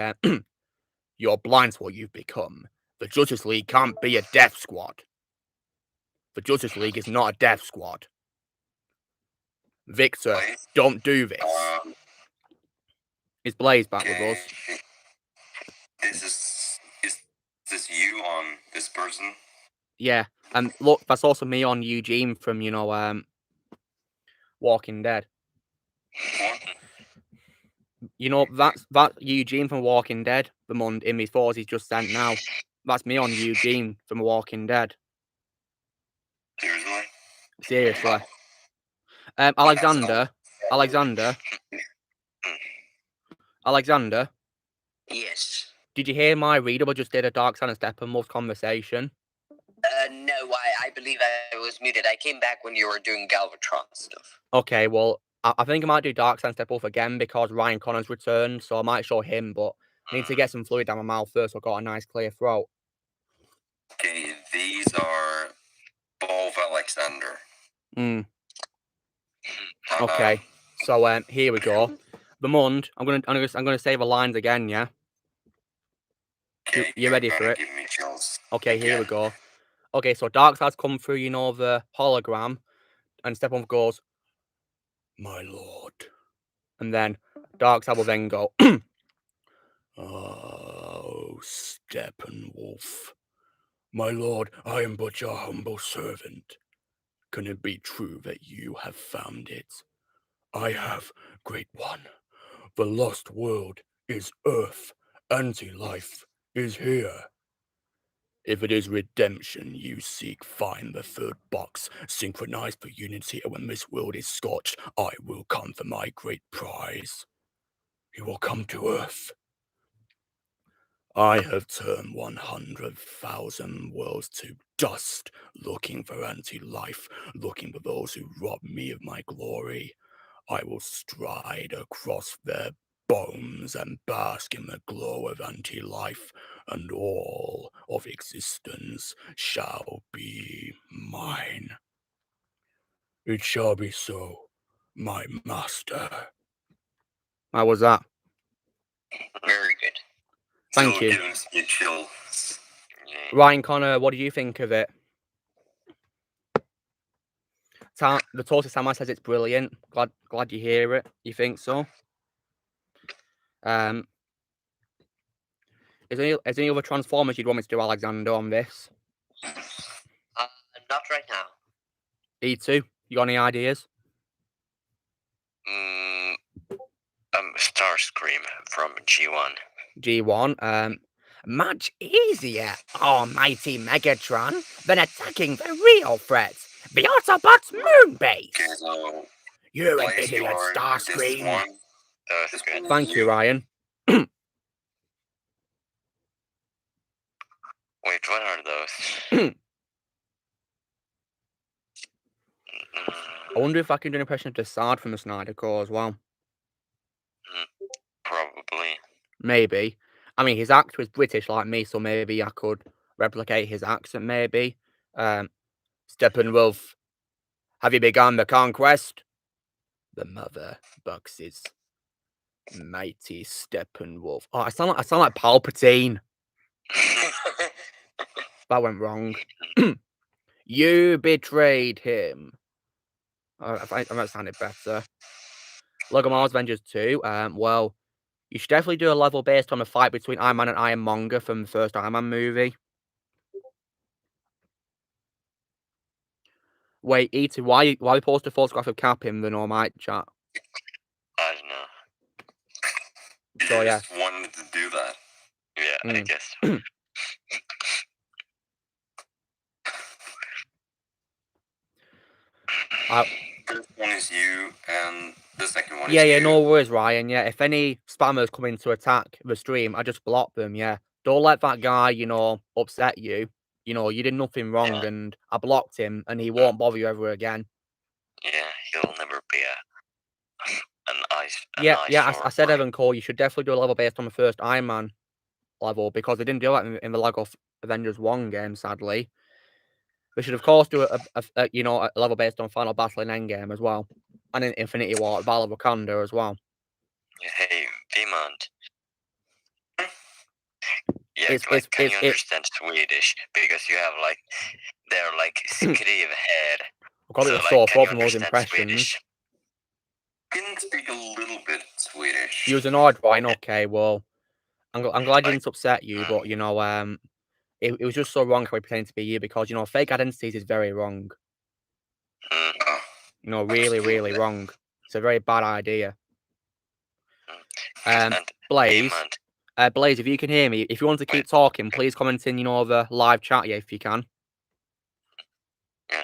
"You're blind to what you've become. The Justice League can't be a death squad. The Justice League is not a death squad. Victor, don't do this." Is Blaze back with us? Is this you on this person? Yeah, and look, that's also me on Eugene from, Walking Dead. That's Eugene from Walking Dead, the Mund in my thoughts he's just sent now. That's me on Eugene from Walking Dead. Seriously. Alexander. Yes. Did you hear my reader? I just did a Darkseid and Steppenwolf conversation. No, I believe I was muted. I came back when you were doing Galvatron stuff. Okay, well, I think I might do Darkseid and Steppenwolf again because Ryan Connor's returned, so I might show him, but I need to get some fluid down my mouth first so I've got a nice clear throat. Okay, these are both Alexander. Okay, so here we go. The Mund, I'm gonna say the lines again, yeah? Okay, you ready for it? Give me chills. Okay, here we go. Okay, so Darkseid's come through, the hologram, and Steppenwolf goes, "My lord." And then Darkseid will then go, "Oh, Steppenwolf. My lord, I am but your humble servant. Can it be true that you have found it? I have, great one. The lost world is Earth. Anti-life is here. If it is redemption you seek, find the third box, synchronized for unity, and when this world is scorched, I will come for my great prize. He will come to Earth. I have turned 100,000 worlds to dust, looking for anti-life, looking for those who rob me of my glory. I will stride across their bones and bask in the glow of anti-life, and all of existence shall be mine. It shall be so, my master. How was that? Very good. Thank Still you. gives me chills. Ryan Connor, what do you think of it? The Tortoise Samurai says it's brilliant. Glad you hear it. You think so? Is there any other Transformers you'd want me to do, Alexander, on this? Not right now. E2, you got any ideas? Starscream from G1. G1, much easier, almighty Megatron, than attacking the real threat, the Autobots moon base. Okay, so You're an place idiot, your Starscream. this one. That's good. Thank you, Ryan. Wait, what are those? I wonder if I can do an impression of Desaad from the Snyder Core as well. Probably. Maybe. I mean, his actor is British like me, so maybe I could replicate his accent, maybe. Steppenwolf, have you begun the conquest? The mother boxes. Mighty Steppenwolf. Oh, I sound like Palpatine. That went wrong. You betrayed him. I might sound it better. Lego Mars Avengers 2. Well, you should definitely do a level based on a fight between Iron Man and Ironmonger from the first Iron Man movie. Wait, E2, why we post a photograph of Cap in the Normite chat? I don't know. So, You yeah. just wanted to do that. Yeah, I guess. First one is you, and the second one is Yeah, you. no worries, Ryan. Yeah, if any spammers come in to attack the stream, I just block them. Yeah, don't let that guy, upset you. You did nothing wrong, and I blocked him, and he won't bother you ever again. Yeah, he'll never be an ice. I said Evan Cole, you should definitely do a level based on the first Iron Man level because they didn't do that in the Lego Avengers 1 game, sadly. They should, of course, do a level based on Final Battle and Endgame as well, and in Infinity War, Battle of Wakanda as well. Hey, Vimond. Yeah, can you understand Swedish? Because you have they're skriv här. I've got a bit of sore throat from those impressions. Swedish? I can speak a little bit Swedish. You was annoyed, Ryan. Okay, well, I'm glad you didn't upset you, but it was just so wrong how he pretended to be you because fake identities is very wrong. Really, really wrong. It's a very bad idea. Blaze, Blaze, if you can hear me, if you want to keep talking, please comment in the live chat, if you can. Yeah,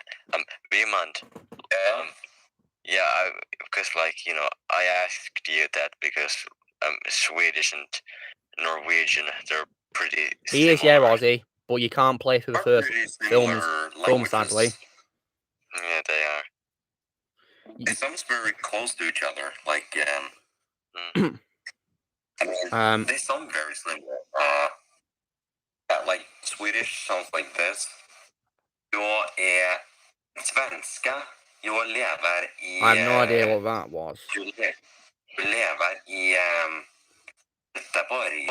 Vimond. Yeah, because I asked you that because Swedish and Norwegian, they're pretty similar. He is, yeah, Ozzy, but you can't play through the first film, sadly. Yeah, they are. It sounds very close to each other. They sound very similar. Swedish sounds like this. Jag är svenska. Jag lever i... I have no idea what that was. Jag lever i Göteborg.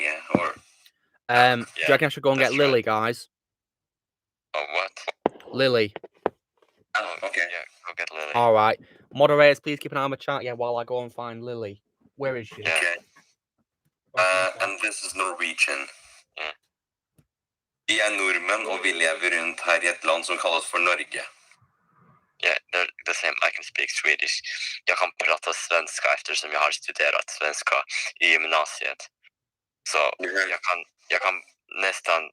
Do you reckon I should go and get Lily, guys? Oh, what? Lily. Oh, okay. Yeah, go get Lily. All right. Moderators, please keep an eye on the chat, while I go and find Lily. Where is she? Yeah. Okay. And this is Norwegian. Yeah. Vi är norrmän och vi lever runt här i ett land som kallas för Norge. Yeah, they're the same. I can speak Swedish. Jag kan prata svenska eftersom jag har studerat svenska i gymnasiet. Så jag kan nästan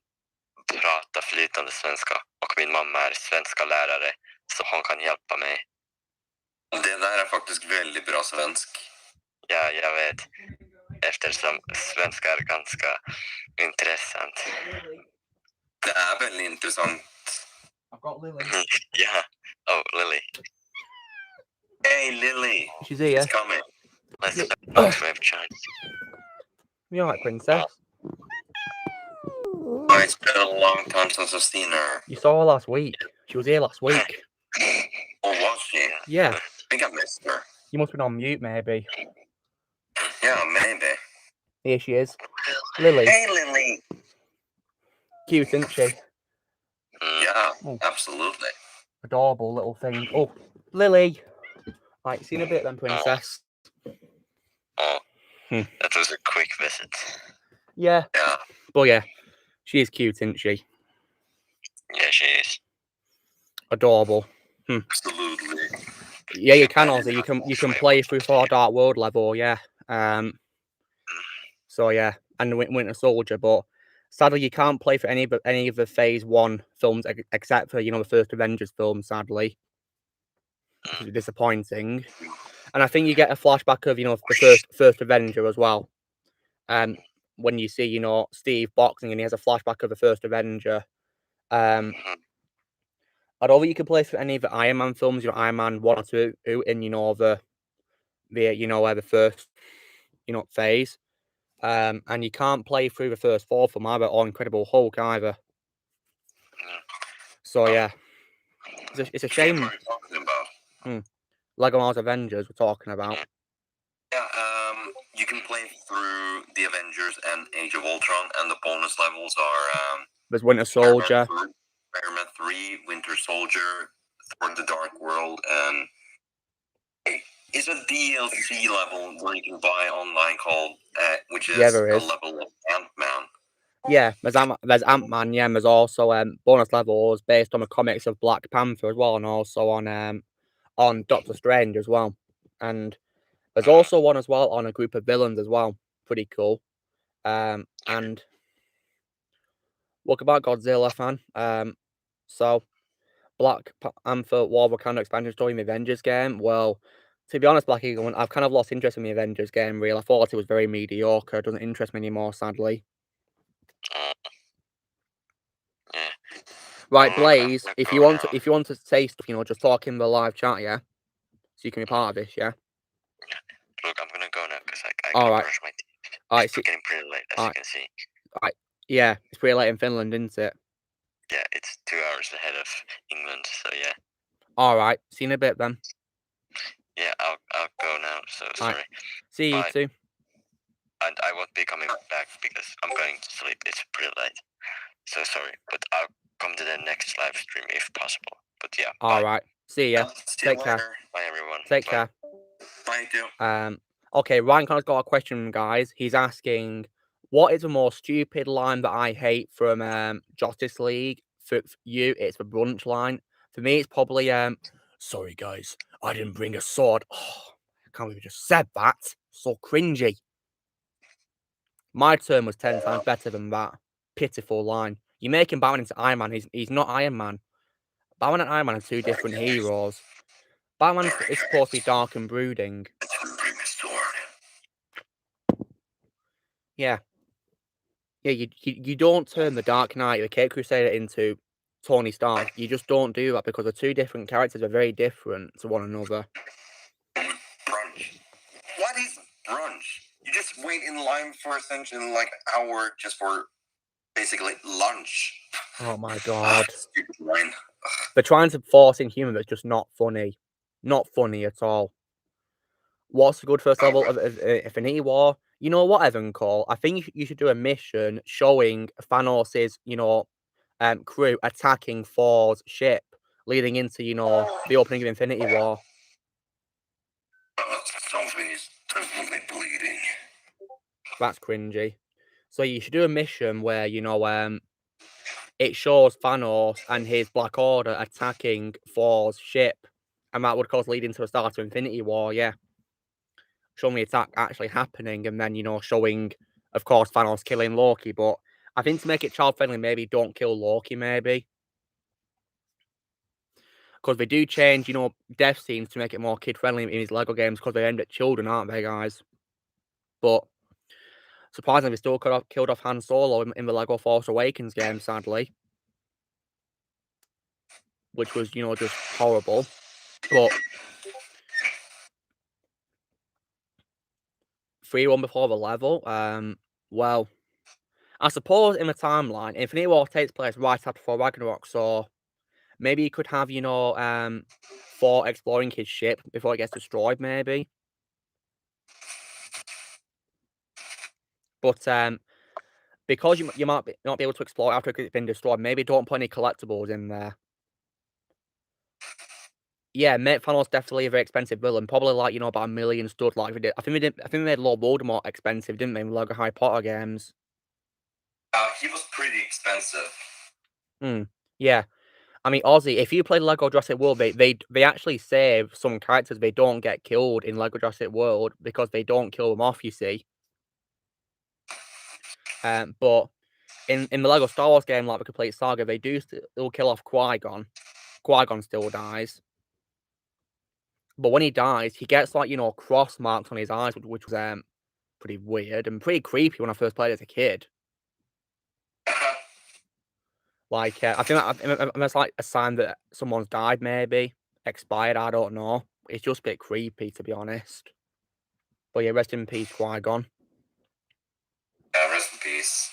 prata flytande svenska. Och min mamma är svenska lärare, så hon kan hjälpa mig. Det där är faktiskt väldigt bra svensk. Ja, jag vet. Eftersom svenska är ganska intressant. Det är väldigt intressant. I've got Lily. Yeah. Oh, Lily. Hey, Lily. She's here. It's coming. Let's box wave charge. You alright, princess? It's been a long time since I've seen her. You saw her last week. She was here last week. Oh, was she? Yeah. I think I missed her. You must have been on mute, maybe. Yeah, maybe. Here she is. Lily. Hey, Lily. Cute, isn't she? Yeah, Oh. absolutely. Adorable little thing. Oh, Lily. Right, see you in a bit then, princess. Oh, that was a quick visit. Yeah. Yeah. But yeah, she is cute, isn't she? Yeah, she is. Adorable. Absolutely. Yeah, you can also. You can play through 4 Dark World level, yeah. So yeah, and Winter Soldier, but sadly you can't play for any of the Phase 1 films except for, you know, the first Avengers film, sadly. Which is disappointing. And I think you get a flashback of, you know, the first Avenger as well. When you see, you know, Steve boxing and he has a flashback of the first Avenger. I don't think you can play for any of the Iron Man films, you know, Iron Man 1 or 2 in, you know, the first, you know, phase. And you can't play through the first 4 film either, or Incredible Hulk either. So yeah, it's a shame. What are you talking about? Lego Marvel's Avengers we're talking about. Yeah, you can play through the Avengers and Age of Ultron, and the bonus levels are There's Winter Soldier. Iron Man 3, Winter Soldier, Thor: The Dark World, and is a DLC level where you can buy online called, which is there a is. level of Ant-Man. Yeah, there's Ant-Man, yeah, and there's also bonus levels based on the comics of Black Panther as well, and also on Doctor Strange as well. And there's also one as well on a group of villains as well. Pretty cool. And what about Godzilla, fan? So Black Panther War of Wakanda expansion story in the Avengers game. Well, to be honest, Black Eagle, I've kind of lost interest in the Avengers game, really. I thought it was very mediocre. It doesn't interest me anymore, sadly. Right, Blaze, if you want to say stuff, you know, just talk in the live chat, yeah? So you can be part of this, yeah? Look, I'm gonna go now because I All can right. brush my teeth. All right, It's getting pretty late, as you can see. Yeah, it's pretty late in Finland, isn't it? Yeah, it's 2 hours ahead of England, so yeah. All right, see you in a bit then. Yeah, I'll go now, so sorry. Right. See you too. And I won't be coming back because I'm going to sleep. It's pretty late. So sorry, but I'll come to the next live stream if possible. But yeah. All right. See ya. Take care. Bye everyone. Take care. Bye, too. Okay, Ryan Connor's got a question, guys. He's asking, what is the more stupid line that I hate from Justice League? For you, it's the brunch line. For me, it's probably sorry guys, I didn't bring a sword. Oh, I can't believe you just said that. So cringy. My turn was 10 times better than that. Pitiful line. You make him Batman into Iron Man. He's not Iron Man. Batman and Iron Man are 2 different heroes. Batman is supposed to be dark and brooding. Yeah. Yeah, you don't turn the Dark Knight, the Caped Crusader, into Tony Stark. You just don't do that because the 2 different characters are very different to one another. Brunch. What is brunch? You just wait in line for essentially like an hour just for basically lunch. Oh my god. Stupid line. They're trying to force in humor that's just not funny. Not funny at all. What's a good first level of Infinity War? You know what, Evan Cole? I think you should do a mission showing Thanos' crew attacking Thor's ship, leading into, you know, the opening of Infinity War. Something is definitely bleeding. That's cringy. So you should do a mission where, you know, it shows Thanos and his Black Order attacking Thor's ship, and that would, of course, lead into the start of Infinity War, yeah. Showing the attack actually happening, and then, you know, showing, of course, Thanos killing Loki. But I think to make it child-friendly, maybe don't kill Loki, maybe. Because they do change, you know, death scenes to make it more kid-friendly in these LEGO games, because they're aimed at children, aren't they, guys? But surprisingly, they still killed off Han Solo in the LEGO Force Awakens game, sadly. Which was, you know, just horrible. But free run before the level. Well, I suppose in the timeline, Infinity War takes place right after Thor Ragnarok, so maybe you could have, Thor exploring his ship before it gets destroyed, maybe. But because you might not be able to explore it after it's been destroyed, maybe don't put any collectibles in there. Yeah, Thanos definitely a very expensive villain. Probably like about $1 million stud. Like I think they made Lord Voldemort expensive, didn't they? In Lego Harry Potter games. He was pretty expensive. Yeah. I mean, Ozzy, if you play Lego Jurassic World, they actually save some characters. They don't get killed in Lego Jurassic World because they don't kill them off. You see. But in the Lego Star Wars game, like the Complete Saga, they do still kill off Qui-Gon. Qui-Gon still dies. But when he dies, he gets like cross marks on his eyes, which was pretty weird and pretty creepy when I first played as a kid. Like I think that's like a sign that someone's died, maybe expired. I don't know. It's just a bit creepy, to be honest. But yeah, rest in peace, Qui-Gon. Yeah, rest in peace.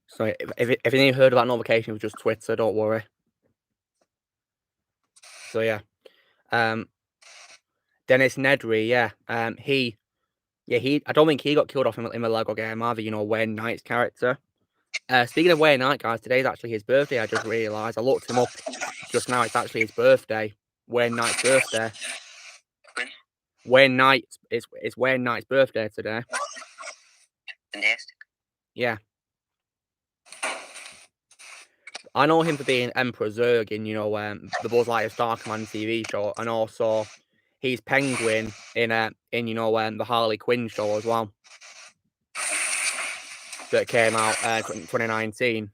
So if you heard of that notification, it was just Twitter. Don't worry. So yeah, Dennis Nedry, yeah, he, I don't think he got killed off in the Lego game either. Wayne Knight's character. Speaking of Wayne Knight, guys, today's actually his birthday. I just realised. I looked him up just now. It's actually his birthday. Wayne Knight's birthday. Wayne Knight. It's Wayne Knight's birthday today. Fantastic. Yeah. I know him for being Emperor Zurg in, the Buzz Lightyear Star Command TV show, and also he's Penguin in the Harley Quinn show as well. That came out 2019.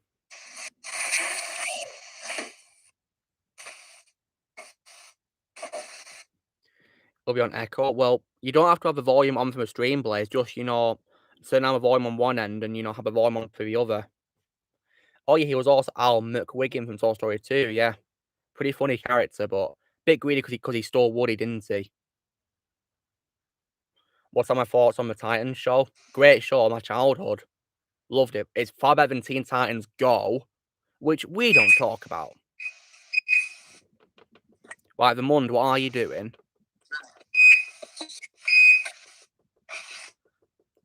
It'll be on Echo. Well, you don't have to have the volume on from a stream, Blaze. Just, turn down the volume on one end and, have the volume on for the other. Oh, yeah, he was also Al McWiggin from Toy Story 2, yeah. Pretty funny character, but a bit greedy because he stole Woody, didn't he? What's my thoughts on the Titans show? Great show, my childhood. Loved it. It's far better than Teen Titans Go, which we don't talk about. Like, the Mund, what are you doing?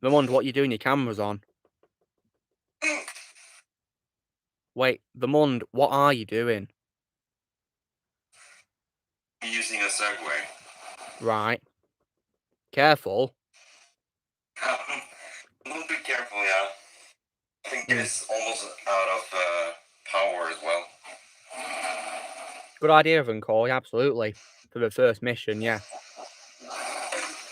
The Mund, what are you doing? Your camera's on. Wait, the Mund, what are you doing? Using a Segway. Right. Careful. A little bit careful, yeah. I think it's almost out of power as well. Good idea, Evan Corey, absolutely. For the first mission, yeah.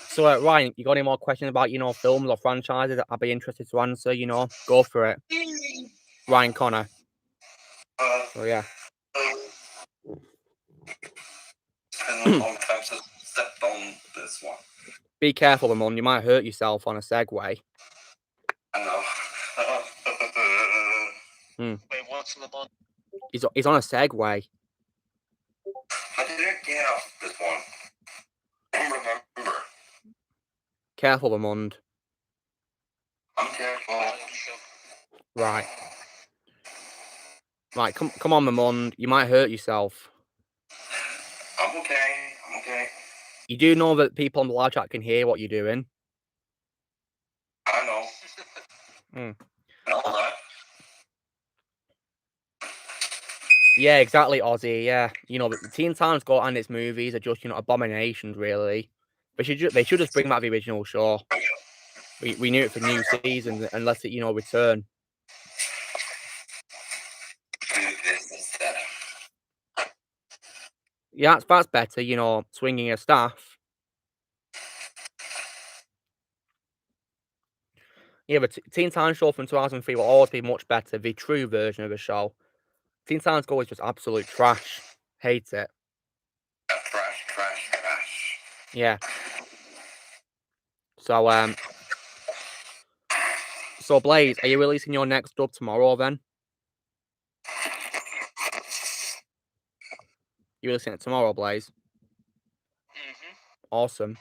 So, Ryan, you got any more questions about, films or franchises that I'd be interested to answer, Go for it. Ryan Connor. So, yeah. It's been a long time since I stepped on this one. Be careful, Ramon. You might hurt yourself on a Segway. I know. Wait, what's the button? He's on a Segway. How did I get off this one? I don't remember. Careful, Ramond. I'm careful. Right. Right, come on, Ramond. You might hurt yourself. I'm okay. You do know that people on the live chat can hear what you're doing. I know. All that. Yeah, exactly, Ozzy. Yeah, the Teen Titans Go and its movies are just abominations. Really, they should just bring back the original show. We knew it for new seasons and let it return. Do this instead. Yeah, that's better. Swinging a staff. Yeah, but Teen Titans show from 2003 will always be much better. The true version of the show. Teen Titans Go is just absolute trash. Hate it. Trash. Yeah. So So, Blaze, are you releasing your next dub tomorrow then? You're releasing it tomorrow, Blaze? Awesome.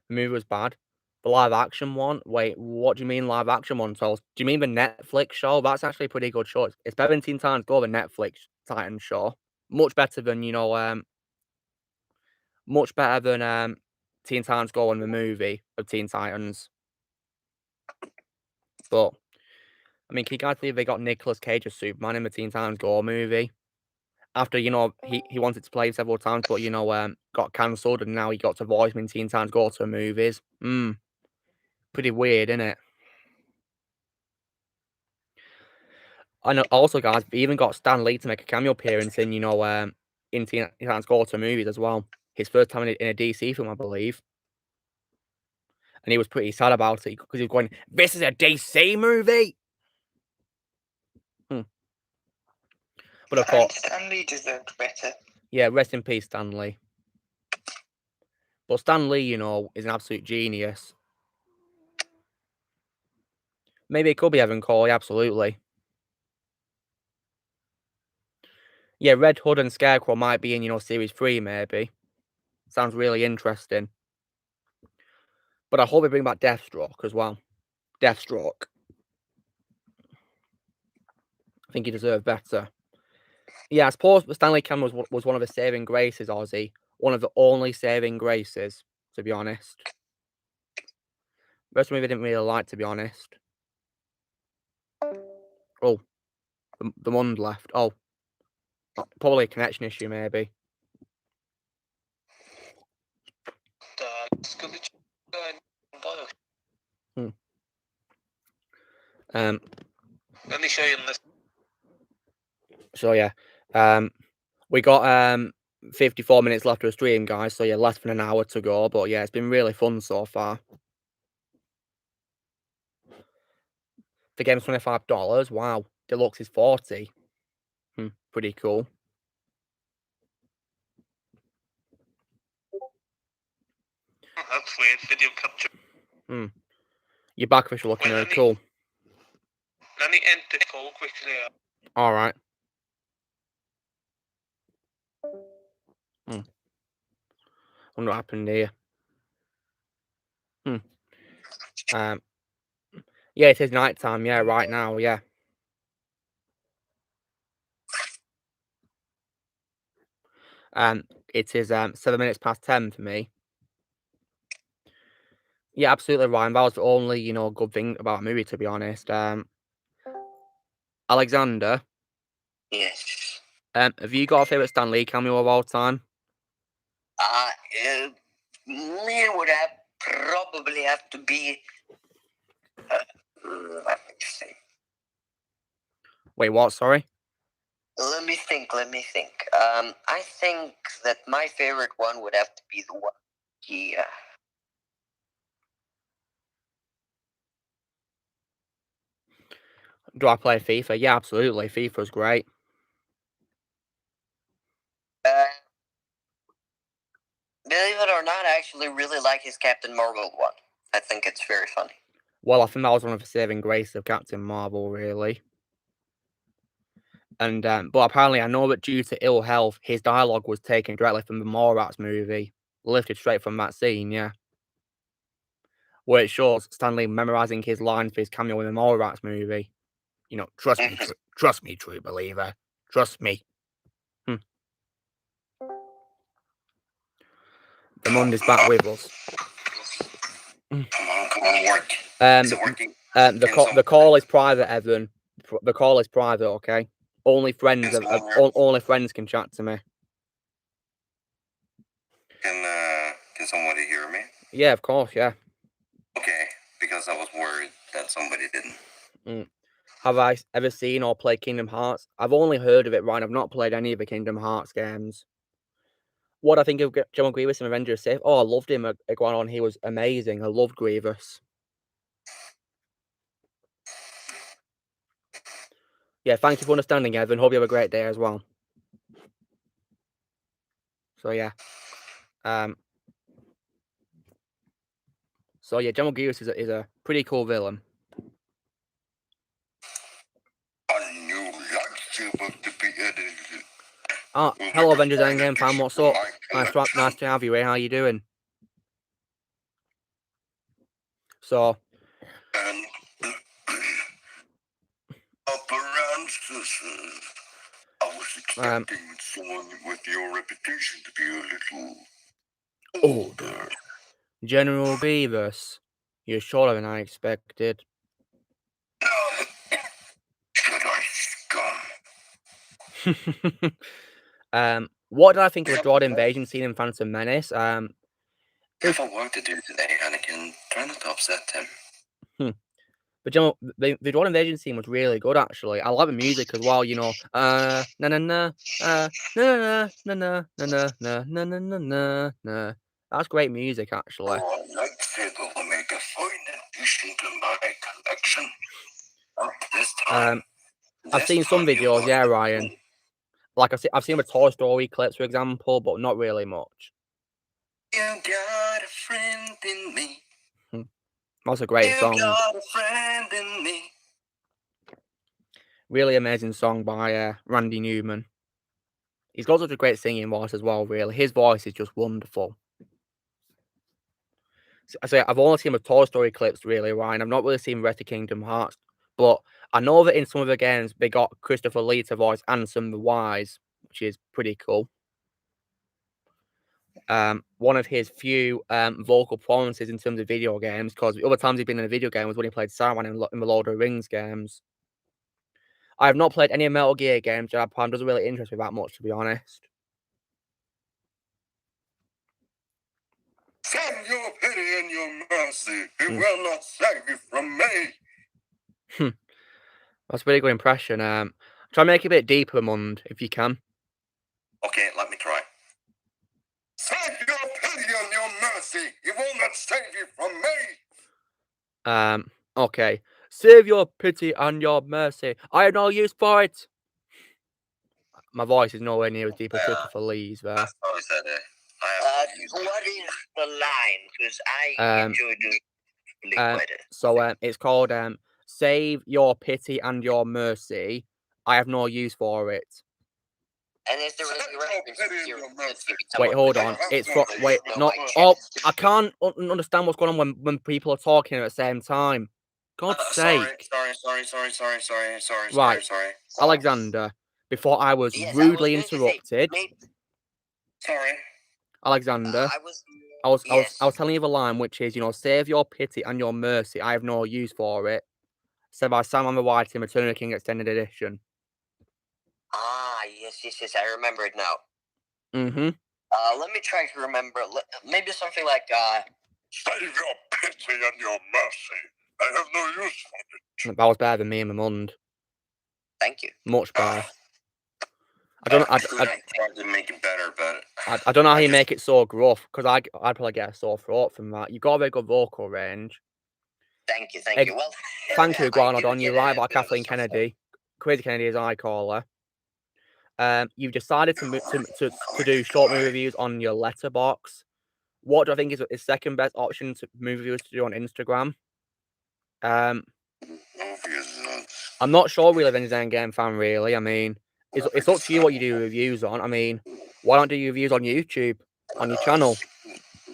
The movie was bad. The live action one? Wait, what do you mean live action one, Charles? Do you mean the Netflix show? That's actually a pretty good show. It's better than Teen Titans Go, the Netflix Titans show. Much better than, much better than Teen Titans Go and the movie of Teen Titans. But, I mean, can you guys believe they got Nicolas Cage as Superman in the Teen Titans Go movie? After, he wanted to play several times, but, got cancelled, and now he got to voice him in Teen Titans Go to movies. Pretty weird, isn't it? And also, guys, we even got Stan Lee to make a cameo appearance in, in Teen Titans Go to movies as well. His first time in a DC film, I believe. And he was pretty sad about it, because he was going, "This is a DC movie!" But of course, Stan Lee deserved better. Yeah, rest in peace, Stan Lee. But Stan Lee, is an absolute genius. Maybe it could be Evan Corey, absolutely. Yeah, Red Hood and Scarecrow might be in, Series 3, maybe. Sounds really interesting. But I hope they bring back Deathstroke as well. Deathstroke. I think he deserved better. Yeah, I suppose Stanley Cameron was one of the saving graces, Ozzy. One of the only saving graces, to be honest. The rest of the movie I didn't really like, to be honest. Oh, the Mund left. Oh, probably a connection issue, maybe. Let me show you this. So yeah, we got 54 minutes left of the stream, guys. So yeah, less than an hour to go. But yeah, it's been really fun so far. The game's $25. Wow, deluxe is $40. Pretty cool. That's weird. Video capture. Your backfish are looking really cool. Let me end the call quickly. All right. Wonder what happened here. Yeah, it is night time. Yeah, right now. Yeah. It is 7 minutes past 10 for me. Yeah, absolutely, Ryan. That was the only, good thing about the movie, to be honest. Alexander. Yes. Have you got a favorite Stan Lee cameo of all time? It would probably have to be. Let me think. Wait, what? Sorry. Let me think. I think that my favorite one would have to be the one he. Do I play FIFA? Yeah, absolutely. FIFA's great. Believe it or not, I actually really like his Captain Marvel one. I think it's very funny. Well, I think that was one of the saving graces of Captain Marvel, really. And but apparently, I know that due to ill health, his dialogue was taken directly from the Mallrats movie, lifted straight from that scene. Yeah, where it shows Stanley memorizing his lines for his cameo in the Mallrats movie. Trust me, true believer. Trust me. The Monday's back with us. Come on, work. The call is private, Evan. The call is private, okay? Only friends can chat to me. Can somebody hear me? Yeah, of course, yeah. Okay, because I was worried that somebody didn't. Have I ever seen or played Kingdom Hearts? I've only heard of it, Ryan. I've not played any of the Kingdom Hearts games. What I think of General Grievous in Avengers Safe? Oh, I loved him. Iguanon, he was amazing. I loved Grievous. Yeah, thank you for understanding, Evan. Hope you have a great day as well. So yeah. So yeah, General Grievous is a pretty cool villain. able to be edited. Oh, hello, Avengers Endgame fan. What's up? Nice to have you here. How you doing? So, And appearances. I was expecting someone with your reputation to be a little older. General Beavis, you're shorter than I expected. Should I scum? What did I think of the droid invasion scene in Phantom Menace? I have a work to do today, Anakin. Try not to upset him. But you know, the droid invasion scene was really good, actually. I like the music as well, you know. Na na na, na na na na na na na na na na na. That's great music, actually. Oh, lightsaber will make a fine addition to my collection. Not this time. I've seen some videos, yeah, Ryan. Like I've seen the Toy Story clips, for example, but not really much. You got a friend in me. That's a great song. You got a friend in me. Really amazing song by Randy Newman. He's got such a great singing voice as well, really. His voice is just wonderful. I say I've only seen the Toy Story clips, really, Ryan. I've not really seen the rest of Kingdom Hearts. But I know that in some of the games, they got Christopher Lee to voice Ansem the Wise, which is pretty cool. One of his few vocal performances in terms of video games, because the other times he's been in a video game was when he played Saruman in the Lord of the Rings games. I have not played any Metal Gear games. Japan doesn't really interest me that much, to be honest. Send your pity and your mercy. It will not save you from me. That's a really good impression. Try and make it a bit deeper, Mund, if you can. Okay, let me try. Save your pity and your mercy. It will not save you from me. Okay. Save your pity and your mercy. I have no use for it. My voice is nowhere near as deep as Christopher Lee's there. That's how I said it. What is the line? Because I enjoy doing So it's called Save Your Pity and Your Mercy. I have no use for it. And is there really Wait, hold on. It's for wait, not. Oh, I can't understand what's going on when people are talking at the same time. God's sake. Sorry. Right, Alexander. Before I was rudely interrupted. Sorry. Alexander, I was telling you the line, which is, you know, save your pity and your mercy. I have no use for it. Said by Sam on the White in Return of the King Extended Edition. Ah, yes. I remember it now. Let me try to remember. Maybe something like save your pity and your mercy. I have no use for it. That was better than me and my mund. Thank you. Much better. I tried to make it better, but I don't know how you make it so gruff, because I'd probably get a sore throat from that. You've got a very good vocal range. Thank you. Well, thank you, Guanodon. You're right about Kathleen Kennedy. Crazy Kennedy, as I call her. You've decided to do short movie reviews on your letterbox. What do I think is the second best option to movie reviews to do on Instagram? I'm not sure we live in an Endgame fan, really. I mean, it's up to you what you do reviews on. I mean, why not do your reviews on YouTube, on your channel?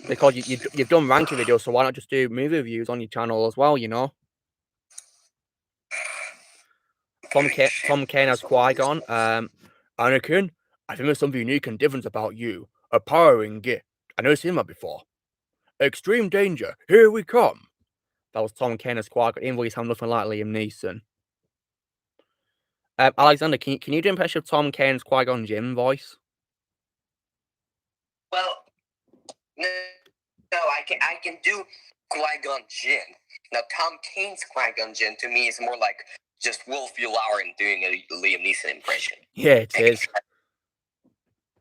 Because you've done ranking videos, so why not just do movie reviews on your channel as well, you know? Tom Kane as Qui-Gon. Anakin, I think there's something unique and different about you. A powering gift. I've never seen that before. Extreme danger. Here we come. That was Tom Kane as Qui-Gon, even though he sounded nothing like Liam Neeson. Alexander, can you do an impression of Tom Kane's Qui-Gon Jinn voice? Well, no, I can do Qui-Gon Jinn. Now, Tom Kane's Qui-Gon Jinn to me is more like just Wolf Lauren doing a Liam Neeson impression. Yeah, it is.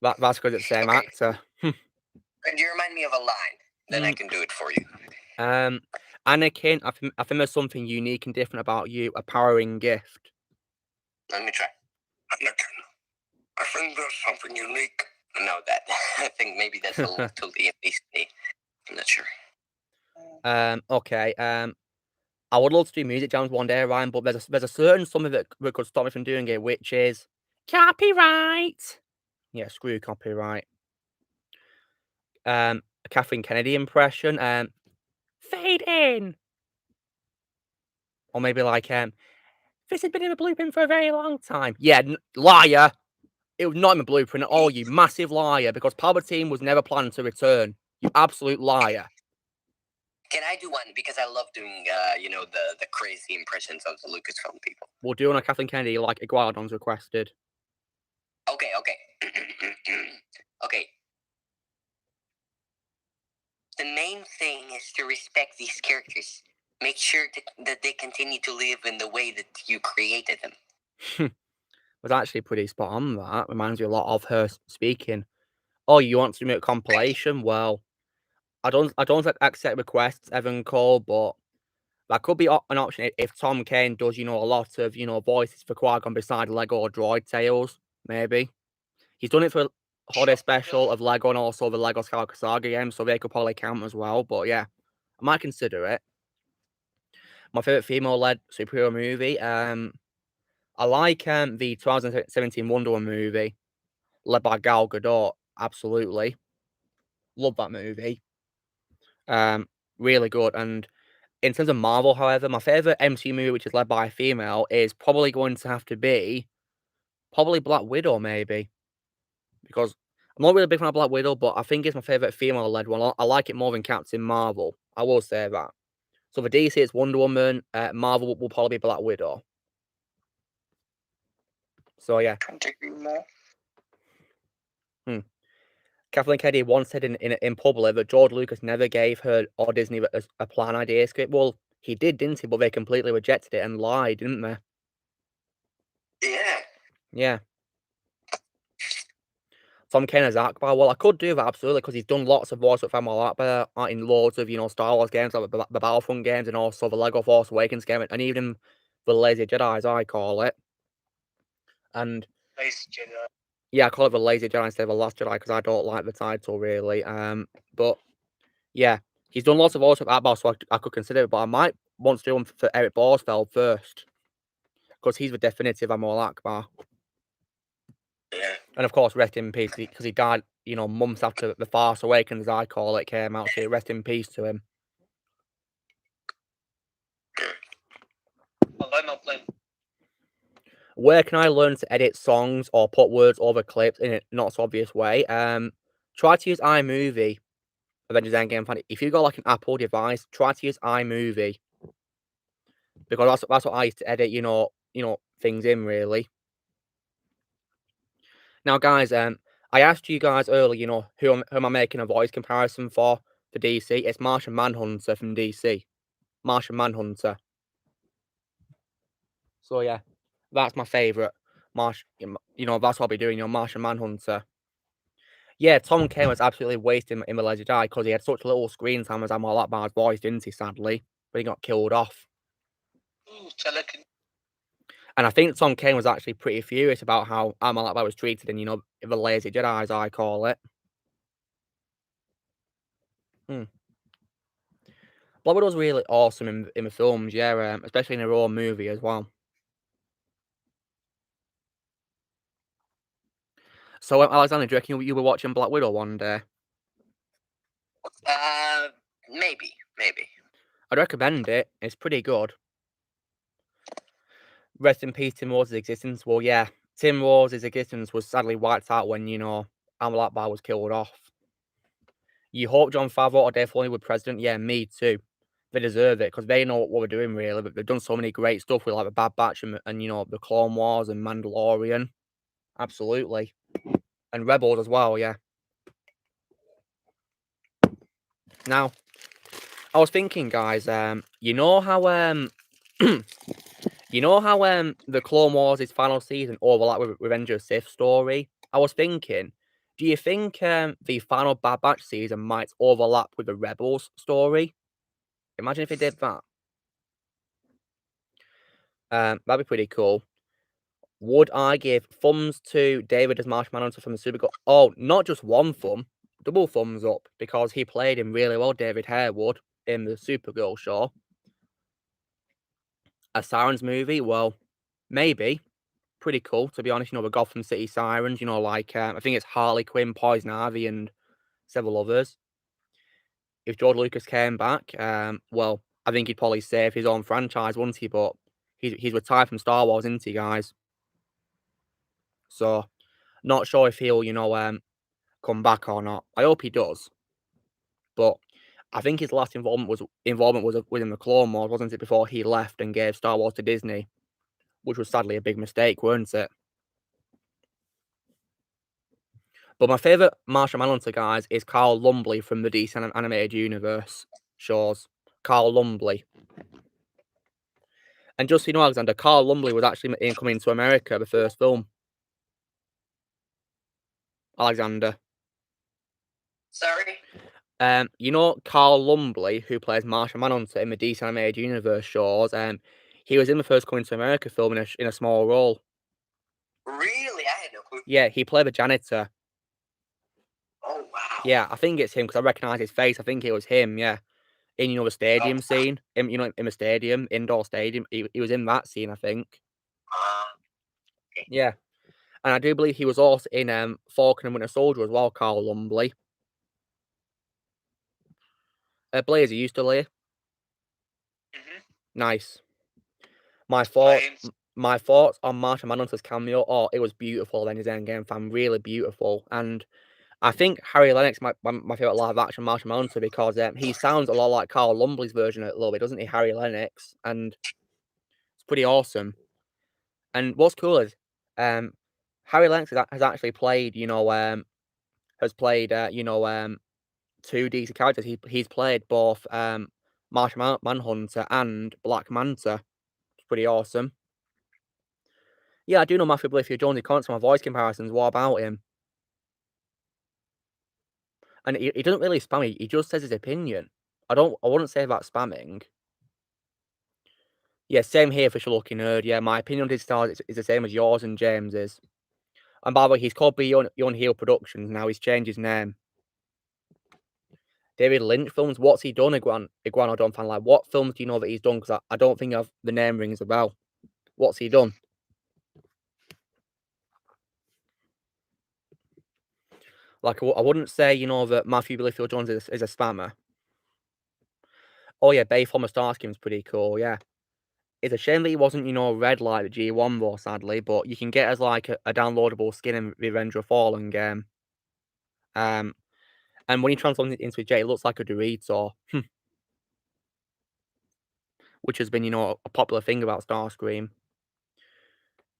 That's because it's the same actor. Could you remind me of a line? Then I can do it for you. Anakin, I think there's something unique and different about you. A powering gift. Let me try. Anakin, I think there's something unique. No, I think maybe that's a little too Liam Neeson. I'm not sure. Okay. I would love to do music jams one day, Ryan, but there's a certain something that could stop me from doing it, which is Copyright. Yeah, screw copyright. A Kathleen Kennedy impression. Fade in. Or maybe like, this has been in the blueprint for a very long time. Yeah, liar. It was not in the blueprint at all, you massive liar, because Palpatine was never planned to return. You absolute liar. Can I do one? Because I love doing, the crazy impressions of the Lucasfilm people. We'll do on a Kathleen Kennedy like Iguanodon's requested. Okay. Okay. The main thing is to respect these characters. Make sure that they continue to live in the way that you created them. Was actually pretty spot on, that. Reminds me a lot of her speaking. Oh, you want to make a compilation? Well, I don't accept requests, Evan Cole, but that could be an option if Tom Kane does, a lot of, voices for Qui-Gon beside Lego or Droid Tales, maybe. He's done it for Holiday Special of Lego and also the Lego Skywalker Saga game, so they could probably count as well, but yeah, I might consider it. My favourite female-led superhero movie, I like the 2017 Wonder Woman movie, led by Gal Gadot, absolutely. Love that movie. Really good, and in terms of Marvel, however, my favourite MCU movie, which is led by a female, is probably going to have to be Black Widow, maybe. Because I'm not really a big fan of Black Widow, but I think it's my favourite female-led one. I like it more than Captain Marvel. I will say that. So for DC, it's Wonder Woman. Marvel will probably be Black Widow. So yeah. Can't agree more. Kathleen Kennedy once said in public that George Lucas never gave her or Disney a plan idea script. Well, he did, didn't he? But they completely rejected it and lied, didn't they? Yeah. Yeah. Tom Kane as Akbar. Well, I could do that, absolutely, because he's done lots of voice with Samuel Akbar in loads of, Star Wars games, like the Battlefront games, and also the Lego Force Awakens game, and even the Lazy Jedi, as I call it. And Lazy Jedi. yeah, I call it the Lazy Jedi instead of the Last Jedi because I don't like the title really. But yeah, he's done lots of voice with Akbar, so I could consider it. But I might want to do one for Eric Borsfeld first, because he's the definitive Amol Akbar. Yeah. And of course, rest in peace, because he died, months after The Force Awakens, as I call it, came out. So rest in peace to him. Where can I learn to edit songs or put words over clips in a not so obvious way? Try to use iMovie. Avengers Endgame fan. If you got like an Apple device, try to use iMovie, because that's what I used to edit, things in really. Now, guys, I asked you guys earlier, who am I making a voice comparison for DC? It's Martian Manhunter from DC. Martian Manhunter. So yeah, that's my favourite. That's what I'll be doing, Martian Manhunter. Yeah, Tom Kane was absolutely wasted in the Lazy Jedi because he had such little screen time as Amol Akbar's voice, didn't he, sadly? But he got killed off. Ooh, and I think Tom Kane was actually pretty furious about how Amol Akbar was treated in, the Lazy Jedi, as I call it. Black Widow was really awesome in the films, yeah, especially in her own movie as well. So, Alexander, do you reckon you were watching Black Widow one day? Maybe. I'd recommend it. It's pretty good. Rest in peace, Tim Rose's existence. Well, yeah, Tim Rose's existence was sadly wiped out when, Amol Akbar was killed off. You hope Jon Favreau or Dave Filoni were president? Yeah, me too. They deserve it, because they know what we're doing, really. But they've done so many great stuff with, like, the Bad Batch and the Clone Wars and Mandalorian. Absolutely. And Rebels as well, yeah. Now, I was thinking, guys, you know how the Clone Wars' final season overlapped with Revenge of the Sith story? I was thinking, do you think the final Bad Batch season might overlap with the Rebels story? Imagine if it did that. That'd be pretty cool. Would I give thumbs to David as Martian Manhunter from the Supergirl? Oh, not just one thumb, double thumbs up, because he played him really well, David Harewood, in the Supergirl show. A Sirens movie? Well, maybe. pretty cool, to be honest. You know, the Gotham City Sirens. You know, like I think it's Harley Quinn, Poison Ivy, and several others. If George Lucas came back, well, I think he'd probably save his own franchise, wouldn't he? But he's retired from Star Wars, isn't he, guys? So, not sure if he'll, come back or not. I hope he does. But I think his last involvement was within the Clone Wars, wasn't it? Before he left and gave Star Wars to Disney, which was sadly a big mistake, weren't it? But my favourite Martian Manhunter, guys, is Carl Lumbly from the DC Animated Universe shows. Carl Lumbly. And just so you know, Alexander, Carl Lumbly was actually coming to America, the first film. Alexander. Sorry? You know Carl Lumbly, who plays Martian Manhunter in the DC Animated Universe shows, he was in the first Coming to America film in a small role. Really? I had no clue. Yeah, he played the janitor. Oh, wow. Yeah, I think it's him, because I recognise his face. I think it was him, yeah. In, the stadium scene. In the stadium, indoor stadium. He was in that scene, I think. Okay. Yeah. And I do believe he was also in Falcon and Winter Soldier as well, Carl Lumbly. Blaze, are you still here? Mm-hmm. Nice. My thoughts on Martian Manhunter's cameo. Oh, it was beautiful. Then his Endgame fan, really beautiful. And I think Harry Lennox my favorite live action Martian Manhunter because he sounds a lot like Carl Lumbly's version a little bit, doesn't he? Harry Lennox, and it's pretty awesome. And what's cool is, Harry Lennox has actually played, two DC characters. He's played both Martian Manhunter and Black Manta. It's pretty awesome. Yeah, I do know Matthew Blythe Jones. He comments on my voice comparisons. What about him? And he doesn't really spam. He just says his opinion. I wouldn't say that's spamming. Yeah, same here for Lucky Nerd. Yeah, my opinion on his stars is the same as yours and James's. And by the way, he's called Beyond Heel Productions now. He's changed his name. David Lynch films. What's he done, Iguanodon fan? Like, what films do you know that he's done? Because I don't think the name rings a bell. What's he done? Like, I wouldn't say, that Matthew Blythe Jones is a spammer. Oh, yeah, Bayformer Starscream's pretty cool, yeah. It's a shame that he wasn't, red like the G1 though, sadly, but you can get as, like, a downloadable skin in the Avenger of Fallen game. And when he transforms into a jet, it looks like a Dorito. Which has been, a popular thing about Starscream.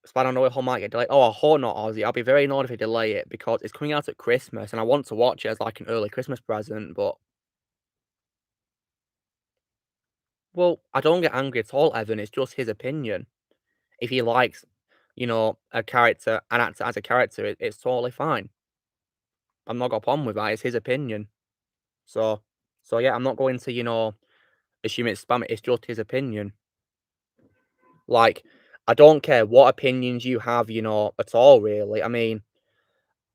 Spider-Man No Way Home might get delayed. Oh, I hope not, Ozzy. I'll be very annoyed if they delay it, because it's coming out at Christmas, and I want to watch it as, like, an early Christmas present, but... Well, I don't get angry at all, Evan. It's just his opinion. If he likes, an actor as a character, it's totally fine. I'm not got a problem with that. It's his opinion. So yeah, I'm not going to, assume it's spam. It's just his opinion. Like, I don't care what opinions you have, at all, really. I mean,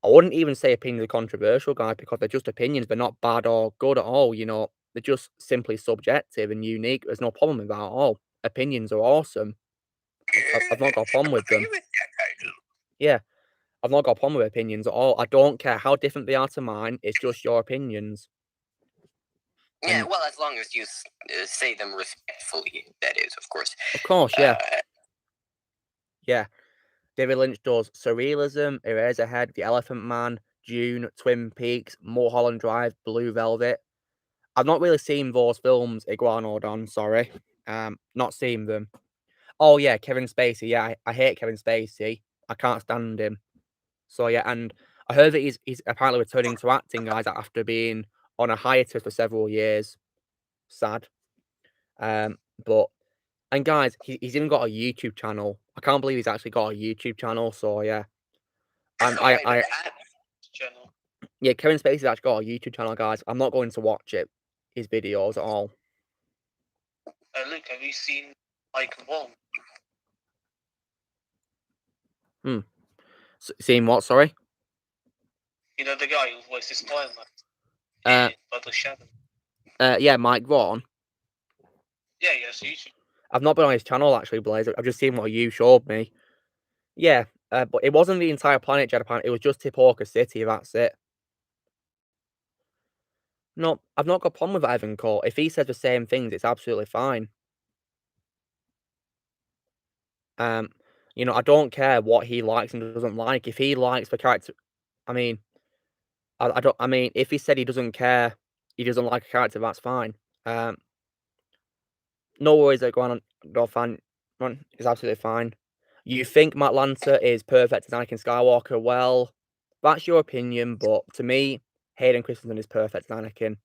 I wouldn't even say opinions are controversial, guys, because they're just opinions. They're not bad or good at all, They're just simply subjective and unique. There's no problem with that at all. Opinions are awesome. I've not got a problem with them. Yeah, I've not got a problem with opinions at all. I don't care how different they are to mine. It's just your opinions. Yeah, well, as long as you say them respectfully, that is, of course. Of course, yeah. Yeah. David Lynch does Surrealism, Eraserhead, The Elephant Man, Dune, Twin Peaks, Mulholland Drive, Blue Velvet. I've not really seen those films, Iguanodon, sorry. Not seen them. Oh, yeah, Kevin Spacey. Yeah, I hate Kevin Spacey. I can't stand him. So, yeah, and I heard that he's apparently returning to acting, guys, after being on a hiatus for several years. Sad. And guys, he's even got a YouTube channel. I can't believe he's actually got a YouTube channel, so, yeah. Yeah, Kevin Spacey's actually got a YouTube channel, guys. I'm not going to watch his videos at all. Luke, have you seen Mike Wong? Seen what, sorry? You know the guy who voices Spider-Man? By the Shadow. Yeah, Mike Vaughn. Yeah, yes, you should. I've not been on his channel, actually, Blaze. I've just seen what you showed me. Yeah, but it wasn't the entire planet Japan. It was just Tiporca City. That's it. No, I've not got a problem with Ivan Cole. If he says the same things, it's absolutely fine. You know, I don't care what he likes and doesn't like. If he likes the character, I mean, I don't. I mean, if he said he doesn't care, he doesn't like a character, that's fine. No worries that going on. No fan, man, it's absolutely fine. You think Matt Lanter is perfect as Anakin Skywalker? Well, that's your opinion, but to me, Hayden Christensen is perfect as Anakin.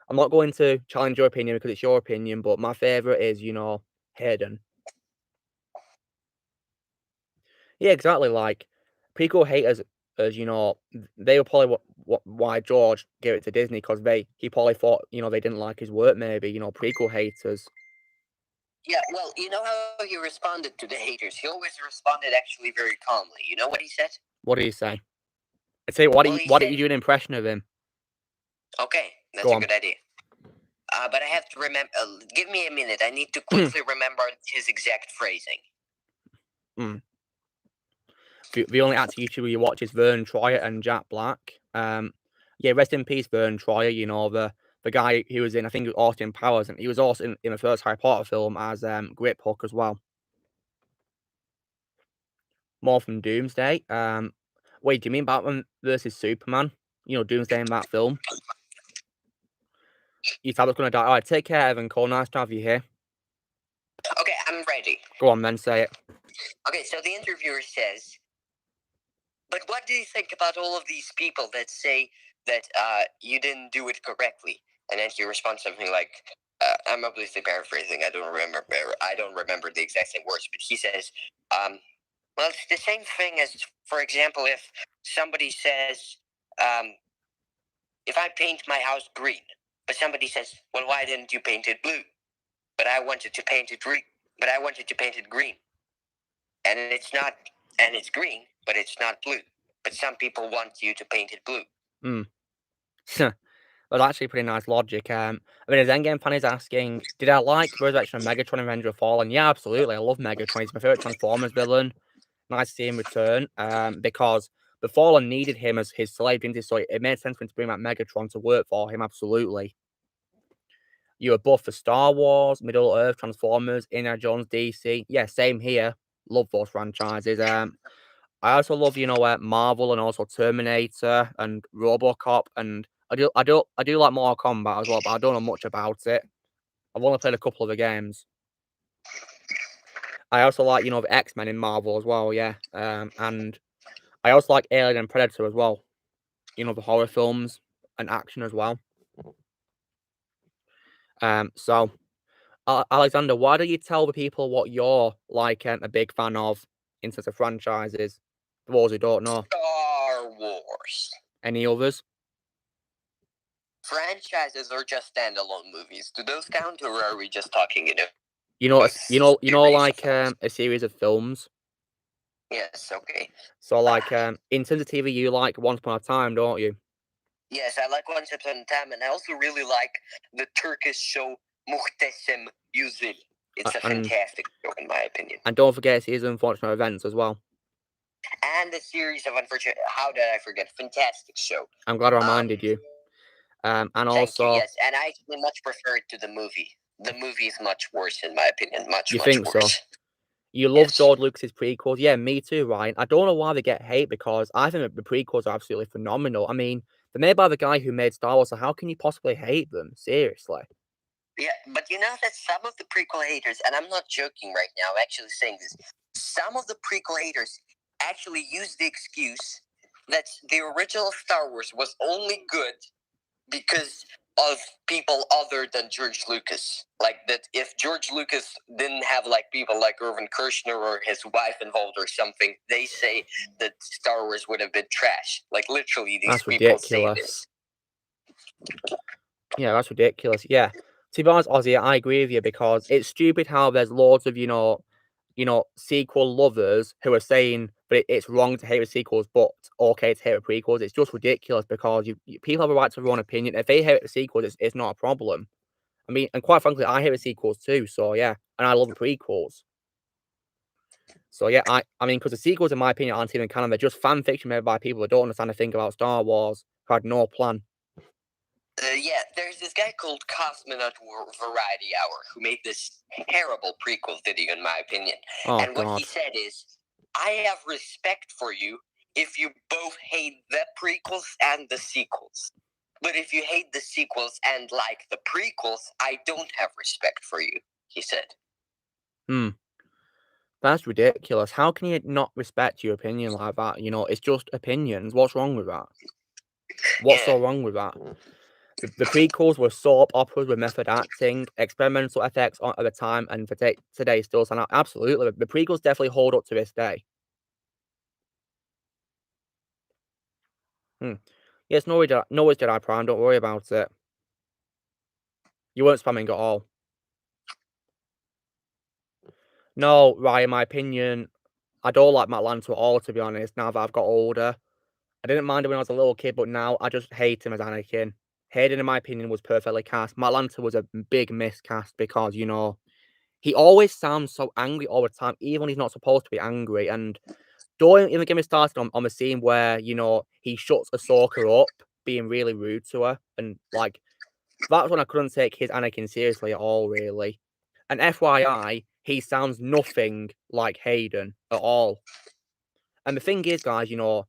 I'm not going to challenge your opinion because it's your opinion, but my favourite is, you know, Hayden. Yeah, exactly. Like, prequel haters, as you know, they were probably why George gave it to Disney because he probably thought, you know, they didn't like his work. Maybe, you know, prequel haters. Yeah, well, you know how he responded to the haters? He always responded actually very calmly. You know what he said? What did he say? I tell you, why Well, don't you do an impression of him? Okay, that's Go a on. good idea. But I have to remember. Give me a minute. I need to quickly remember his exact phrasing. The only actor YouTuber you watch is Vern Troyer and Jack Black. Yeah, rest in peace, Vern Troyer. You know, the guy who was in, I think it was Austin Powers, and he was also in the first Harry Potter film as Grip Hook as well. More from Doomsday. Wait, do you mean Batman versus Superman? You know, Doomsday in that film. You thought I was gonna die. All right, take care, Evan Cole. Nice to have you here. Okay, I'm ready. Go on, then, say it. Okay, so the interviewer says, "But what do you think about all of these people that say that you didn't do it correctly?" And then he responds something like, "I'm obviously paraphrasing. I don't remember the exact same words, but he says, well, it's the same thing as, for example, if somebody says, if I paint my house green, but somebody says, well, why didn't you paint it blue? But I wanted to paint it green. And it's green, but it's not blue. But some people want you to paint it blue." Well, actually, pretty nice logic. I mean, as Endgame fan is asking, did I like Resurrection of Megatron and Avenger of Fallen? Yeah, absolutely. I love Megatron. He's my favorite Transformers villain. Nice to see him return. Because the Fallen needed him as his slave, didn't he? So it made sense for him to bring back Megatron to work for him. Absolutely. You were buff for Star Wars, Middle Earth, Transformers, Indiana Jones, DC. Yeah, same here. Love those franchises. I also love, you know, Marvel and also Terminator and RoboCop, and I do like Mortal Kombat as well, but I don't know much about it. I've only played a couple of the games. I also like, you know, the X-Men in Marvel as well, yeah. And I also like Alien and Predator as well. You know, the horror films and action as well. So Alexander, why don't you tell the people what you're like a big fan of in terms of franchises? For those who don't know. Star Wars. Any others? Franchises are just standalone movies. Do those count, or are we just talking, like a series of films? Yes, okay. So like in terms of TV, you like Once Upon a Time, don't you? Yes, I like Once Upon a Time, and I also really like the Turkish show Muhteşem Yüzyıl. It's a fantastic show, in my opinion. And don't forget Series of Unfortunate Events as well. And the series of unfortunate. How did I forget? Fantastic show. I'm glad I reminded you. And also, yes, and I actually much prefer it to the movie. The movie is much worse, in my opinion. Much think worse. So? You love George Lucas's prequels? Yeah, me too, Ryan. I don't know why they get hate because I think the prequels are absolutely phenomenal. I mean, they're made by the guy who made Star Wars, so how can you possibly hate them? Seriously. Yeah, but you know that some of the prequel haters, and I'm not joking right now, I'm actually saying this, some of the prequel haters actually use the excuse that the original Star Wars was only good because of people other than George Lucas. Like, that if George Lucas didn't have, like, people like Irvin Kershner or his wife involved or something, they say that Star Wars would have been trash. Like, literally, these people say this. Yeah, that's ridiculous. Yeah. To be honest, Ozzy, I agree with you because it's stupid how there's loads of, you know, sequel lovers who are saying but it's wrong to hate the sequels, but okay to hate the prequels. It's just ridiculous because people have a right to their own opinion. If they hate the sequels, it's not a problem. I mean, and quite frankly, I hate the sequels too. So yeah, and I love the prequels. So yeah, I mean, because the sequels, in my opinion, aren't even canon. They're just fan fiction made by people that don't understand a thing about Star Wars, who had no plan. Yeah, there's this guy called Cosmonaut Variety Hour who made this terrible prequel video, in my opinion. Oh, and what God. he said is, I have respect for you if you both hate the prequels and the sequels. But if you hate the sequels and like the prequels, I don't have respect for you, he said. That's ridiculous. How can you not respect your opinion like that? You know, it's just opinions. What's wrong with that? What's so wrong with that? The prequels were soap operas with method acting, experimental effects at the time, and for today still stand out. Absolutely. The prequels definitely hold up to this day. Yes, no worries, Jedi Prime. Don't worry about it. You weren't spamming at all. No, right, in my opinion, I don't like Matt Lanter at all, to be honest, now that I've got older. I didn't mind him when I was a little kid, but now I just hate him as Anakin. Hayden, in my opinion, was perfectly cast. Matt Lanter was a big miscast because, you know, he always sounds so angry all the time, even when he's not supposed to be angry. And don't even get me started on the scene where, you know, he shuts Ahsoka up, being really rude to her. And, like, that's when I couldn't take his Anakin seriously at all, really. And FYI, he sounds nothing like Hayden at all. And the thing is, guys, you know,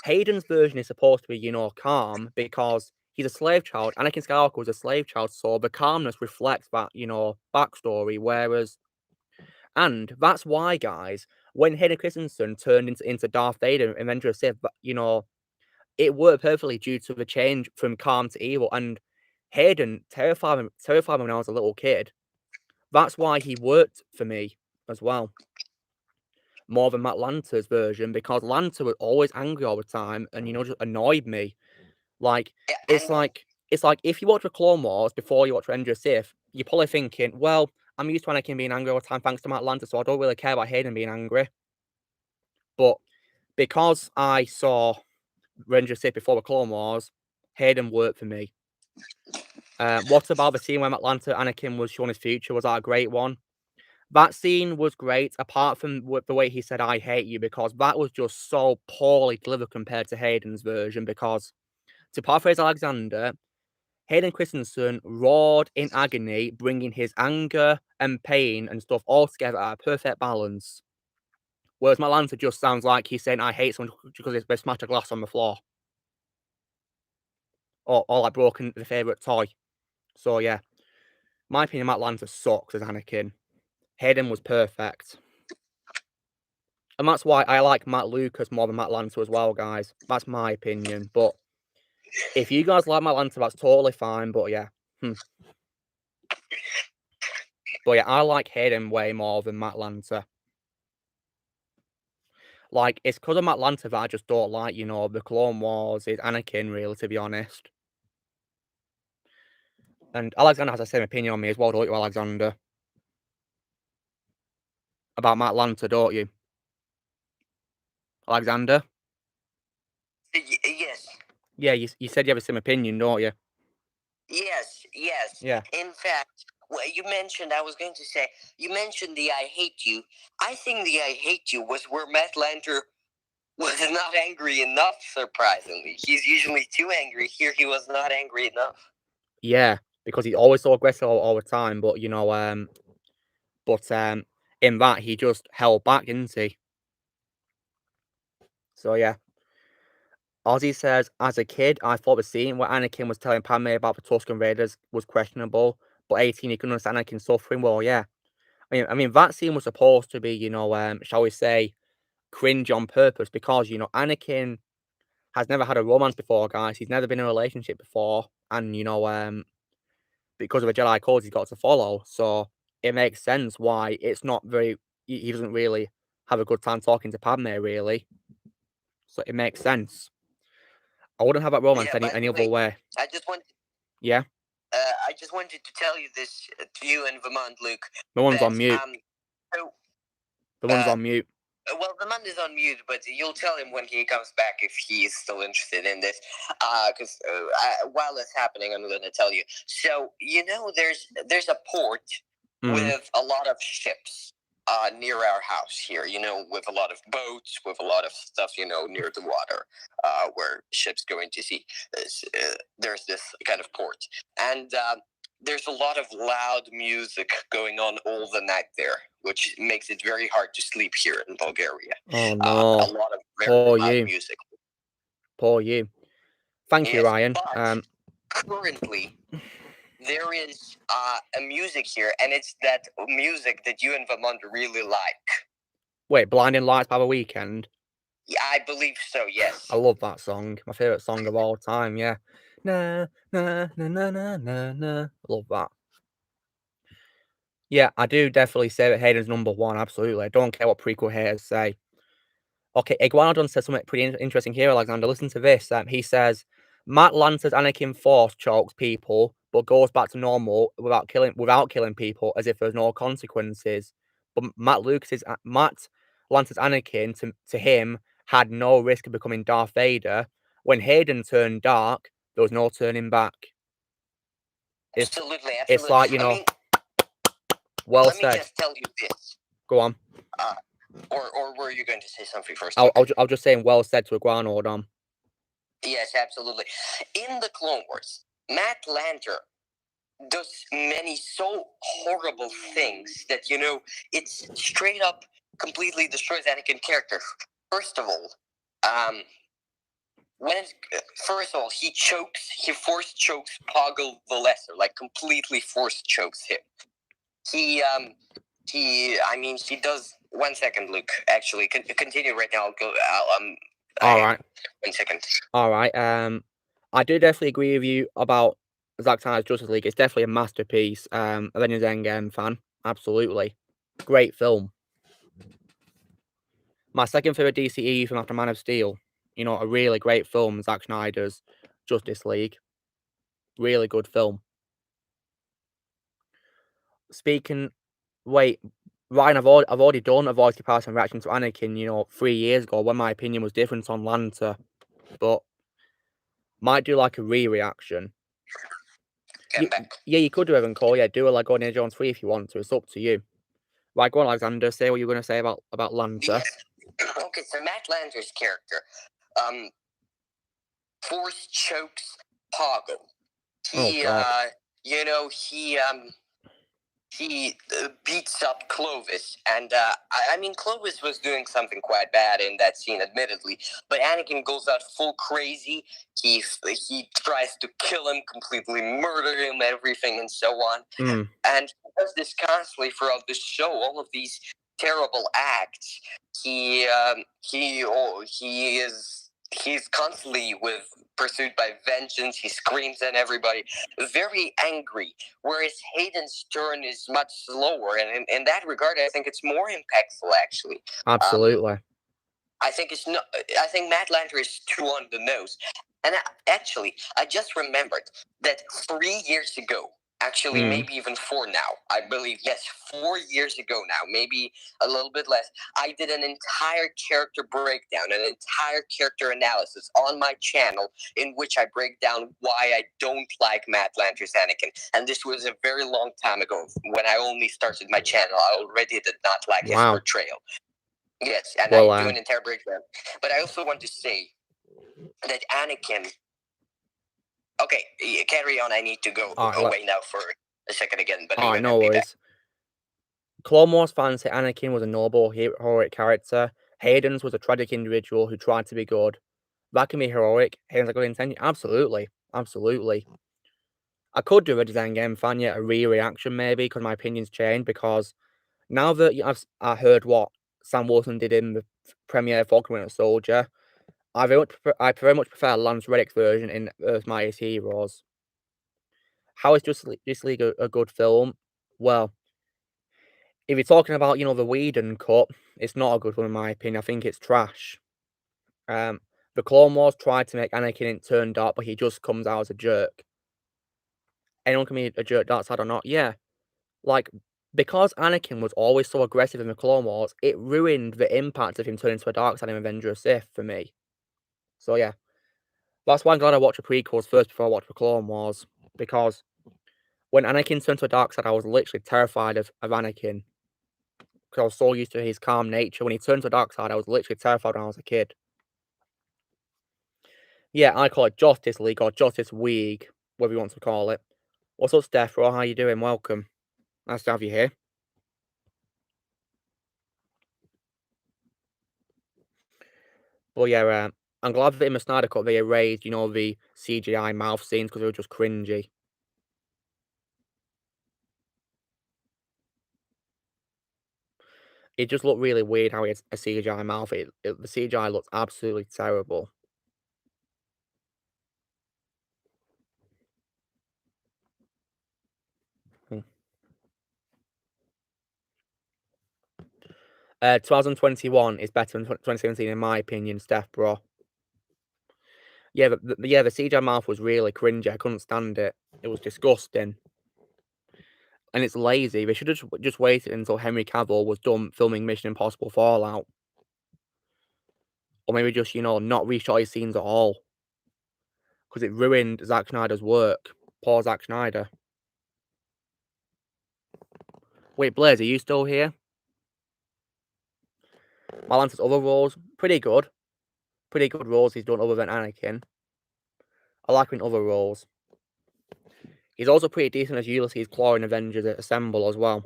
Hayden's version is supposed to be, you know, calm because he's a slave child. Anakin Skywalker was a slave child, so the calmness reflects that, you know, backstory. And that's why, guys, when Hayden Christensen turned into Darth Vader in Avengers of Sith, you know, it worked perfectly due to the change from calm to evil. And Hayden terrified me when I was a little kid. That's why he worked for me as well, more than Matt Lanter's version, because Lanter was always angry all the time and, you know, just annoyed me. Like, it's like if you watch the Clone Wars before you watch Avengers of Sith, you're probably thinking, well, I'm used to Anakin being angry all the time thanks to Matt Lanter, so I don't really care about Hayden being angry. But because I saw Avengers of Sith before the Clone Wars, Hayden worked for me. What about the scene where Matt Lanter Anakin was showing his future? Was that a great one? That scene was great, apart from the way he said, I hate you, because that was just so poorly delivered compared to Hayden's version, because, to paraphrase Alexander, Hayden Christensen roared in agony, bringing his anger and pain and stuff all together at a perfect balance. Whereas Matt Lanter just sounds like he's saying, I hate someone because they smashed a glass on the floor. Or like broken the favourite toy. So yeah, my opinion, Matt Lanter sucks as Anakin. Hayden was perfect. And that's why I like Matt Lucas more than Matt Lanter as well, guys. That's my opinion. But if you guys like Matt Lanter, that's totally fine. But yeah. But yeah, I like Hayden way more than Matt Lanter. Like, it's because of Matt Lanter that I just don't like, you know, the Clone Wars, is Anakin, really, to be honest. And Alexander has the same opinion on me as well, don't you, Alexander? About Matt Lanter, don't you? Alexander? Yes. Yeah, you said you have the same opinion, don't you? Yes. Yeah. In fact, you mentioned, I was going to say, you mentioned the I hate you. I think the I hate you was where Matt Lanter was not angry enough, surprisingly. He's usually too angry. Here he was not angry enough. Yeah, because he's always so aggressive all the time, but, you know, in that, he just held back, didn't he? So, yeah. Ozzy says, as a kid, I thought the scene where Anakin was telling Padme about the Tusken Raiders was questionable, but 18, you can understand Anakin suffering. Well, yeah. I mean, that scene was supposed to be, you know, shall we say, cringe on purpose, because, you know, Anakin has never had a romance before, guys. He's never been in a relationship before, and, you know, because of the Jedi codes he's got to follow, so it makes sense why it's not very, he doesn't really have a good time talking to Padme, really. So it makes sense. I wouldn't have that romance any other way. I just wanted. Yeah. I just wanted to tell you this to you and Vermont, Luke. The one's on mute. The one's on mute. Well, the man is on mute, but you'll tell him when he comes back if he's still interested in this. Because while it's happening, I'm going to tell you. So, you know, there's a port with a lot of ships. near our house here, with a lot of boats, with a lot of stuff, near the water, where ships go into sea. There's this kind of port. And there's a lot of loud music going on all the night there, which makes it very hard to sleep here in Bulgaria. Oh, no. A lot of very loud music. Poor you. Thank you, Ryan. But currently, there is a music here, and it's that music that you and Vermont really like. Wait, Blinding Lights by The Weeknd? Yeah, I believe so, yes. I love that song. My favourite song of all time, yeah. Na, na, na, na, na, na, na. Love that. Yeah, I do definitely say that Hayden's number one, absolutely. I don't care what prequel haters say. Okay, Iguanodon says something pretty interesting here, Alexander. Listen to this. He says, Matt Lancer's Anakin Force chokes people, but goes back to normal without killing people, as if there's no consequences. But Matt Lancer's Anakin, to him, had no risk of becoming Darth Vader. When Hayden turned dark, there was no turning back. Absolutely. It's like, well let said. me just tell you this. Go on. Or were you going to say something first? I was just saying well said to Iguanodon. Yes, absolutely. In the Clone Wars, Matt Lancer does many so horrible things that, it's straight up completely destroys Anakin's character. First of all, he force chokes Poggle the Lesser, like completely force chokes him. He does. 1 second, Luke. Actually, continue right now. All right. 1 second. All right. I do definitely agree with you about Zack Snyder's Justice League. It's definitely a masterpiece. Avengers Endgame fan, absolutely, great film. My second favorite DCE film after Man of Steel. A really great film. Zack Snyder's Justice League. Really good film. Ryan, I've already done a voice comparison reaction to Anakin, 3 years ago when my opinion was different on Lancer, but might do like a re-reaction. Yeah, you could do Evan Cole. Yeah, do a like on Indiana Jones 3 if you want to. It's up to you. Right, go on, Alexander. Say what you're going to say about Lancer. Yes. Okay, so Matt Lancer's character, force chokes Poggle. He beats up Clovis, and Clovis was doing something quite bad in that scene, admittedly. But Anakin goes out full crazy. He tries to kill him, completely murder him, everything, and so on. And he does this constantly throughout the show. All of these terrible acts. He's constantly pursued by vengeance. He screams at everybody, very angry. Whereas Hayden's turn is much slower, and in that regard, I think it's more impactful. Actually, absolutely. I think Matt Lancer is too on the nose. And I just remembered that 3 years ago. Actually, maybe even 4 now. I believe, yes, 4 years ago now, maybe a little bit less. I did an entire character breakdown, an entire character analysis on my channel in which I break down why I don't like Matt Lancer's Anakin. And this was a very long time ago. When I only started my channel, I already did not like his portrayal. Yes, and I do an entire breakdown. But I also want to say that Anakin... Okay, carry on. I need to go away now for a second again. But no worries. Clone Wars fans say Anakin was a noble, heroic character. Hayden's was a tragic individual who tried to be good. That can be heroic. Hayden's a good intention. Absolutely. Absolutely. I could do a design game fan, a re-reaction maybe, because my opinion's changed, because now that I heard what Sam Wilson did in the premiere Falcon Winter Soldier, I very much prefer Lance Reddick's version in Earth's Mightiest Heroes. How is Justice League a good film? Well, if you're talking about, the Whedon cut, it's not a good one in my opinion. I think it's trash. The Clone Wars tried to make Anakin turn dark, but he just comes out as a jerk. Anyone can be a jerk, dark side or not? Yeah. Because Anakin was always so aggressive in the Clone Wars, it ruined the impact of him turning to a dark side in Avengers Sith for me. So yeah. That's why I'm glad I watched the prequels first before I watched the Clone Wars. Because when Anakin turned to a dark side, I was literally terrified of Anakin. because I was so used to his calm nature. When he turned to the dark side, I was literally terrified when I was a kid. Yeah, I call it Justice League or Justice Week, whatever you want to call it. What's up, Steph? How you doing? Welcome. Nice to have you here. But yeah, I'm glad that in the Snyder Cut they erased, the CGI mouth scenes because they were just cringy. It just looked really weird how it's a CGI mouth. The CGI looks absolutely terrible. Hmm. 2021 is better than 2017 in my opinion, Steph, bro. Yeah, the CGI mouth was really cringy. I couldn't stand it. It was disgusting. And it's lazy. They should have just waited until Henry Cavill was done filming Mission Impossible Fallout. Or maybe just, not reshot his scenes at all. Because it ruined Zack Snyder's work. Poor Zack Snyder. Wait, Blaze, are you still here? Malance's other roles, pretty good. Pretty good roles he's done other than Anakin. I like him in other roles. He's also pretty decent as Ulysses Claw in Avengers Assemble as well.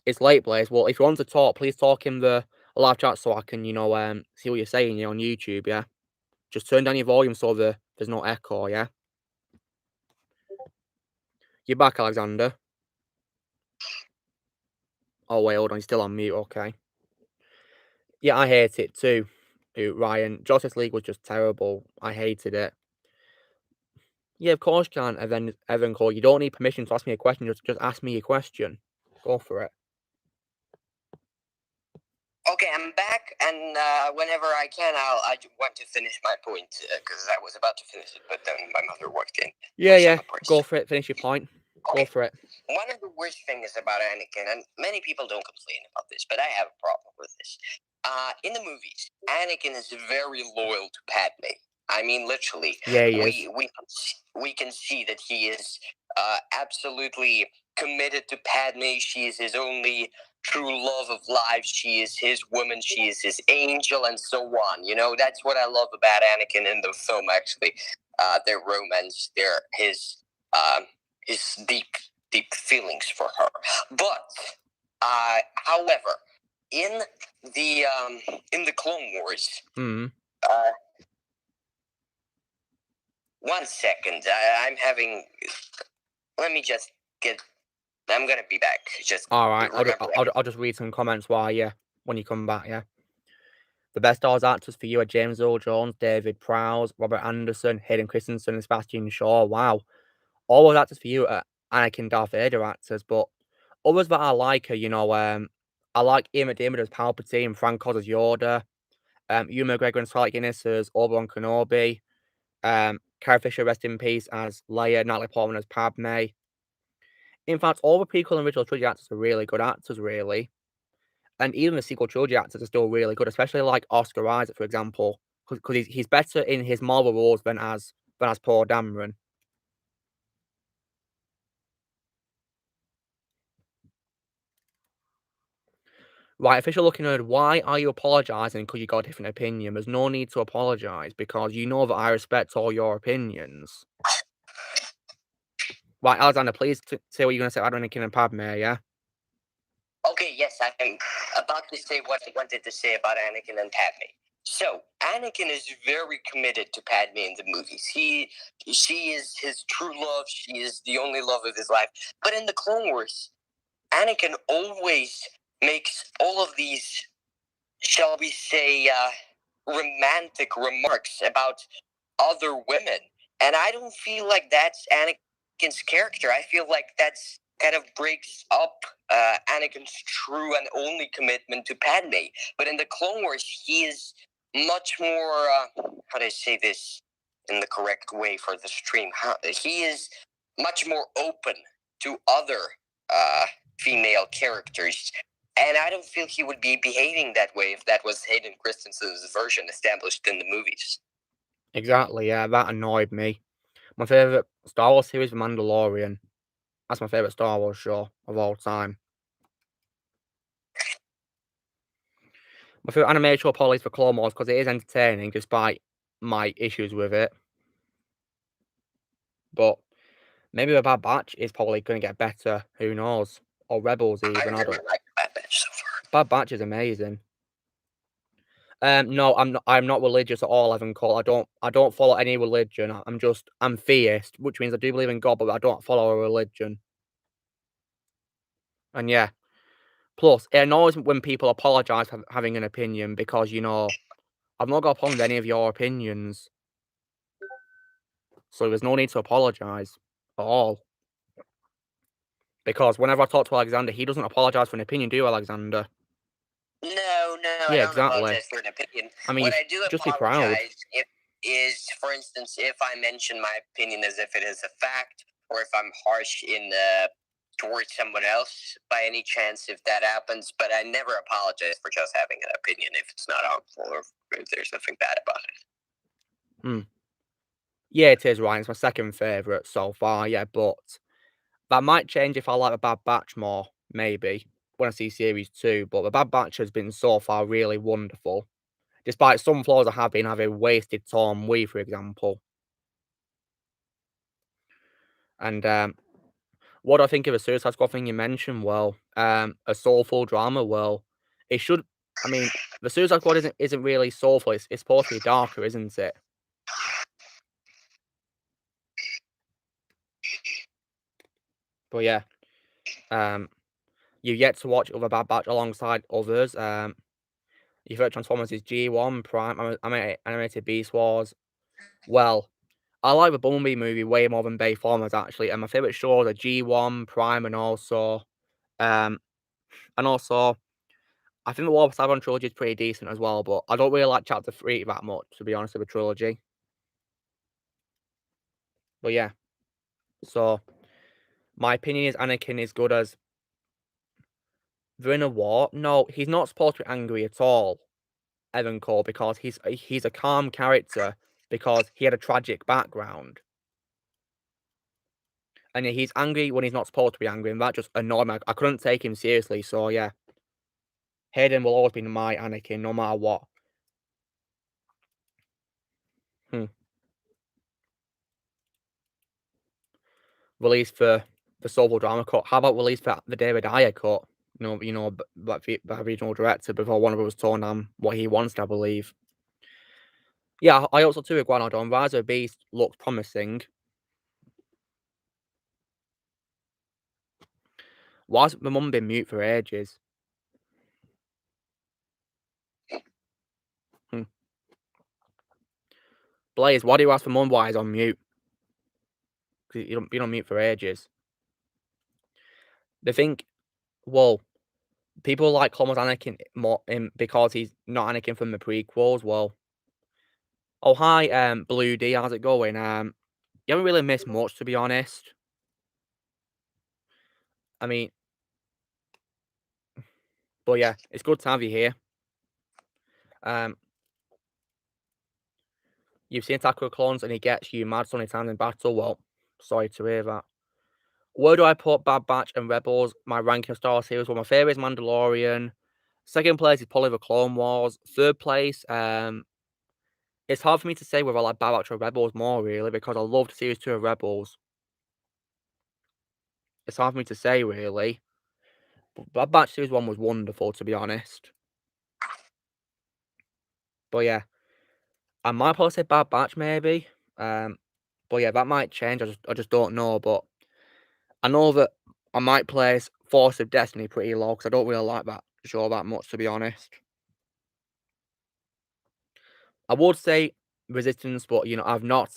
It's late, Blaze. Well, if you want to talk, please talk in the live chat so I can, see what you're saying, on YouTube, yeah? Just turn down your volume so there's no echo, yeah? You're back, Alexander. Oh, wait, hold on. You're still on mute, okay. Yeah, I hate it too, Ryan. Justice League was just terrible. I hated it. Yeah, of course you can, Evan Cole. You don't need permission to ask me a question. Just ask me a question. Go for it. Okay, I'm back, and whenever I can, I want to finish my point, because I was about to finish it, but then my mother walked in. Yeah, go for it. Finish your point. Okay. Go for it. One of the worst things about Anakin, and many people don't complain about this, but I have a problem with this. In the movies, Anakin is very loyal to Padme. I mean, literally. Yeah, he is. We can see that he is absolutely committed to Padme. She is his only true love of life. She is his woman. She is his angel, and so on. That's what I love about Anakin in the film. Actually, their romance, his deep feelings for her. But, however, in the Clone Wars, 1 second, I'm having. Let me just get. I'm gonna be back. Just all right. I'll just read some comments when you come back. Yeah. The best Star Wars actors for you are James Earl Jones, David Prowse, Robert Anderson, Hayden Christensen, and Sebastian Shaw. Wow, all those actors for you are Anakin Darth Vader actors, but others that I like are, I like Ian McDiarmid as Palpatine, Frank Oz as Yoda, Ewan McGregor and Scarlett Guinness as Obi-Wan Kenobi, Carrie Fisher, rest in peace, as Leia, Natalie Portman as Padme. In fact, all the prequel and original trilogy actors are really good actors, really. And even the sequel trilogy actors are still really good, especially like Oscar Isaac, for example, because he's better in his Marvel roles than as Paul Dameron. Right, official looking nerd, why are you apologising because you got a different opinion? There's no need to apologise because you know that I respect all your opinions. Right, Alexander, please say what you're going to say about Anakin and Padme, yeah? Okay, yes, I'm about to say what I wanted to say about Anakin and Padme. So, Anakin is very committed to Padme in the movies. She is his true love. She is the only love of his life. But in the Clone Wars, Anakin always makes all of these, shall we say, romantic remarks about other women. And I don't feel like that's Anakin's character. I feel like that's kind of breaks up Anakin's true and only commitment to Padme. But in the Clone Wars, he is much more, how do I say this in the correct way for the stream? He is much more open to other female characters. And I don't feel he would be behaving that way if that was Hayden Christensen's version established in the movies. Exactly, yeah, that annoyed me. My favourite Star Wars series, The Mandalorian. That's my favourite Star Wars show of all time. My favourite animated show probably is for Clone Wars because it is entertaining despite my issues with it. But maybe the Bad Batch is probably going to get better. Who knows? Or Rebels even. I really like Bad Batch so far. Bad Batch is amazing. No, I'm not religious at all, Evan Cole. I don't follow any religion. I'm theist, which means I do believe in God, but I don't follow a religion. And yeah. Plus, it annoys me when people apologise for having an opinion because, you know, I've not got a problem with any of your opinions. So there's no need to apologise at all. Because whenever I talk to Alexander, he doesn't apologise for an opinion, do you, Alexander? No, Yeah, I don't exactly. apologize for an opinion. I mean, what I do just be proud. apologize is, for instance, if I mention my opinion as if it is a fact, or if I'm harsh towards someone else by any chance, if that happens. But I never apologize for just having an opinion if it's not harmful or if there's nothing bad about it. Yeah, it is, Ryan. It's my second favourite so far, yeah, but that might change if I like the Bad Batch more, maybe, when I see Series 2, but the Bad Batch has been so far really wonderful. Despite some flaws I have been having wasted Tom Wee, for example. And what do I think of a Suicide Squad thing you mentioned? Well, a soulful drama. Well, it should. I mean, the Suicide Squad isn't really soulful. It's supposed to be darker, isn't it? But yeah, you get to watch other Bad Batch alongside others. Your favorite Transformers is G1, Prime, Animated Beast Wars. Well, I like the Bumblebee movie way more than Bayformers actually, and my favorite shows are G1, Prime, and also, I think the War of Cybertron trilogy is pretty decent as well, but I don't really like Chapter 3 that much, to be honest, with the trilogy. But yeah, so my opinion is Anakin is good as they're in a war. No, he's not supposed to be angry at all, Evan Cole, because he's a calm character because he had a tragic background. And he's angry when he's not supposed to be angry, and that just annoyed me. I couldn't take him seriously, so yeah. Hayden will always be my Anakin, no matter what. Release for the Soulful Drama cut. How about release for the David Ayer cut? You know, the original director before Warner Bros. Told him what he wants, I believe. Yeah, I also too Iguanodon. Rise of the Beast looks promising. Why has my mum been mute for ages? Blaze, why do you ask for mum why he's on mute? Because you've been on mute for ages. They think, well, people like Clone Wars Anakin more because he's not Anakin from the prequels. Well, oh hi, Blue D, how's it going? You haven't really missed much, to be honest. I mean, but yeah, it's good to have you here. You've seen Attack of the Clones and he gets you mad so many times in battle. Well, sorry to hear that. Where do I put Bad Batch and Rebels? My ranking of Star Wars series. Well, my favourite is Mandalorian. Second place is probably the Clone Wars. Third place, it's hard for me to say whether I like Bad Batch or Rebels more, really, because I loved Series 2 of Rebels. It's hard for me to say, really. But Bad Batch Series 1 was wonderful, to be honest. But yeah. I might probably say Bad Batch, maybe. But yeah, that might change. I just don't know. But I know that I might place Force of Destiny pretty low because I don't really like that show that much, to be honest. I would say Resistance, but you know, I've not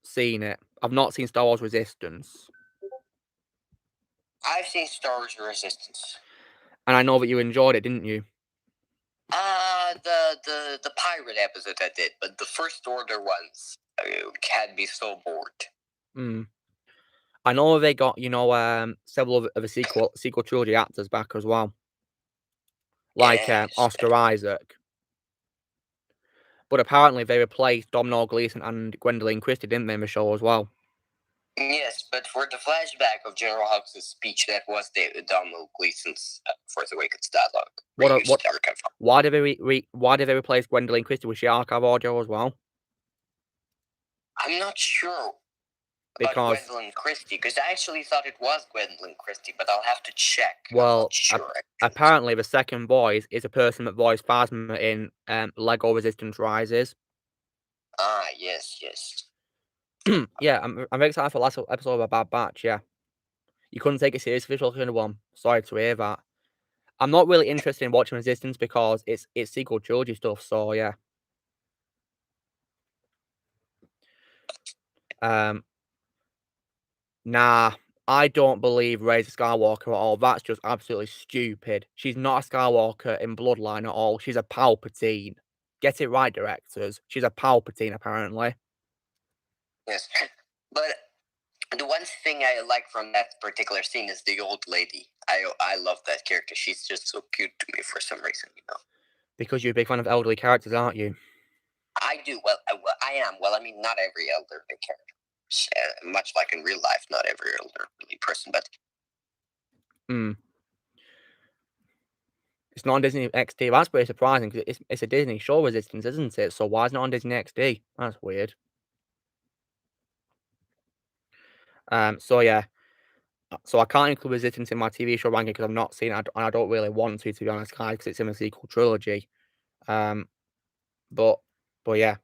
seen it. I've not seen Star Wars Resistance. I've seen Star Wars Resistance. And I know that you enjoyed it, didn't you? The pirate episode I did, but the First Order ones had me so bored. I know they got, you know, several of the sequel trilogy actors back as well. Like Oscar Isaac. But apparently they replaced Domhnall Gleeson and Gwendolyn Christie, didn't they, in the show as well? Yes, but for the flashback of General Hux' speech, that was Donald Gleason's Force Awakens dialogue. Why did they replace Gwendolyn Christie? Was she archive audio as well? I'm not sure about Gwendolyn Christie, because I actually thought it was Gwendolyn Christie, but I'll have to check. Well, I'm not sure, apparently the second voice is a person that voiced Phasma in Lego Resistance Rises. Ah, yes. Yeah, I'm very excited for the last episode of A Bad Batch, yeah. You couldn't take it seriously for the one. Sorry to hear that. I'm not really interested in watching Resistance because it's sequel trilogy stuff, so yeah. Nah, I don't believe Rey's a Skywalker at all. That's just absolutely stupid. She's not a Skywalker in Bloodline at all. She's a Palpatine. Get it right, directors. She's a Palpatine, apparently. Yes, but the one thing I like from that particular scene is the old lady. I love that character. She's just so cute to me for some reason, Because you're a big fan of elderly characters, aren't you? I do. Well, I am. Well, I mean, not every elderly character. Much like in real life, not every elderly person, but... It's not on Disney XD. That's pretty surprising because it's a Disney show, Resistance, isn't it? So why is it not on Disney XD? That's weird. So yeah. So I can't include Resistance in my TV show ranking because I've not seen it, and I don't really want to be honest, guys, because it's in the sequel trilogy. But yeah.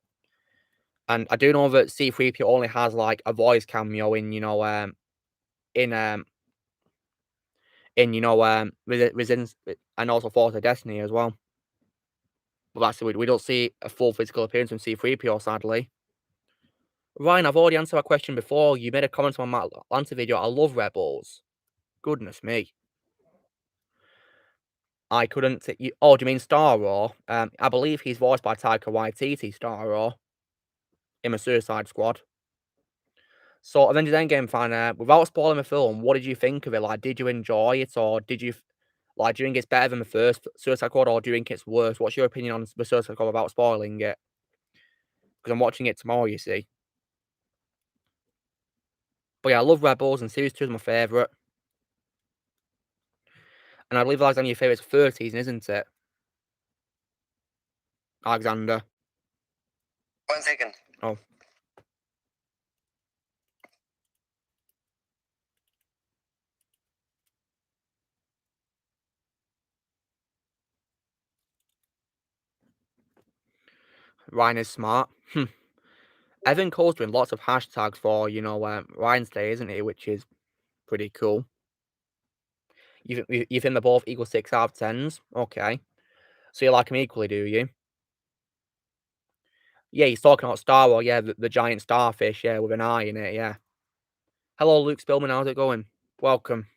And I do know that C-3PO only has like a voice cameo in Resistance and also Force of Destiny as well. But that's we don't see a full physical appearance from C-3PO, sadly. Ryan, I've already answered that question before. You made a comment on my answer video. I love Rebels. Goodness me. I couldn't... Oh, do you mean Star Wars? I believe he's voiced by Taika Waititi, Star Wars, in the Suicide Squad. So, Avengers Endgame fan, without spoiling the film, what did you think of it? Like, did you enjoy it, or did you... Like, do you think it's better than the first Suicide Squad, or do you think it's worse? What's your opinion on the Suicide Squad without spoiling it? Because I'm watching it tomorrow, you see. But yeah, I love Rebels, and Series 2 is my favourite. And I believe Alexander, your favourite's third season, isn't it? Alexander. 1 second. Oh. Ryan is smart. Evan Cole's doing lots of hashtags for, Ryan's Day, isn't he? Which is pretty cool. You think they're both equal 6 out of 10s? Okay. So you like them equally, do you? Yeah, he's talking about Star Wars, yeah, the giant starfish, yeah, with an eye in it, yeah. Hello, Luke Spillman, how's it going? Welcome.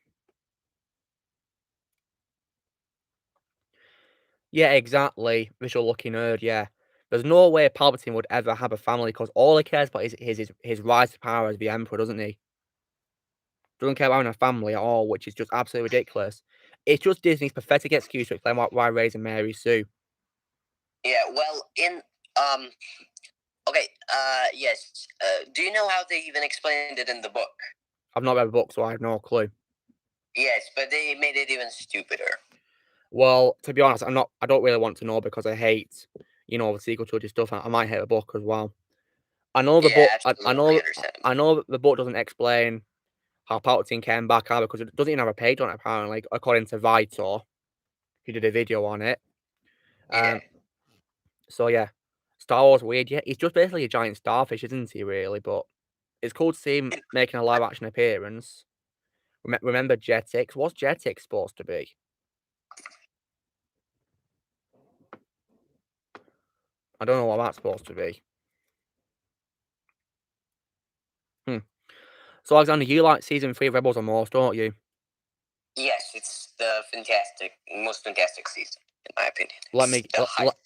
Yeah, exactly. Visual lucky nerd, yeah. There's no way Palpatine would ever have a family because all he cares about is his rise to power as the Emperor, doesn't he? Doesn't care about having a family at all, which is just absolutely ridiculous. It's just Disney's pathetic excuse to explain why Rey's and Mary Sue. Yeah, well, okay, yes. Do you know how they even explained it in the book? I've not read the book, so I have no clue. Yes, but they made it even stupider. Well, to be honest, I don't really want to know because I hate, the sequel trilogy stuff. I might hate the book as well. I know the book. I know the book doesn't explain how Palpatine came back either because it doesn't even have a page on it apparently, according to Vitor, who did a video on it. Yeah. So yeah, Star Wars weird. Yeah, he's just basically a giant starfish, isn't he? Really, but it's cool to see him making a live action appearance. Remember Jetix? What's Jetix supposed to be? I don't know what that's supposed to be. So, Alexander, you like season 3 of Rebels the most, don't you? Yes, it's the most fantastic season, in my opinion.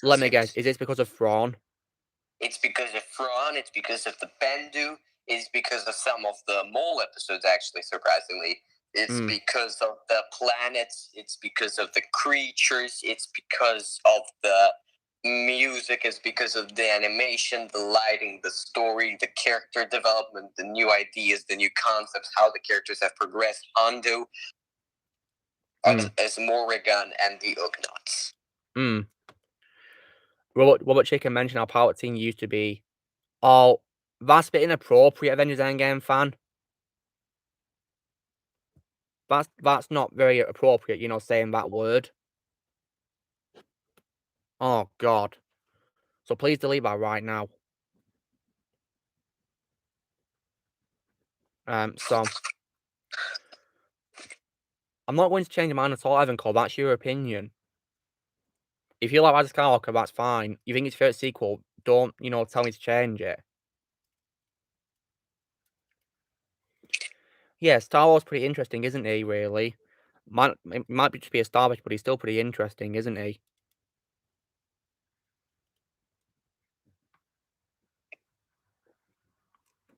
Let me guess. Is this because of Thrawn? It's because of Thrawn. It's because of the Bendu. It's because of some of the Mole episodes, actually, surprisingly. It's because of the planets. It's because of the creatures. It's because of the music, it's because of the animation, the lighting, the story, the character development, the new ideas, the new concepts, how the characters have progressed onto as Morrigan and the Ugnaughts. Robert Chicken mentioned how Palpatine used to be. Oh, that's a bit inappropriate, Avengers Endgame fan. That's not very appropriate, you know, saying that word. Oh, God. So please delete that right now. So I'm not going to change my mind at all, Evan Cole. That's your opinion. If you like Rise of Skywalker, that's fine. You think it's your favorite sequel, don't, you know, tell me to change it. Yeah, Star Wars pretty interesting, isn't he, really? It might just be a Star Wars, but he's still pretty interesting, isn't he?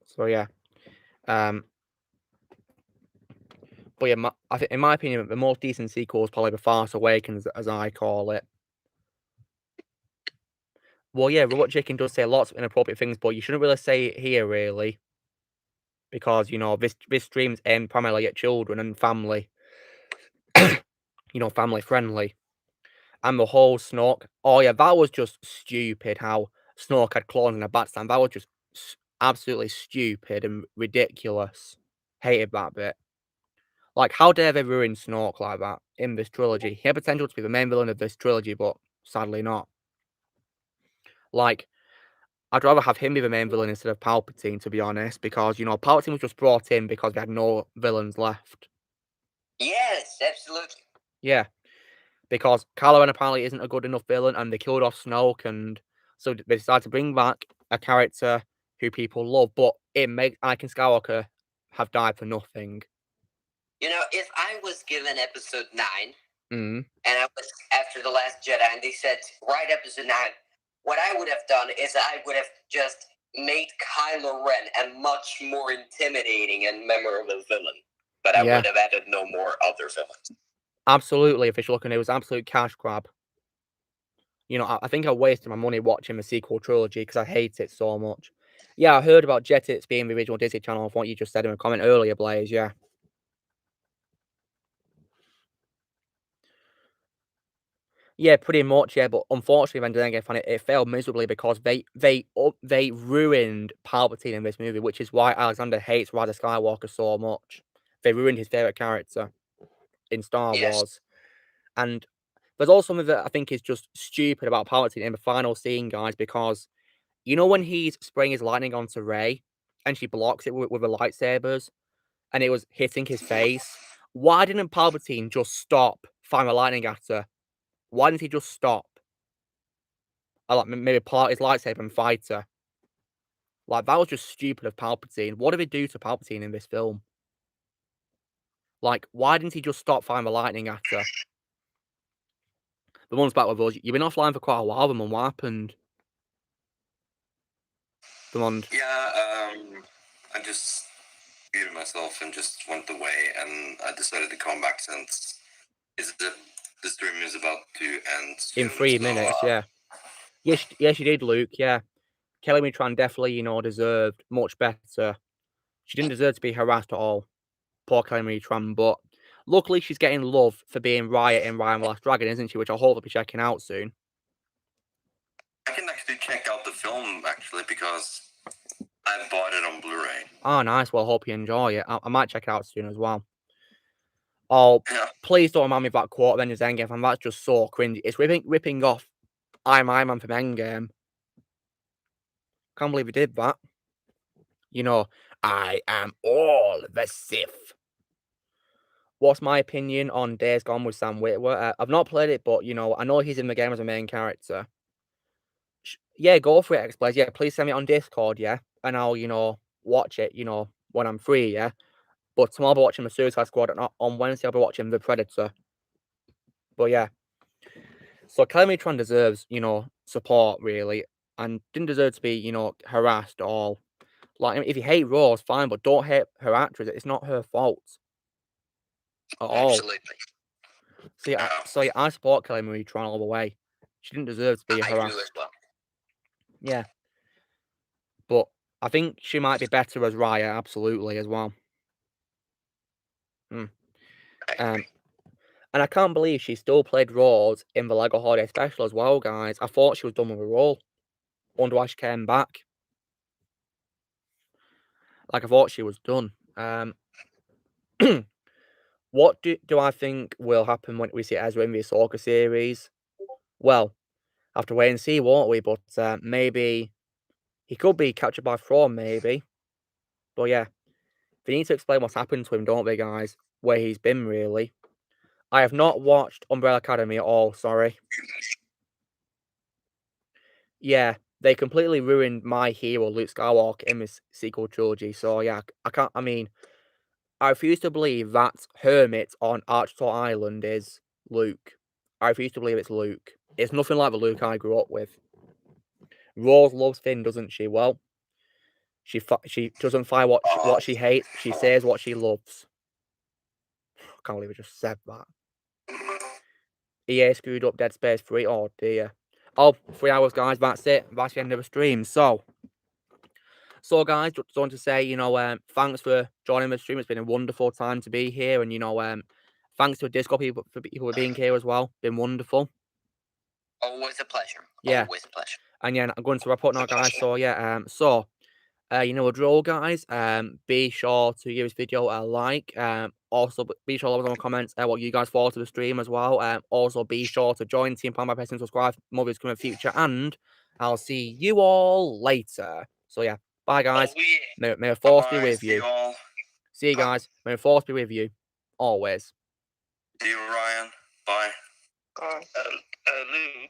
So yeah. But yeah, I think, in my opinion, the most decent sequel is probably The Force Awakens, as I call it. Well, yeah, Robot Chicken does say lots of inappropriate things, but you shouldn't really say it here, really. Because, you know, this stream's aimed primarily at children and family. You know, family friendly. And the whole Snoke. Oh, yeah, that was just stupid how Snoke had claws in a bat stand. That was just absolutely stupid and ridiculous. Hated that bit. Like, how dare they ruin Snoke like that in this trilogy? He had potential to be the main villain of this trilogy, but sadly not. Like, I'd rather have him be the main villain instead of Palpatine, to be honest, because, you know, Palpatine was just brought in because we had no villains left. Yes, absolutely. Yeah, because Kylo Ren apparently isn't a good enough villain, and they killed off Snoke, and so they decided to bring back a character who people love, but it makes Anakin Skywalker have died for nothing. You know, if I was given episode 9, and I was after The Last Jedi, and they said, write episode 9, what I would have done is I would have just made Kylo Ren a much more intimidating and memorable villain. But I would have added no more other villains. Absolutely, if you're looking, it was absolute cash grab. You know, I think I wasted my money watching the sequel trilogy because I hate it so much. Yeah, I heard about Jetix being the original Disney Channel of what you just said in a comment earlier, Blaze, yeah. Yeah, pretty much, yeah, but unfortunately, when Avengers Endgame, it failed miserably because they ruined Palpatine in this movie, which is why Alexander hates Rise of Skywalker so much. They ruined his favorite character in Star Wars. And there's also something that I think is just stupid about Palpatine in the final scene, guys, because you know when he's spraying his lightning onto Rey and she blocks it with the lightsabers and it was hitting his face? Why didn't Palpatine just stop, firing the lightning at her? Why didn't he just stop? Or like maybe pull out his lightsaber and fight her? Like, that was just stupid of Palpatine. What did they do to Palpatine in this film? Like, why didn't he just stop firing the lightning at her? The one's back with us. You've been offline for quite a while, Vermont. What happened? Vermont. Yeah, I just muted myself and just went away, and I decided to come back since the stream is about to end soon, In 3 minutes, yeah. Yes, she did, Luke, yeah. Kelly Matran definitely, you know, deserved much better. She didn't deserve to be harassed at all. Poor Kelly Matran, but luckily she's getting love for being Riot in Raya and the Last Dragon, isn't she? Which I'll hopefully be checking out soon. I can actually check out the film, actually, because I bought it on Blu-ray. Oh, nice. Well, I hope you enjoy it. I might check it out soon as well. Oh, Yeah. Please don't remind me of that quote of Avengers Endgame, and that's just so cringy. It's ripping off I'm Iron Man from Endgame. Can't believe he did that. You know, I am all the Sith. What's my opinion on Days Gone with Sam Witwer? I've not played it, but, you know, I know he's in the game as a main character. Yeah, go for it, X-Blaze. Yeah, please send me on Discord, yeah? And I'll, you know, watch it, you know, when I'm free, yeah? But tomorrow I'll be watching the Suicide Squad, and on Wednesday I'll be watching The Predator. But yeah. So Kelly Matran deserves, you know, support, really, and didn't deserve to be, you know, harassed at all. Like, if you hate Rose, fine, but don't hate her actress. It's not her fault at all. Absolutely. So yeah, I support Kelly Matran all the way. She didn't deserve to be I do harassed. as well. Yeah. But I think she might be better as Raya, absolutely, as well. And I can't believe she still played roles in the LEGO Holiday Special as well, guys. I thought she was done with a role. Wonder why she came back. Like, I thought she was done. What do I think will happen when we see Ezra in the Ahsoka series? Well, have to wait and see, won't we? But maybe he could be captured by Thrawn, maybe. But yeah, they need to explain what's happened to him, don't they, guys? Where he's been, really. I have not watched Umbrella Academy at all, sorry. Yeah, they completely ruined my hero, Luke Skywalker, in this sequel trilogy. So yeah, I refuse to believe that hermit on Archtor Island is Luke. I refuse to believe it's Luke. It's nothing like the Luke I grew up with. Rose loves Finn, doesn't she? Well, she doesn't fight what she hates. She says what she loves. I can't believe I just said that. EA screwed up Dead Space 3. Oh dear. Oh, 3 hours, guys. That's it. That's the end of the stream. So guys, just want to say, thanks for joining the stream. It's been a wonderful time to be here, and thanks to Discord people for being here as well. Been wonderful. Always a pleasure. Yeah. Always a pleasure. And yeah, I'm going to wrap up now, guys. So yeah, you know the drill, guys. Be sure to give this video a like. Also, be sure to leave in the comments what you guys thought of the stream as well. Also, be sure to join Team Plan by pressing subscribe. More videos coming in the future, and I'll see you all later. So yeah, bye, guys. Oh, yeah. May the force be Bye, with see you. you all. See you guys. May the force be with you. Always. See you, Ryan. Bye. Luke.